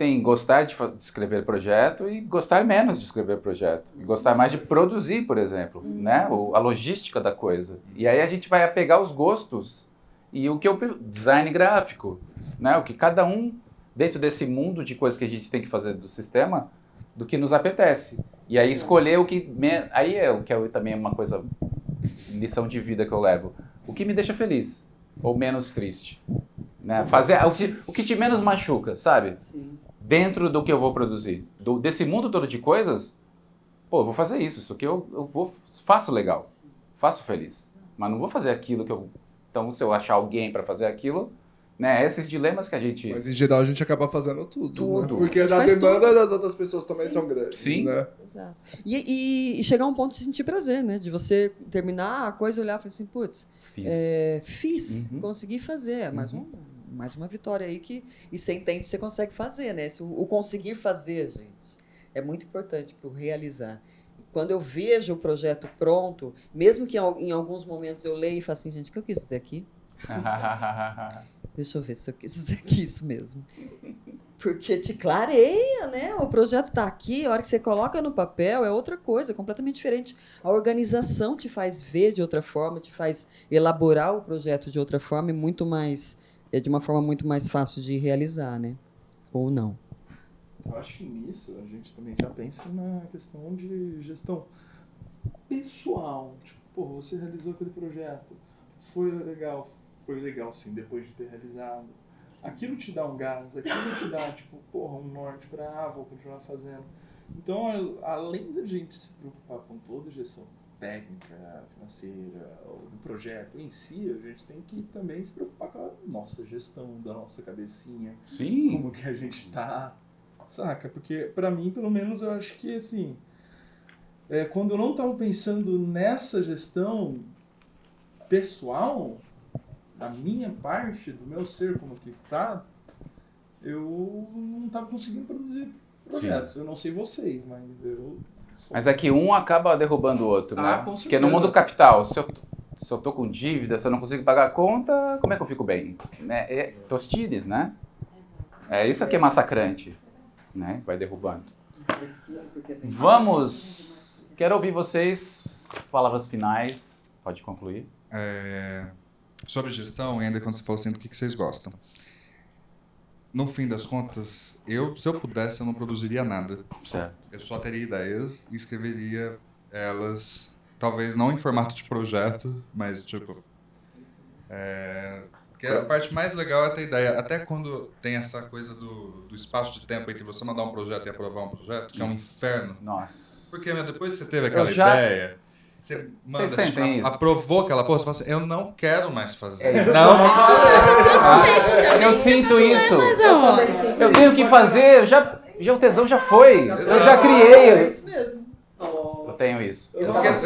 tem gostar de escrever projeto e gostar menos de escrever projeto. E gostar mais de produzir, por exemplo, né? A logística da coisa. E aí a gente vai apegar os gostos e o que eu... Design gráfico, né? O que cada um, dentro desse mundo de coisas que a gente tem que fazer do sistema, do que nos apetece. E aí escolher o que... Aí é o que é também uma coisa... lição de vida que eu levo. O que me deixa feliz ou menos triste, né? Fazer o que te menos machuca, sabe? Sim. Dentro do que eu vou produzir, desse mundo todo de coisas, pô, eu vou fazer isso aqui faço legal, faço feliz, mas não vou fazer aquilo que eu... Então, se eu achar alguém para fazer aquilo, né? Esses dilemas que a gente... Mas em geral a gente acaba fazendo tudo. Né? Porque a Faz demanda tudo. das outras pessoas também são grandes. Sim. Né? Exato. E chegar a um ponto de sentir prazer, né? De você terminar a coisa e olhar e falar assim, putz, fiz, consegui fazer. Mais uma vitória aí que... E você entende que você consegue fazer, né? O conseguir fazer, gente, é muito importante para o realizar. Quando eu vejo o projeto pronto, mesmo que em alguns momentos eu leia e falo assim, gente, o que eu quis dizer aqui? Deixa eu ver se eu quis dizer aqui isso mesmo. Porque te clareia, né? O projeto está aqui, a hora que você coloca no papel é outra coisa, completamente diferente. A organização te faz ver de outra forma, te faz elaborar o projeto de outra forma e muito mais, de uma forma muito mais fácil de realizar, né? Ou não. Eu acho que nisso a gente também já pensa na questão de gestão pessoal. Tipo, pô, você realizou aquele projeto, foi legal sim, depois de ter realizado. Aquilo te dá um gás, aquilo te dá, tipo, porra, um norte para, vou continuar fazendo. Então, além da gente se preocupar com toda a gestão técnica, financeira, do projeto em si, a gente tem que também se preocupar com a nossa gestão, da nossa cabecinha. Sim. Como que a gente tá, saca? Porque, pra mim, pelo menos, eu acho que, assim, quando eu não tava pensando nessa gestão pessoal, da minha parte, do meu ser como que está, eu não estava conseguindo produzir projetos. Sim. Eu não sei vocês, mas eu... Mas é que um acaba derrubando o outro, né? Com certeza. Porque no mundo capital, se eu tô com dívida, se eu não consigo pagar a conta, como é que eu fico bem? Tostides, né? É isso que é massacrante, né? Vai derrubando. Vamos... Quero ouvir vocês, palavras finais. Pode concluir. Sobre gestão, ainda quando você falou assim, do que vocês gostam. No fim das contas, se eu pudesse, eu não produziria nada. Certo. Eu só teria ideias e escreveria elas, talvez não em formato de projeto, mas tipo... porque a parte mais legal é ter ideia. Até quando tem essa coisa do espaço de tempo entre você mandar um projeto e aprovar um projeto, que é um inferno. Nossa. Porque depois que você teve aquela ideia... Você manda, aprovou aquela porra, você fala assim, eu não quero mais fazer. Eu sinto isso. Eu tenho que fazer, o tesão já foi. Eu já criei. Eu tenho isso.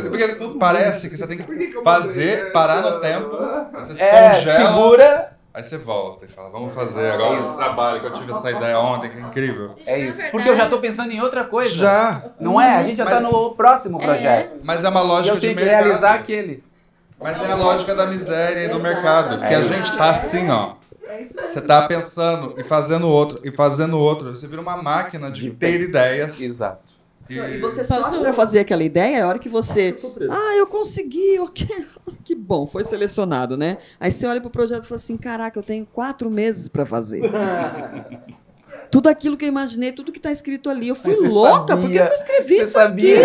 Porque parece que você tem que fazer, parar no tempo, você se congela, segura. Aí você volta e fala, vamos fazer agora esse trabalho que eu tive essa ideia ontem, que é incrível. É isso. Porque eu já estou pensando em outra coisa. Já. Não é? A gente já está no próximo projeto. Mas é uma lógica de mercado. Eu tenho que realizar aquele. Mas é a lógica da miséria e do mercado. Porque a gente está assim, ó. Você está pensando e fazendo outro, e fazendo outro. Você vira uma máquina de ter ideias. Exato. E você só para fazer aquela ideia, a hora que você... eu consegui, ok. Que bom, foi selecionado, né? Aí você olha pro projeto e fala assim, caraca, eu tenho 4 meses para fazer. Tudo aquilo que eu imaginei, tudo que tá escrito ali, eu fui louca, por que eu escrevi isso aqui?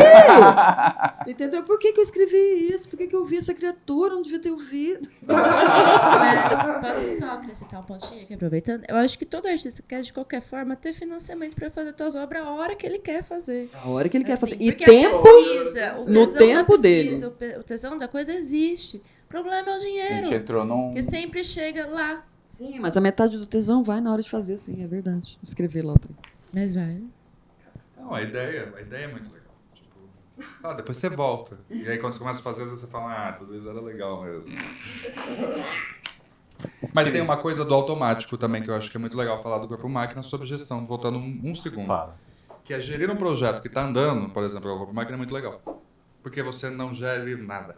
Entendeu? Por que eu escrevi isso? Por que eu ouvi essa criatura? Não devia ter ouvido. Mas posso só acrescentar um pontinho aqui, aproveitando? Eu acho que todo artista quer, de qualquer forma, ter financiamento para fazer suas obras a hora que ele quer fazer. A hora que ele quer fazer. E porque tempo, no tempo dele. O tesão da coisa existe. O problema é o dinheiro. A gente entrou num... Que sempre chega lá. Sim, mas a metade do tesão vai na hora de fazer, sim, é verdade. Escrever lá. Mas vai. Não, a ideia é muito legal. Tipo, depois você volta. E aí quando você começa a fazer, você fala, tudo isso era legal mesmo. Mas tem uma coisa do automático também, que eu acho que é muito legal falar do corpo-máquina sobre gestão, voltando um segundo. Fala. Que é gerir um projeto que está andando, por exemplo, o corpo-máquina é muito legal. porque você não gere nada.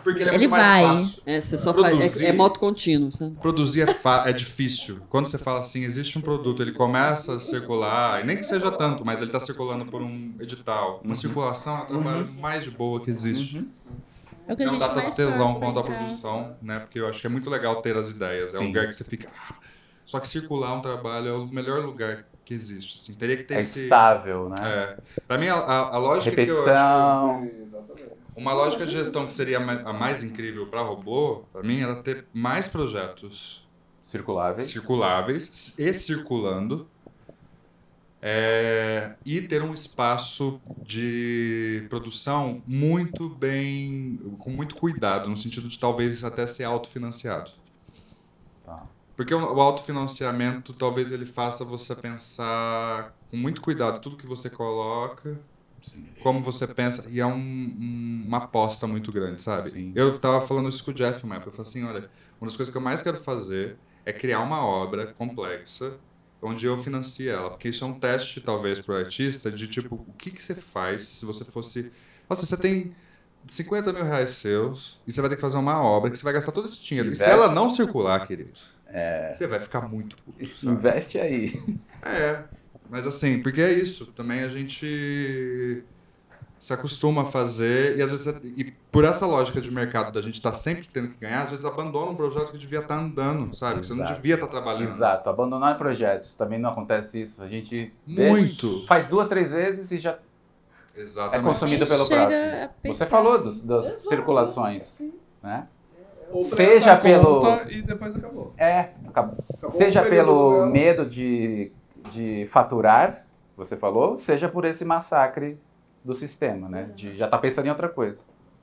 Porque ele é ele muito mais vai. fácil. Você só faz. Produzir- É moto contínuo, sabe? Produzir é difícil. Quando você fala assim, existe um produto, ele começa a circular, e nem que seja tanto, mas ele está circulando por um edital. Uma circulação é o trabalho mais de boa que existe. É o que a Não gente dá tanto mais tesão torce pra quanto a entrar. produção, né? Porque eu acho que é muito legal ter as ideias. É um Sim. lugar que você fica... Só que circular um trabalho é o melhor lugar que existe. Assim. Teria que ter É esse... estável, né? Pra mim, a lógica que eu acho... Repetição. Exatamente. Uma lógica de gestão que seria a mais incrível para robô, para mim, era ter mais projetos circuláveis e circulando, e ter um espaço de produção muito bem, com muito cuidado, no sentido de talvez até ser autofinanciado. Tá. Porque o autofinanciamento, talvez ele faça você pensar com muito cuidado tudo que você coloca, como você pensa, e é uma aposta muito grande, sabe? Sim. Eu tava falando isso com o Jeff uma época, eu falei assim, olha, uma das coisas que eu mais quero fazer é criar uma obra complexa onde eu financie ela, porque isso é um teste, talvez, para o artista, de tipo, o que você faz se você fosse... Nossa, você tem 50 mil reais seus, e você vai ter que fazer uma obra que você vai gastar todo esse dinheiro. E se ela não circular, querido, você vai ficar muito puto, sabe? Investe aí. Mas assim, porque é isso, também a gente se acostuma a fazer, e às vezes, e por essa lógica de mercado da gente estar sempre tendo que ganhar, às vezes abandona um projeto que devia estar andando, sabe? Você não Exato. devia estar trabalhando. Exato, abandonar projetos. Também não acontece isso. A gente Muito. faz 2, 3 vezes e já é Exatamente. consumido pelo Chega próximo. a pensar. Você falou das circulações, né? O braço Seja na pelo- conta e depois acabou. Acabou. Acabou Seja o período pelo do- medo de faturar, você falou, seja por esse massacre do sistema, né? De já tá pensando em outra coisa.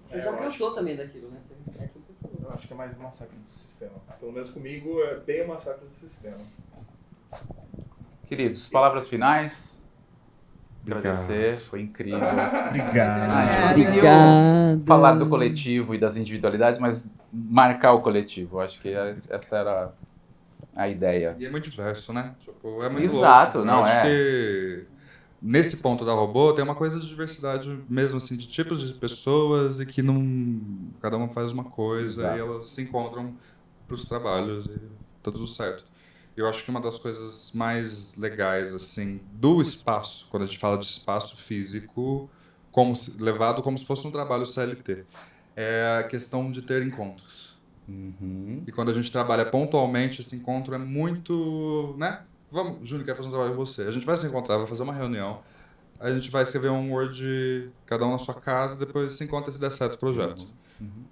Você já cansou também daquilo, né? Eu acho que é mais o massacre do sistema. Pelo menos comigo é bem o massacre do sistema. Queridos, palavras finais. Obrigado. Agradecer, foi incrível. Obrigado. Conseguiu falar do coletivo e das individualidades, mas marcar o coletivo. Acho que essa era a ideia. E é muito diverso, né? Tipo, é muito Exato, louco. não Eu acho é? que nesse ponto da robô tem uma coisa de diversidade mesmo, assim, de tipos de pessoas e que não... Cada uma faz uma coisa Exato. e elas se encontram para os trabalhos e tá tudo certo. Eu acho que uma das coisas mais legais, assim, do espaço, quando a gente fala de espaço físico, levado como se fosse um trabalho CLT, é a questão de ter encontros. Uhum. E quando a gente trabalha pontualmente, esse encontro é muito, né? Vamos, Júnior, quer fazer um trabalho com você. A gente vai se encontrar, vai fazer uma reunião, a gente vai escrever um Word, cada um na sua casa, depois se encontra se der certo o projeto.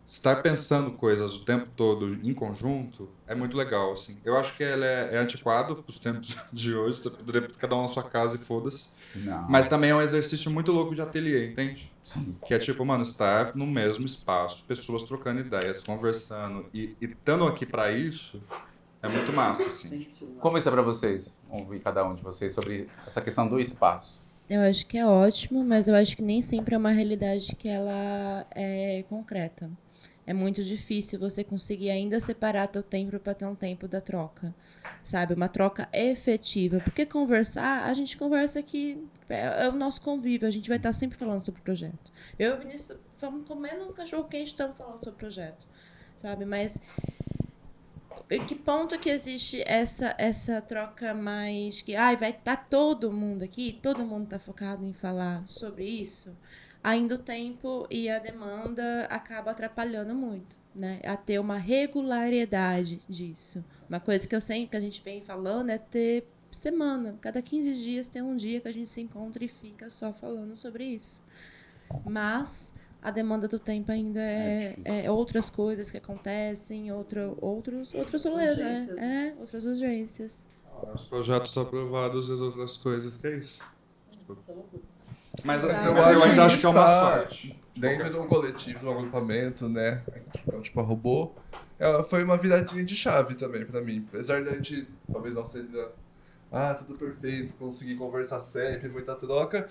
Estar pensando coisas o tempo todo em conjunto é muito legal, assim. Eu acho que ela é antiquado para os tempos de hoje, você poderia cada um na sua casa e foda-se. Não. Mas também é um exercício muito louco de ateliê, entende? Sim. Que é tipo, mano, estar no mesmo espaço, pessoas trocando ideias, conversando e estando aqui para isso é muito massa, assim. Como isso é para vocês? Vamos ouvir cada um de vocês sobre essa questão do espaço. Eu acho que é ótimo, mas eu acho que nem sempre é uma realidade que ela é concreta. É muito difícil você conseguir ainda separar teu tempo para ter um tempo da troca, sabe? Uma troca efetiva. Porque conversar, a gente conversa aqui, é o nosso convívio, a gente vai estar sempre falando sobre o projeto. Eu e o Vinícius estamos comendo um cachorro-quente, estamos falando sobre o projeto, sabe? Mas em que ponto que existe essa troca mais que vai estar todo mundo aqui, todo mundo está focado em falar sobre isso, ainda o tempo e a demanda acaba atrapalhando muito, né? A ter uma regularidade disso. Uma coisa que eu sei que a gente vem falando é ter semana, cada 15 dias tem um dia que a gente se encontra e fica só falando sobre isso. Mas a demanda do tempo ainda é outras coisas que acontecem, outros rolês, né? Outras urgências. Os projetos aprovados e as outras coisas, que é isso. Mas assim, Eu eu ainda acho que é uma estar sorte. dentro de um coletivo, de um agrupamento, né? Tipo a robô, foi uma viradinha de chave também pra mim. Apesar de a gente talvez não ser tudo perfeito, conseguir conversar sempre, muita troca,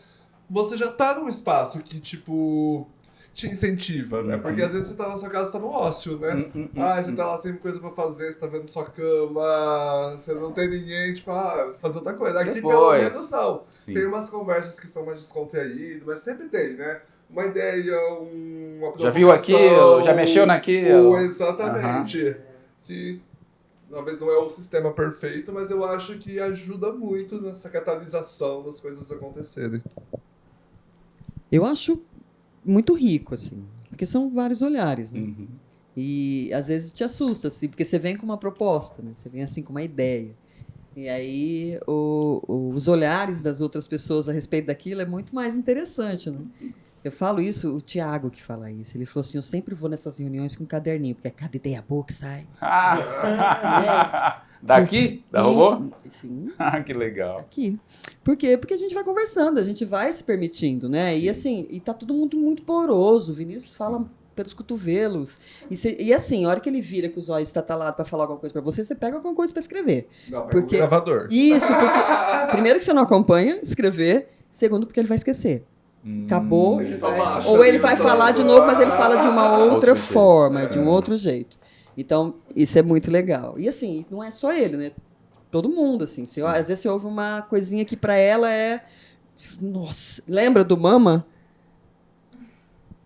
você já tá num espaço que, tipo, te incentiva, né? Porque às vezes você tá na sua casa, você tá no ócio, né? Você tá lá sem coisa pra fazer, você tá vendo sua cama, você não tem ninguém, tipo, fazer outra coisa. Aqui, pelo menos, não. Sim. Tem umas conversas que são mais descontraídas, mas sempre tem, né? uma ideia, uma Já viu aquilo? Já mexeu naquilo? Exatamente. Que talvez não é o sistema perfeito, mas eu acho que ajuda muito nessa catalisação das coisas acontecerem. Eu acho muito rico, assim, porque são vários olhares, né? Uhum. E às vezes te assusta, assim, porque você vem com uma proposta, né? Você vem assim com uma ideia. E aí os olhares das outras pessoas a respeito daquilo é muito mais interessante, né? Eu falo isso, o Thiago que fala isso. Ele falou assim, eu sempre vou nessas reuniões com um caderninho, porque é cada ideia boa que sai. Daqui? Da robô? Sim. Que legal. Aqui. Por quê? Porque a gente vai conversando, a gente vai se permitindo, né? Sim. E assim, e tá todo mundo muito poroso. O Vinícius fala pelos cotovelos. E assim, a hora que ele vira com os olhos estatalados pra falar alguma coisa pra você, você pega alguma coisa pra escrever. Não, Porque- o gravador. Isso, porque primeiro que você não acompanha escrever, segundo porque ele vai esquecer. Acabou. Ele só baixa, Ou ele vai falar de novo, mas ele fala de uma outra Outro jeito. forma, de um outro jeito. Então, isso é muito legal. E assim, não é só ele, né? Todo mundo, assim. Às vezes você ouve uma coisinha que pra ela é... Nossa, lembra do Mama?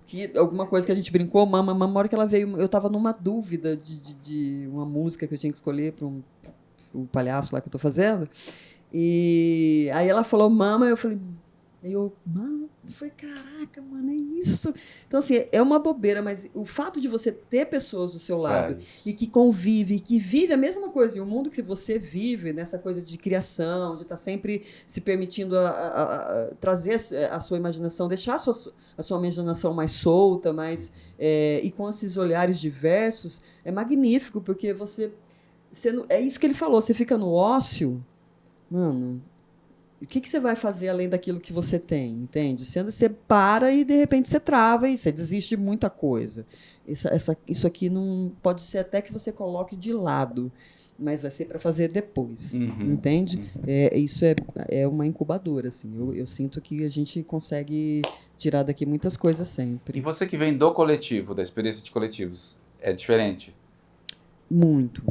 Que alguma coisa que a gente brincou, Mama, a hora que ela veio, eu tava numa dúvida de uma música que eu tinha que escolher para o palhaço lá que eu tô fazendo. E aí ela falou Mama, eu falei... Mano, foi caraca, mano, é isso. Então, assim, é uma bobeira, mas o fato de você ter pessoas do seu lado e que convive, que vive a mesma coisa, e o mundo que você vive, nessa coisa de criação, de estar sempre se permitindo a trazer a sua imaginação, deixar a sua imaginação mais solta, e com esses olhares diversos, é magnífico, porque é isso que ele falou, você fica no ócio, mano... O que você vai fazer além daquilo que você tem, entende? Você para e, de repente, você trava e você desiste de muita coisa. Isso aqui não pode ser até que você coloque de lado, mas vai ser para fazer depois, entende? Isso é uma incubadora, assim. Eu sinto que a gente consegue tirar daqui muitas coisas sempre. E você que vem do coletivo, da experiência de coletivos, é diferente? Muito.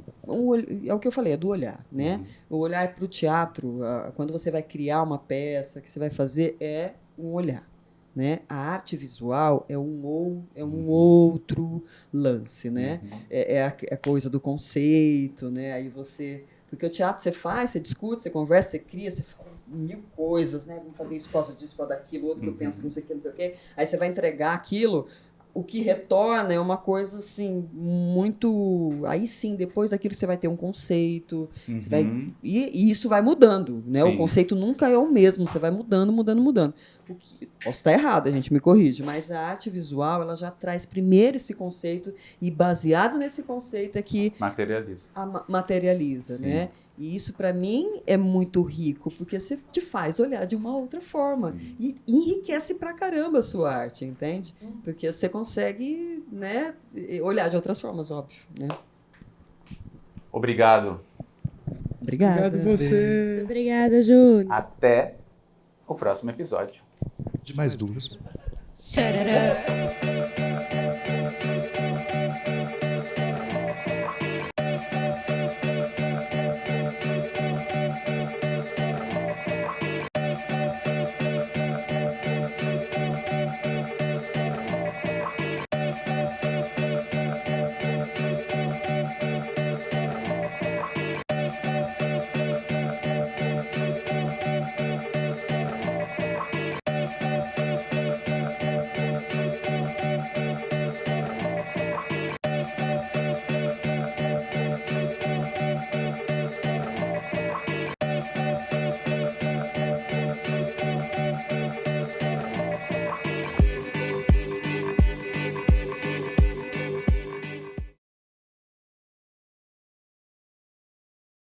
É o que eu falei, é do olhar, né? O olhar para o teatro, quando você vai criar uma peça, que você vai fazer, é um olhar, né? A arte visual é um outro lance, né? É a coisa do conceito, né? Aí porque o teatro você faz, você discute, você conversa, você cria, você fala mil coisas, né? Vamos fazer isso, posso disso, posso daquilo, outro que eu penso, não sei o quê. Aí você vai entregar aquilo... O que retorna é uma coisa, assim, muito... Aí sim, depois daquilo você vai ter um conceito, você vai... e isso vai mudando, né? Sim. O conceito nunca é o mesmo, você vai mudando. Posso estar errado, a gente me corrige, mas a arte visual, ela já traz primeiro esse conceito e baseado nesse conceito é que... Materializa, Sim. né? E isso, para mim, é muito rico, porque você te faz olhar de uma outra forma. E enriquece pra caramba a sua arte, entende? Porque você consegue, né, olhar de outras formas, óbvio. Né? Obrigado. Obrigada. Obrigado você. Muito obrigada, Júnior. Até o próximo episódio. De mais duas. Tcharará.